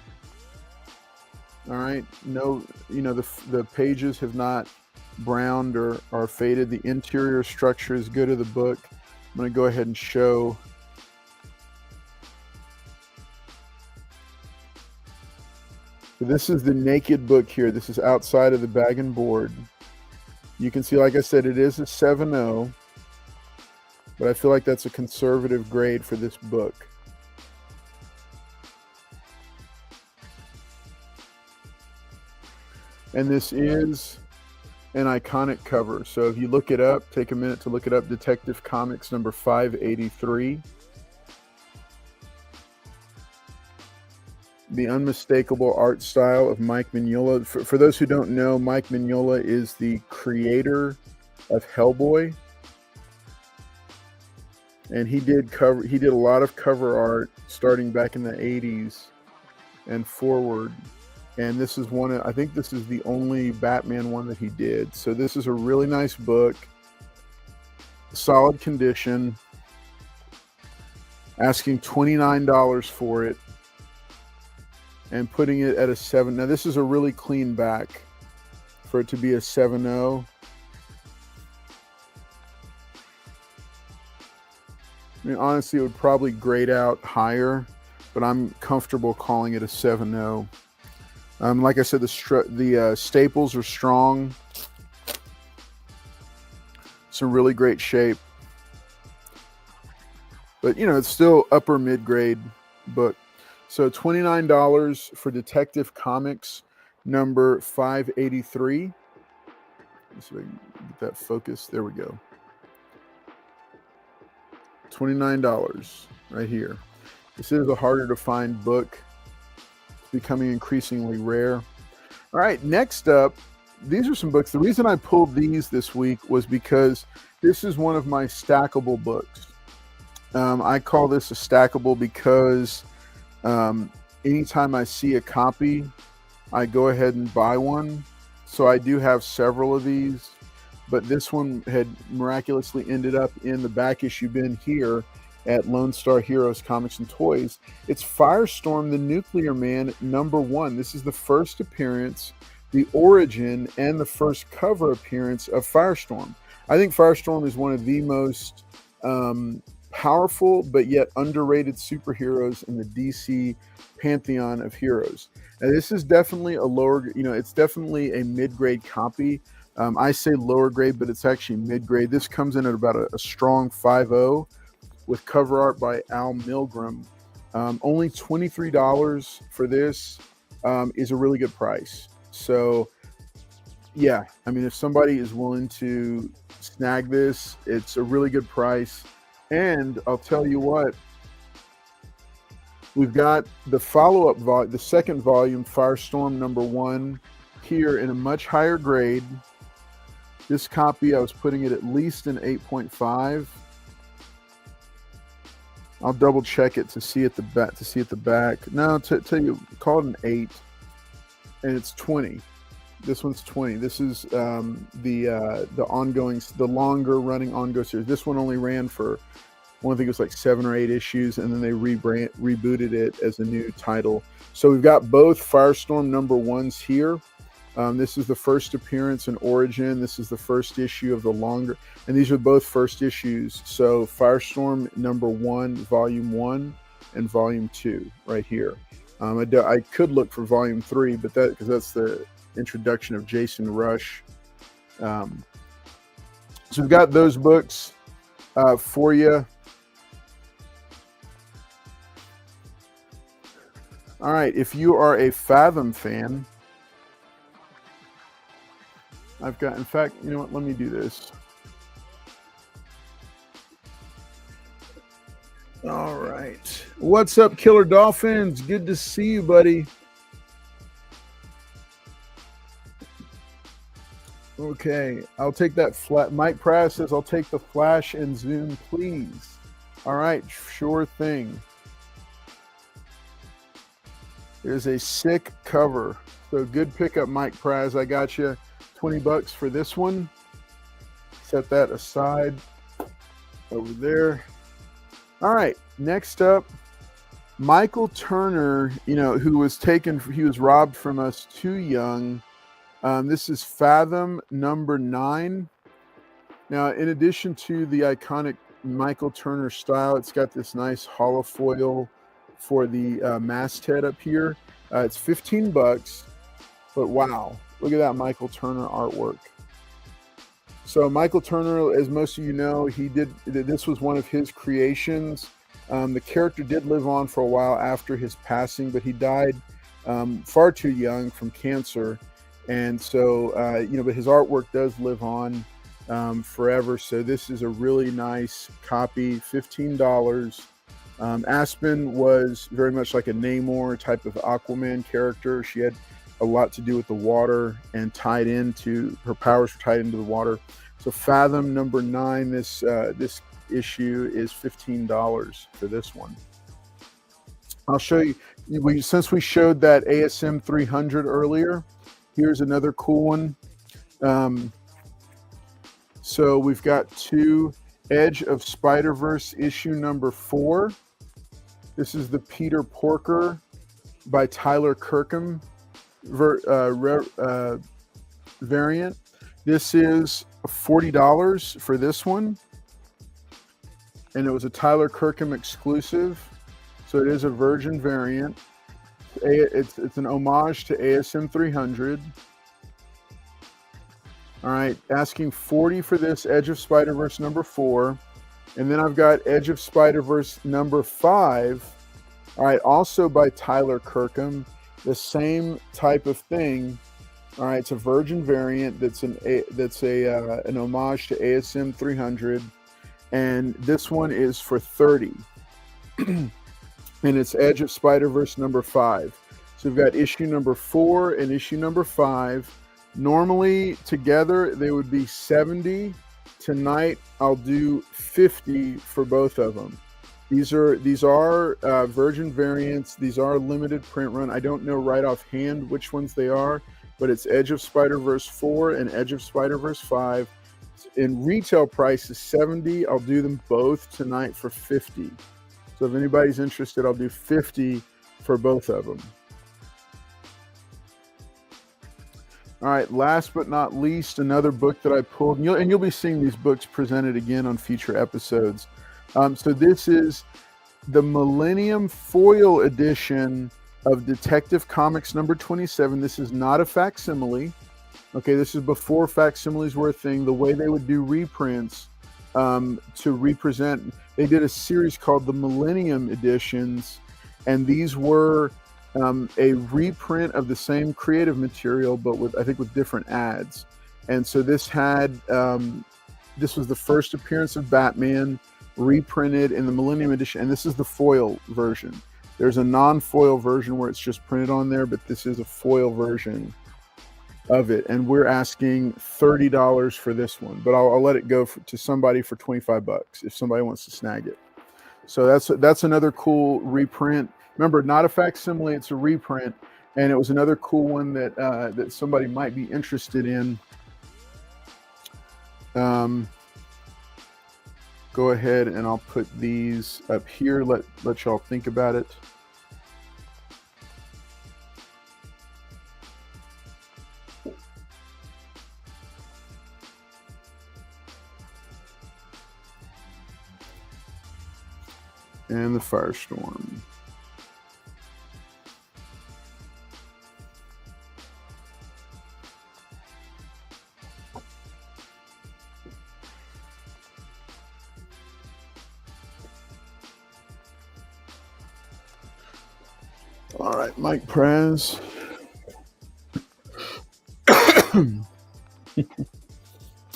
All right. No, the pages have not browned or faded. The interior structure is good of the book. I'm going to go ahead and show. So this is the naked book here. This is outside of the bag and board. You can see, like I said, it is a 7.0, but I feel like that's a conservative grade for this book. And this is an iconic cover. So if you look it up, take a minute to look it up, Detective Comics number 583. the unmistakable art style of Mike Mignola. For those who don't know, Mike Mignola is the creator of Hellboy, and he did a lot of cover art starting back in the 80s and forward. And this is I think this is the only Batman one that he did. So this is a really nice book, solid condition, asking $29 for it and putting it at a 7. Now this is a really clean back for it to be a 7.0. I mean, honestly, it would probably grade out higher, but I'm comfortable calling it a 7.0. Like I said, the staples are strong. It's in really great shape. But, you know, it's still upper mid-grade book. So $29 for Detective Comics number 583. Let's see if I can get that focus. There we go. $29 right here. This is a harder to find book. It's becoming increasingly rare. All right, next up, these are some books. The reason I pulled these this week was because this is one of my stackable books. I call this a stackable because anytime I see a copy, I go ahead and buy one. So I do have several of these, but this one had miraculously ended up in the back issue bin here at Lone Star Heroes Comics and Toys. It's Firestorm the Nuclear Man #1. This is the first appearance, the origin, and the first cover appearance of Firestorm. I think Firestorm is one of the most powerful but yet underrated superheroes in the DC pantheon of heroes. Now, this is definitely a lower, it's definitely a mid-grade copy. I say lower grade, but it's actually mid-grade. This comes in at about a strong 5.0 with cover art by Al Milgrom. Only $23 for this is a really good price. So, yeah, I mean, if somebody is willing to snag this, it's a really good price. And I'll tell you what, we've got the follow-up the second volume, Firestorm #1, here in a much higher grade. This copy, I was putting it at least an 8.5. I'll double check it to see at the back. No, tell you, call it an 8, and it's 20. This one's 20. This is the longer running ongoing series. This one only ran for, I think it was like 7 or 8 issues, and then they rebooted it as a new title. So we've got both Firestorm #1s here. This is the first appearance in Origin. This is the first issue of the longer, and these are both first issues. So Firestorm #1, Volume 1, and Volume 2 right here. I could look for Volume 3, but because that's the introduction of Jason Rush. So we've got those books for you. All right, if you are a Fathom fan, in fact, you know what, let me do this. All right. What's up, Killer Dolphins? Good to see you, buddy. Okay, I'll take that flat. Mike Pratt says, I'll take the flash and zoom, please. All right, sure thing. There's a sick cover. So good pickup, Mike Praz. I got you $20 for this one. Set that aside over there. All right, next up, Michael Turner, who he was robbed from us too young. This is Fathom #9. Now, in addition to the iconic Michael Turner style, it's got this nice holofoil for the masthead up here. It's $15, but wow, look at that Michael Turner artwork. So Michael Turner, as most of you know, this was one of his creations. The character did live on for a while after his passing, but he died far too young from cancer. And so, but his artwork does live on forever. So this is a really nice copy, $15. Aspen was very much like a Namor type of Aquaman character. She had a lot to do with the water and tied into her powers were tied into the water. So Fathom number 9, this issue is $15 for this one. I'll show you. Since we showed that ASM 300 earlier, here's another cool one. So we've got 2 Edge of Spider-Verse issue number 4. This is the Peter Porker by Tyler Kirkham variant. This is $40 for this one, and it was a Tyler Kirkham exclusive, so it is a Virgin variant. It's an homage to ASM 300. All right, asking $40 for this Edge of Spider-Verse number 4. And then I've got Edge of Spider-Verse number 5. All right, also by Tyler Kirkham. The same type of thing. All right, it's a Virgin variant that's an homage to ASM 300. And this one is for $30. And it's Edge of Spider-Verse number 5. So we've got issue number 4 and issue number 5. Normally together they would be $70. Tonight I'll do $50 for both of them. These are Virgin variants. These are limited print run. I don't know right offhand which ones they are, but it's Edge of Spider-Verse 4 and Edge of Spider-Verse 5. In retail price is $70. I'll do them both tonight for $50. So if anybody's interested, I'll do $50 for both of them. All right, last but not least, another book that I pulled, and you'll be seeing these books presented again on future episodes. So this is the Millennium Foil edition of Detective Comics number 27. This is not a facsimile. Okay, this is before facsimiles were a thing. The way they would do reprints to represent, they did a series called the Millennium Editions, and these were a reprint of the same creative material, but with different ads. And so this had this was the first appearance of Batman reprinted in the Millennium Edition, and this is the foil version. There's a non-foil version where it's just printed on there, but this is a foil version of it, and we're asking $30 for this one. But I'll let it go to somebody for $25 if somebody wants to snag it. So that's another cool reprint. Remember, not a facsimile, it's a reprint, and it was another cool one that that somebody might be interested in. Go ahead and I'll put these up here. Let y'all think about it. And the Firestorm. All right, Mike Prez.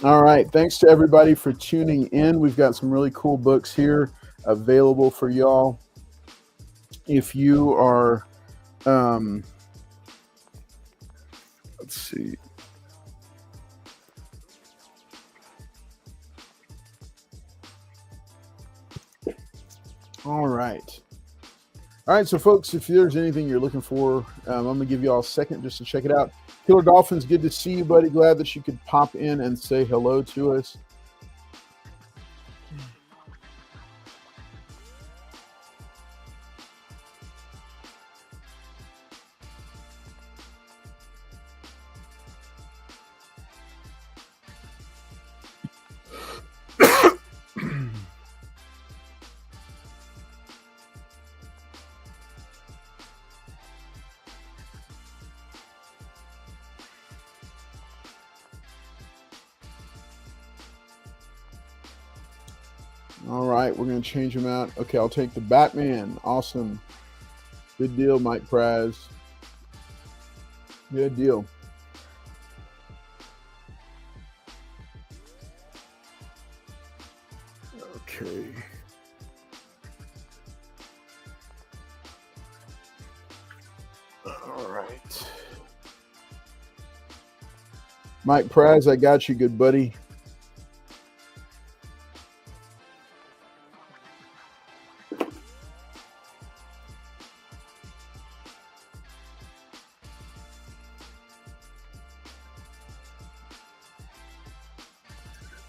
All right, thanks to everybody for tuning in. We've got some really cool books here available for y'all. If you are, let's see. All right. All right, so folks, if there's anything you're looking for, I'm going to give you all a second just to check it out. Killer Dolphins, good to see you, buddy. Glad that you could pop in and say hello to us. All right, we're going to change them out. Okay, I'll take the Batman. Awesome. Good deal, Mike Praz. Good deal. Okay. Mike Praz, I got you, good buddy.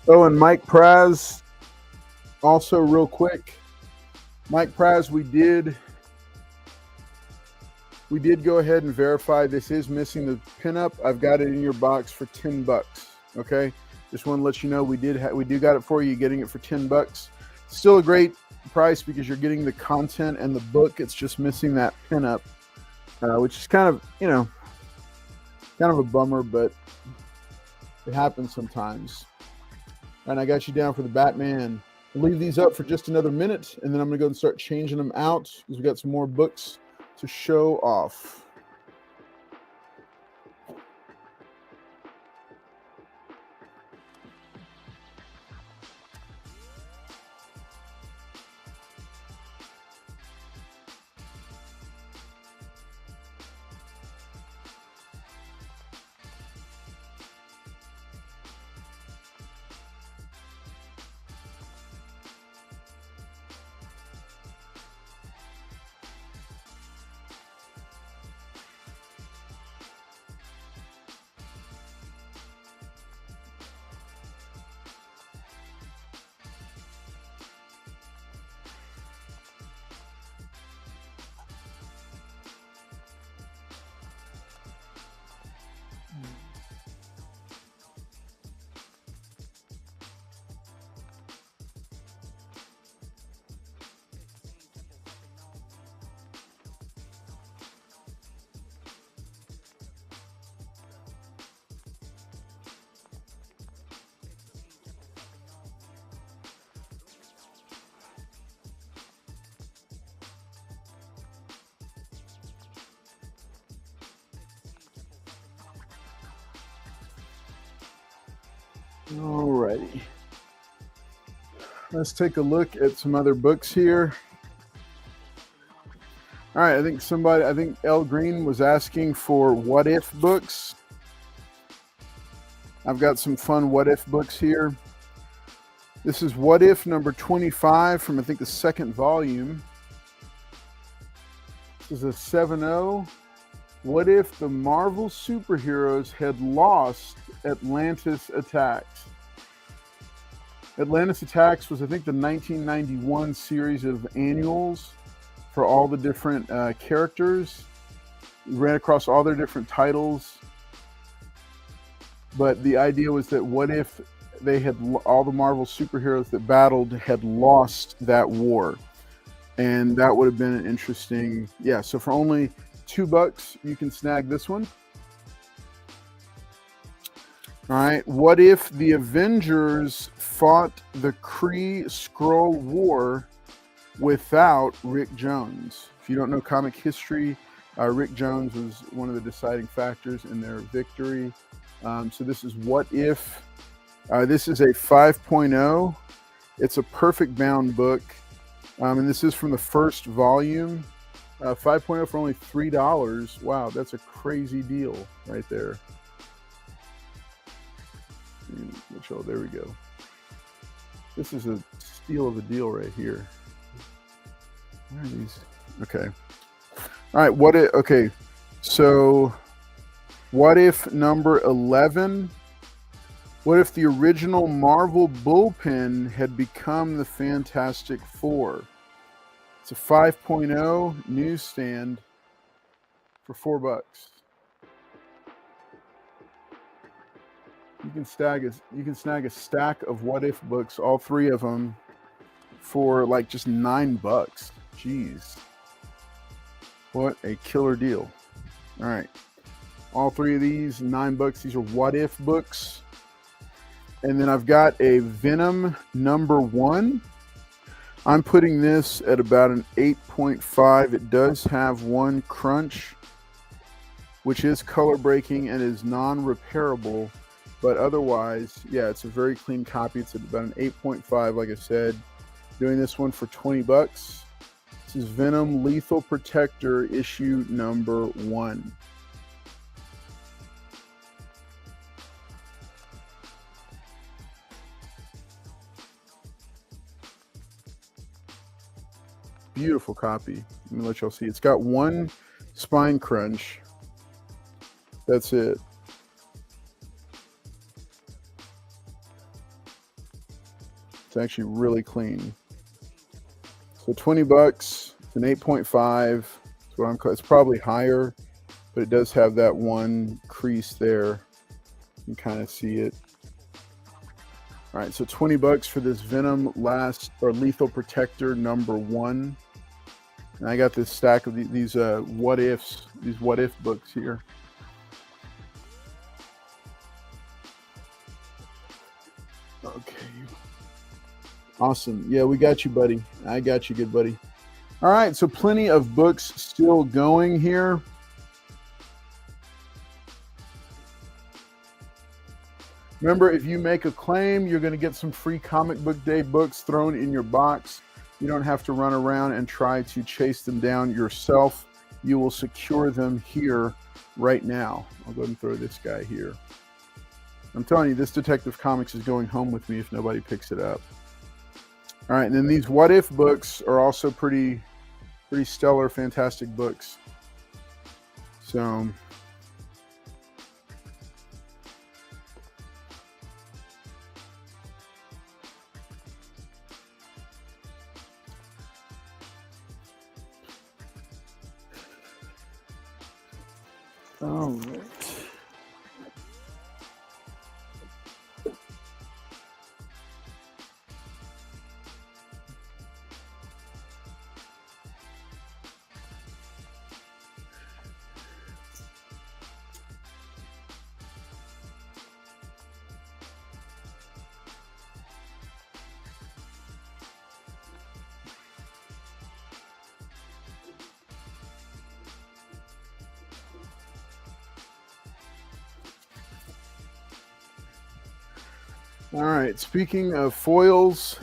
Oh, and Mike Praz, also real quick, Mike Praz, we did go ahead and verify this is missing the pinup. I've got it in your box for $10. Okay, just want to let you know we do got it for you. Getting it for $10. Still a great price because you're getting the content and the book. It's just missing that pinup, which is kind of kind of a bummer, but it happens sometimes. And I got you down for the Batman. I'll leave these up for just another minute, and then I'm going to go and start changing them out because we got some more books to show off. Alrighty. Let's take a look at some other books here. All right, I think L Green was asking for what if books. I've got some fun what if books here. This is What If number 25 from I think the second volume. This is a 7-0. What if the Marvel superheroes had lost Atlantis Attacks? Atlantis Attacks was, I think, the 1991 series of annuals for all the different characters. We ran across all their different titles. But the idea was that what if they had all the Marvel superheroes that battled had lost that war? And that would have been an interesting, yeah. So for only $2, you can snag this one. All right. What if the Avengers fought the Kree-Skrull War without Rick Jones? If you don't know comic history, Rick Jones was one of the deciding factors in their victory. So this is What If. This is a 5.0. It's a perfect bound book. And this is from the first volume. 5.0 for only $3. Wow, that's a crazy deal right there. Oh, there we go. This is a steal of a deal right here. Where are these? Okay. All right. Okay. So, what if number 11? What if the original Marvel bullpen had become the Fantastic Four? It's a 5.0 newsstand for $4. You can snag a stack of What If books, all three of them, for like just $9. Jeez, what a killer deal! All right, all three of these $9. These are What If books, and then I've got a Venom number 1. I'm putting this at about an 8.5. It does have one crunch, which is color breaking and is non-repairable. But otherwise, yeah, it's a very clean copy. It's at about an 8.5, like I said. Doing this one for $20. This is Venom Lethal Protector issue number 1. beautiful copy. Let me let y'all see. It's got one spine crunch. That's it. It's actually really clean. So $20. It's an 8.5. That's what I'm calling. It's probably higher, but it does have that one crease there. You can kind of see it. All right, so $20 for this Venom Lethal Protector #1. And I got this stack of these what if books here. Okay. Awesome. Yeah, we got you, buddy. I got you, good buddy. All right, so plenty of books still going here. Remember, if you make a claim, you're going to get some free Comic Book Day books thrown in your box. You don't have to run around and try to chase them down yourself. You will secure them here right now. I'll go ahead and throw this guy here. I'm telling you, this Detective Comics is going home with me if nobody picks it up. All right, and then these What If books are also pretty stellar, fantastic books. So... all right. All right, speaking of foils,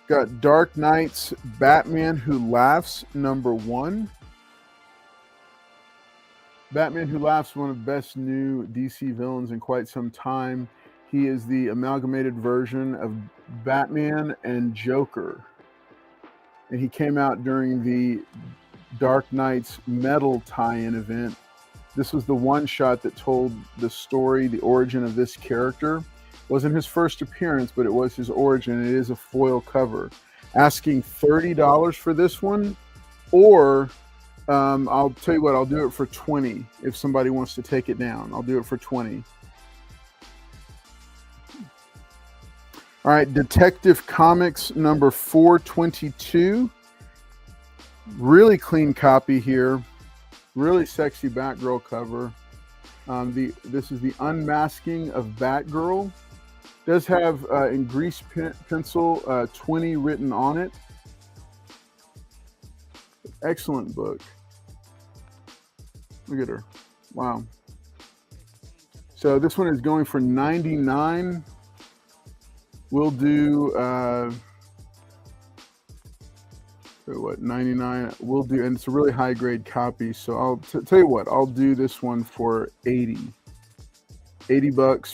got Dark Knight's Batman Who Laughs #1. Batman Who Laughs, one of the best new DC villains in quite some time. He is the amalgamated version of Batman and Joker. And he came out during the Dark Knight's Metal tie-in event. This was the one shot that told the story, the origin of this character. Wasn't his first appearance, but it was his origin. It is a foil cover. Asking $30 for this one, or I'll tell you what, I'll do it for $20 if somebody wants to take it down. I'll do it for $20. All right, Detective Comics #422. Really clean copy here. Really sexy Batgirl cover. This is the unmasking of Batgirl. Does have in grease pencil 20 written on it. Excellent book. Look at her. Wow. So this one is going for $99. We'll do what, 99. We'll do, and it's a really high grade copy. So I'll tell you what, I'll do this one for $80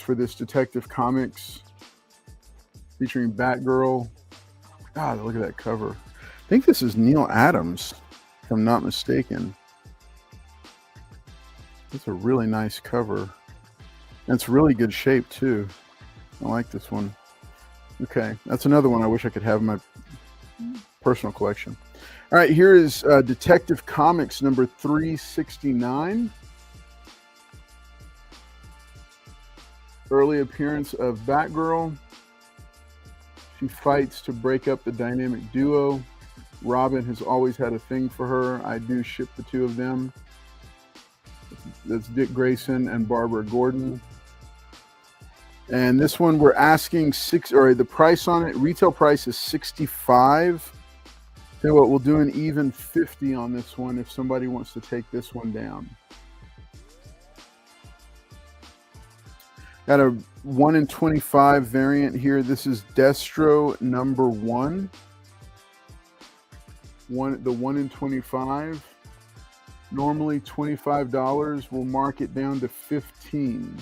for this Detective Comics featuring Batgirl. God, look at that cover. I think this is Neil Adams, if I'm not mistaken. It's a really nice cover. And it's really good shape too. I like this one. Okay, that's another one I wish I could have in my personal collection. All right, here is Detective Comics #369. Early appearance of Batgirl. She fights to break up the dynamic duo. Robin has always had a thing for her. I do ship the two of them. That's Dick Grayson and Barbara Gordon. And this one we're asking the price on it, retail price is $65. Tell you what, we'll do an even $50 on this one if somebody wants to take this one down. Got a 1 in 25 variant here. This is Destro #1. The 1 in 25. Normally $25. We'll mark it down to $15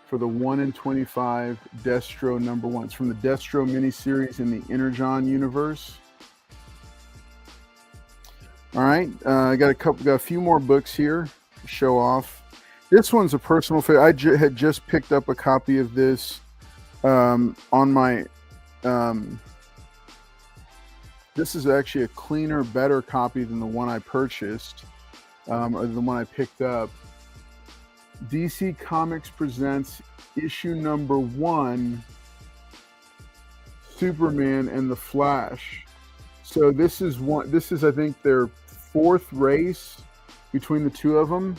for the 1 in 25 Destro #1. It's from the Destro miniseries in the Energon universe. All right, I got a few more books here to show off. This one's a personal favorite. I had just picked up a copy of this on my. This is actually a cleaner, better copy than the one I purchased, or the one I picked up. DC Comics presents issue number 1, Superman and the Flash. So this is I think their 4th race between the two of them.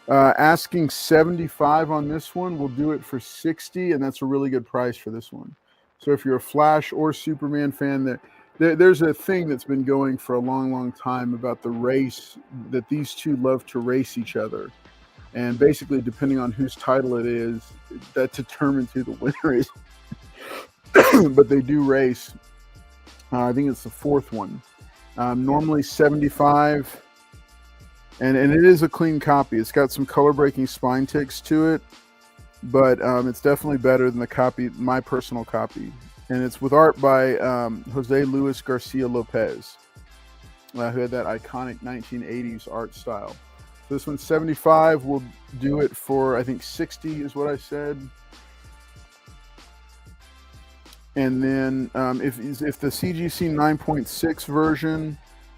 Asking $75 on this one. We'll do it for $60, and that's a really good price for this one. So if you're a Flash or Superman fan, there's a thing that's been going for a long, long time about the race, that these two love to race each other. And basically, depending on whose title it is, that determines who the winner is. But they do race. I think it's the 4th one. Normally $75, and it is a clean copy. It's got some color breaking spine ticks to it, but it's definitely better than the copy, my personal copy. And it's with art by Jose Luis Garcia Lopez, who had that iconic 1980s art style. So this one's $75. We'll do it for, I think, $60 is what I said. And then if the CGC 9.6 version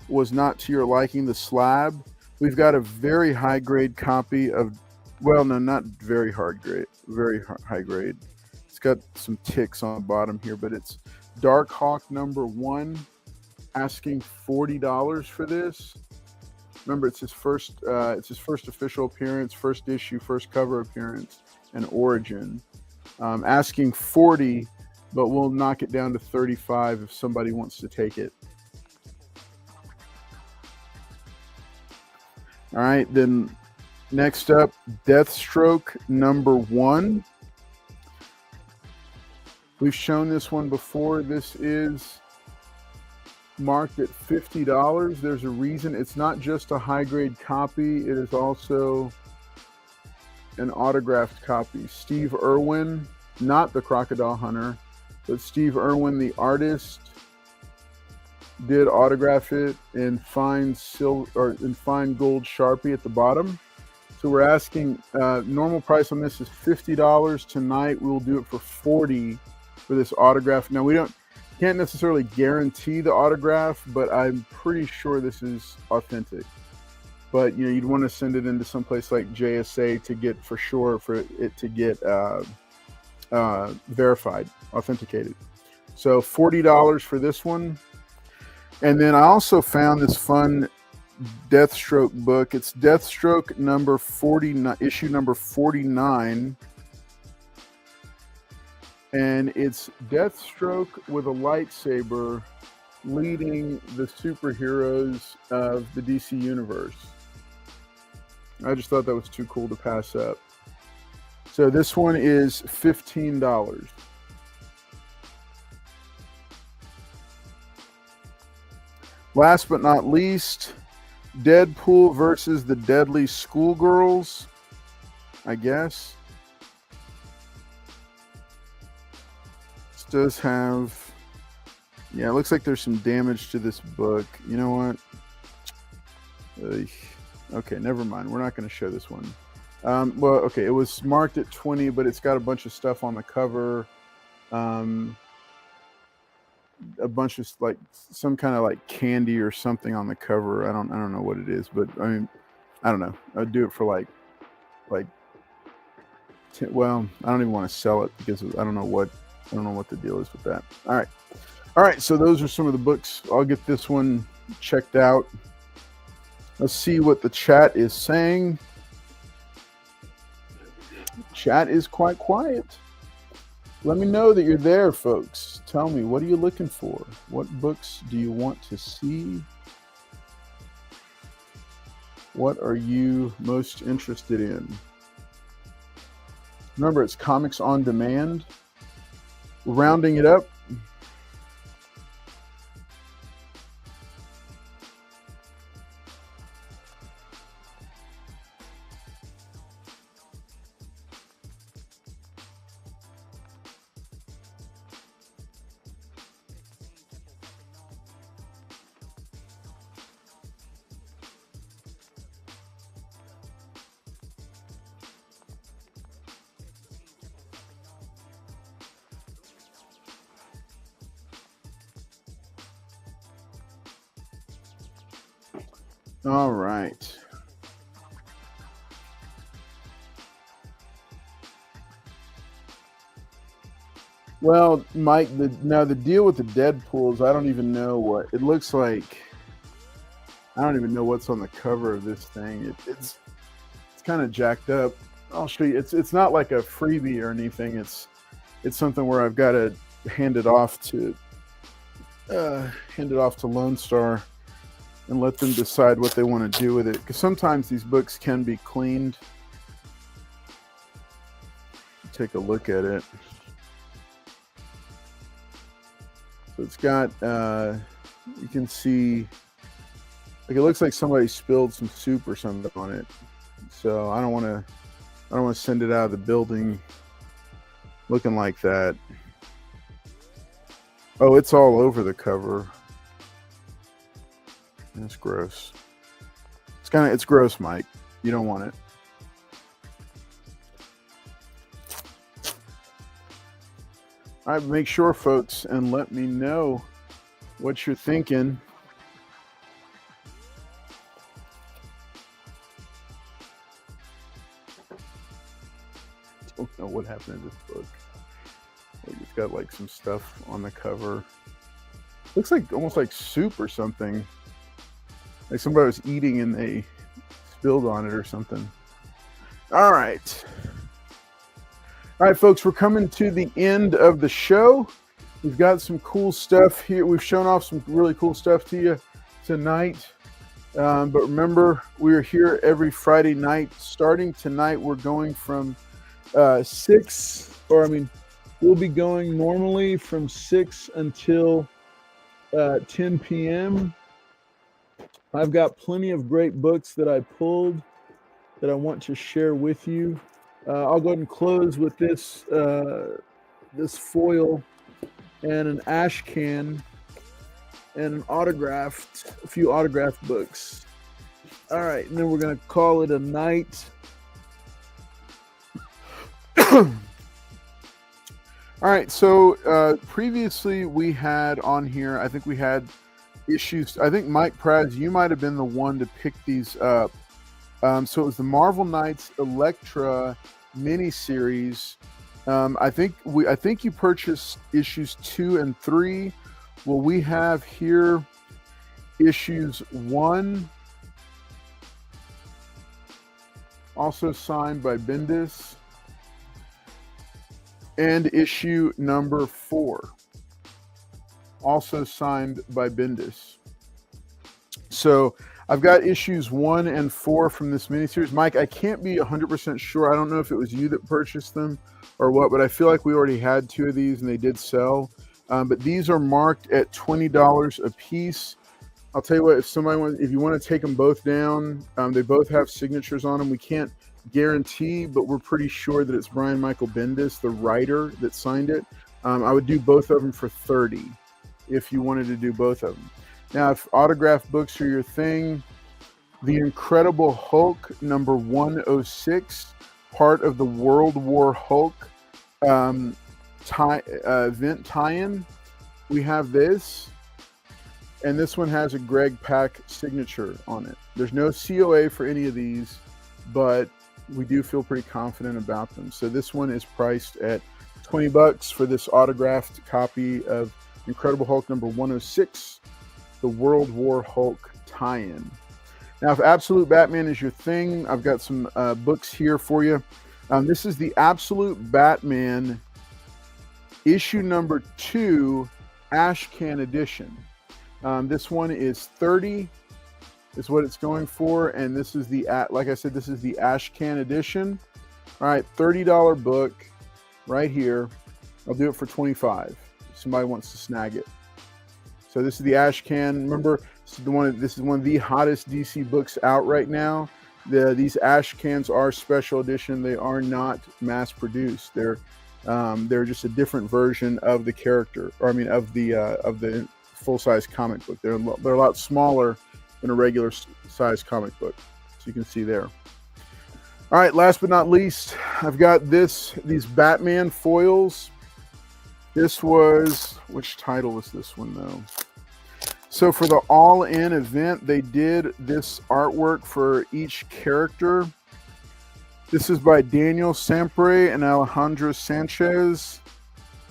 was not to your liking, the slab, we've got a very high grade copy of, well, no, not very hard grade, very high grade. It's got some ticks on the bottom here, but it's Dark Hawk number 1, asking $40 for this. Remember, it's his first official appearance, first issue, first cover appearance, and origin. Asking $40. But we'll knock it down to $35 if somebody wants to take it. All right, then next up, Deathstroke number 1. We've shown this one before. This is marked at $50. There's a reason. It's not just a high-grade copy. It is also an autographed copy. Steve Irwin, not the Crocodile Hunter, but Steve Irwin, the artist, did autograph it in fine gold Sharpie at the bottom. So we're asking, normal price on this is $50. Tonight we will do it for $40 for this autograph. Now we can't necessarily guarantee the autograph, but I'm pretty sure this is authentic. But you'd want to send it into someplace like JSA to get for sure, for it to get verified, authenticated. So $40 for this one. And then I also found this fun Deathstroke book. It's Deathstroke number 49, issue number 49. And it's Deathstroke with a lightsaber leading the superheroes of the DC universe. I just thought that was too cool to pass up. So this one is $15. Last but not least, Deadpool versus the Deadly Schoolgirls, I guess. This does have, yeah, it looks like there's some damage to this book. You know what? Okay, never mind. We're not going to show this one. Well, okay, it was marked at $20, but it's got a bunch of stuff on the cover. A bunch of like some kind of like candy or something on the cover. I don't know what it is, but I mean, I don't know. I'd do it for well, I don't even want to sell it because I don't know what the deal is with that. All right. So those are some of the books. I'll get this one checked out. Let's see what the chat is saying. Chat is quite quiet. Let me know that you're there, folks. Tell me, what are you looking for? What books do you want to see? What are you most interested in? Remember, it's Comics on Demand. Rounding it up. All right. Well, Mike, the deal with the Deadpools, I don't even know what it looks like. I don't even know what's on the cover of this thing. It's kind of jacked up. I'll show you. It's not like a freebie or anything. It's something where I've got to hand it off to Lone Star and let them decide what they want to do with it. Because sometimes these books can be cleaned. Take a look at it. So it's got, you can see, like it looks like somebody spilled some soup or something on it. So I don't want to send it out of the building looking like that. Oh, it's all over the cover. That's gross. It's gross, Mike. You don't want it. All right, make sure, folks, and let me know what you're thinking. Don't know what happened to this book. It's got like some stuff on the cover. Looks like almost like soup or something. Like somebody was eating and they spilled on it or something. All right. All right, folks, we're coming to the end of the show. We've got some cool stuff here. We've shown off some really cool stuff to you tonight. But remember, we're here every Friday night. Starting tonight, we're going from 6, we'll be going normally from 6 until 10 p.m. I've got plenty of great books that I pulled that I want to share with you. I'll go ahead and close with this this foil and an ash can and a few autographed books. All right, and then we're going to call it a night. All right, so previously we had on here, I think we had issues. I think Mike Praz, you might have been the one to pick these up. So it was the Marvel Knights Elektra miniseries. I think you purchased issues 2 and 3. Well, we have here issues 1, also signed by Bendis, and issue number 4, also signed by Bendis. So I've got issues 1 and 4 from this miniseries. Mike, I can't be 100% sure. I don't know if it was you that purchased them or what, but I feel like we already had 2 of these and they did sell. But these are marked at $20 a piece. I'll tell you what, if you want to take them both down, they both have signatures on them. We can't guarantee, but we're pretty sure that it's Brian Michael Bendis, the writer, that signed it. I would do both of them for $30 if you wanted to do both of them. Now, if autographed books are your thing, The Incredible Hulk number 106, part of the World War Hulk event tie-in. We have this, and this one has a Greg Pak signature on it. There's no COA for any of these, but we do feel pretty confident about them. So this one is priced at $20 for this autographed copy of Incredible Hulk number 106, the World War Hulk tie-in. Now, if Absolute Batman is your thing, I've got some books here for you. This is the Absolute Batman issue number 2 Ash Can edition. This one is $30 is what it's going for, and this is like I said, this is the Ash Can edition. All right, $30 book right here. I'll do it for $25 if somebody wants to snag it. So this is the Ash Can. Remember, this is one of the hottest DC books out right now. These Ash Cans are special edition. They are not mass produced. They're just a different version of the character, of the full size comic book. They're a lot smaller than a regular size comic book, so you can see there. All right, last but not least, I've got these Batman foils. This was, which title was this one though? So for the all-in event, they did this artwork for each character. This is by Daniel Sampre and Alejandro Sanchez.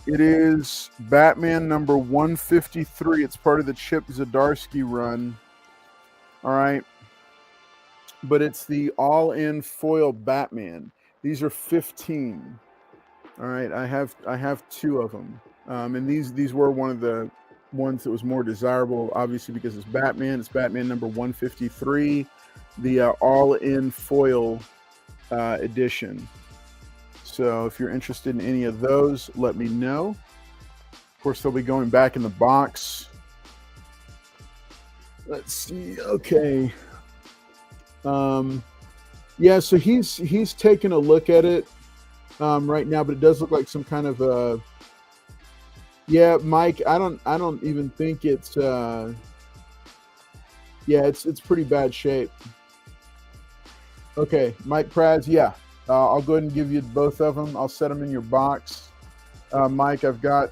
It is Batman number 153. It's part of the Chip Zdarsky run. All right. But it's the all-in foil Batman. These are 15. All right. I have 2 of them. And these were one of the ones that was more desirable, obviously, because it's Batman. It's Batman number 153, the all-in foil edition. So if you're interested in any of those, let me know. Of course, they'll be going back in the box. Let's see. Okay. Yeah, so he's taking a look at it right now, but it does look like some kind of yeah, Mike, I don't even think it's yeah, it's pretty bad shape. Okay, Mike Praz, yeah. I'll go ahead and give you both of them. I'll set them in your box. Mike, I've got,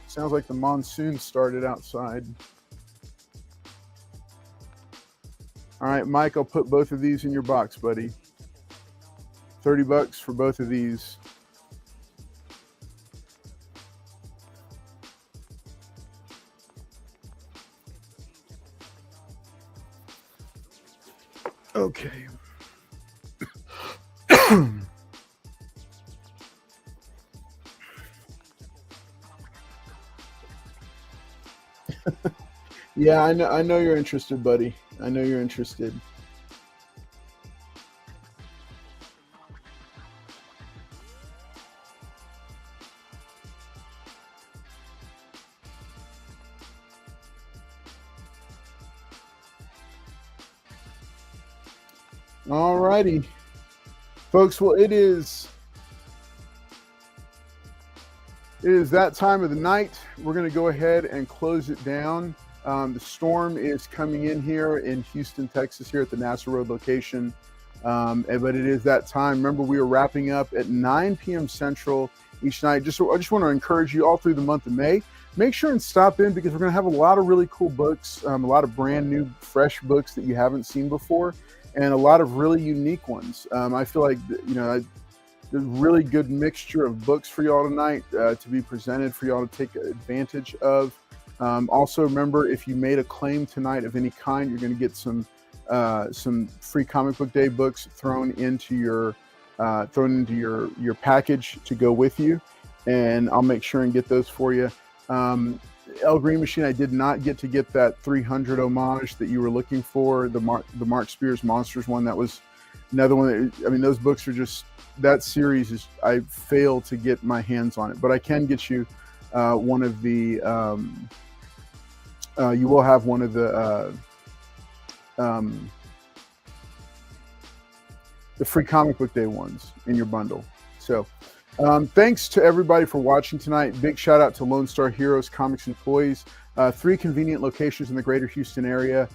sounds like the monsoon started outside. All right, Mike, I'll put both of these in your box, buddy. $30 for both of these. Okay. Yeah, I know you're interested, buddy. I know you're interested. All righty, folks. Well, it is that time of the night. We're going to go ahead and close it down. The storm is coming in here in Houston, Texas, here at the NASA Road location. But it is that time. Remember, we are wrapping up at 9 p.m. Central each night. I just want to encourage you all through the month of May. Make sure and stop in because we're going to have a lot of really cool books, a lot of brand new, fresh books that you haven't seen before, and a lot of really unique ones. I feel like, there's a really good mixture of books for y'all tonight to be presented for y'all to take advantage of. Also, remember, if you made a claim tonight of any kind, you're going to get some free Comic Book Day books thrown into your package to go with you, and I'll make sure and get those for you. El Green Machine, I did not get that 300 homage that you were looking for, the Mark Spears Monsters one. That was another one that, those books are just, that series is, I failed to get my hands on it, but I can get you one of the you will have one of the free Comic Book Day ones in your bundle. So thanks to everybody for watching tonight. Big shout out to Lone Star Heroes Comics employees. 3 convenient locations in the greater Houston area.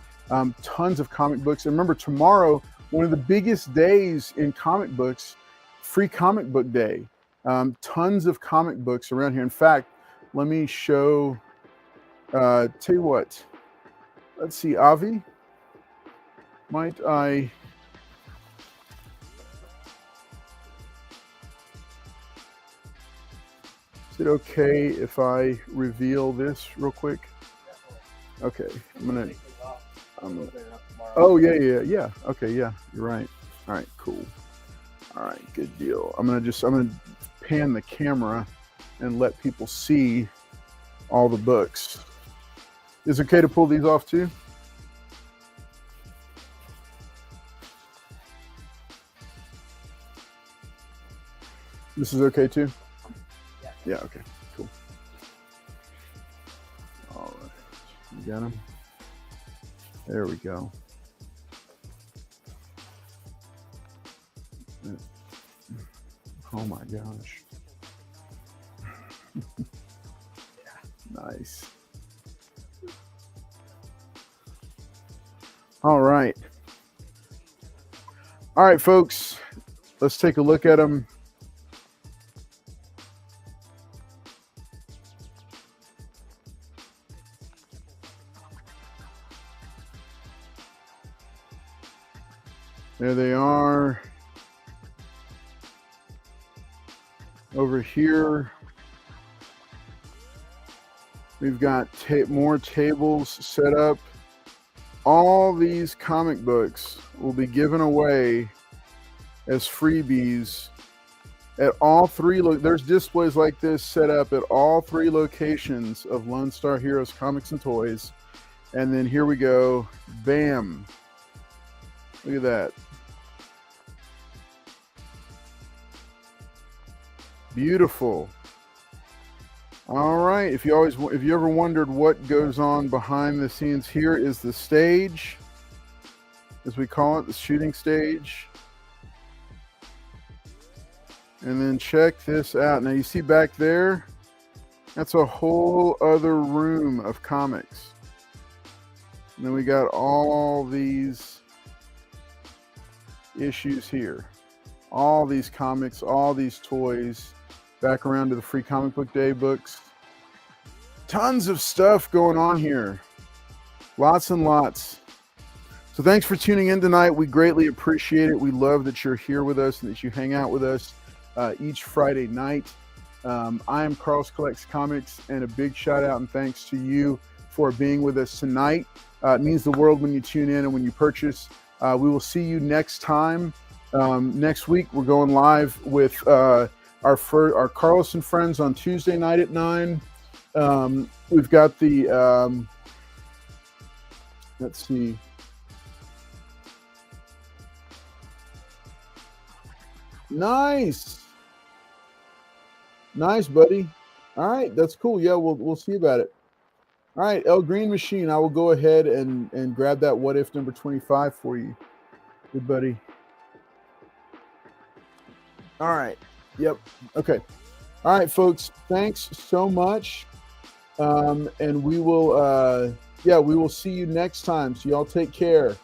Tons of comic books. And remember, tomorrow, one of the biggest days in comic books, free Comic Book Day. Tons of comic books around here. In fact, let me show, tell you what, let's see, Avi, might I, is it okay if I reveal this real quick? Okay, oh, yeah. Okay, yeah, you're right. All right, cool. All right, good deal. I'm gonna pan the camera and let people see all the books. Is it okay to pull these off too? This is okay too? Yeah, okay, cool. All right, you got them? There we go. Oh my gosh. Nice. All right. All right, folks. Let's take a look at them. There they are. Over here, we've got more tables set up. All these comic books will be given away as freebies at all three. There's displays like this set up at all three locations of Lone Star Heroes Comics and Toys. And then here we go. Bam. Look at that. Beautiful. All right. If you ever wondered what goes on behind the scenes, here is the stage, as we call it, the shooting stage. And then check this out. Now you see back there, that's a whole other room of comics. And then we got all these issues here. All these comics, all these toys. Back around to the free comic book day books. Tons of stuff going on here. Lots and lots. So thanks for tuning in tonight. We greatly appreciate it. We love that you're here with us and that you hang out with us each Friday night. I am Carl's Collects Comics, and a big shout out and thanks to you for being with us tonight. It means the world when you tune in and when you purchase. We will see you next time. Next week, we're going live with our Carlos and Friends on Tuesday night at 9. We've got the, let's see. Nice, buddy. All right, that's cool. Yeah, we'll see about it. All right, El Green Machine. I will go ahead and grab that What If number 25 for you. Good buddy. All right. Yep. Okay. All right, folks. Thanks so much. And we will see you next time. So y'all take care.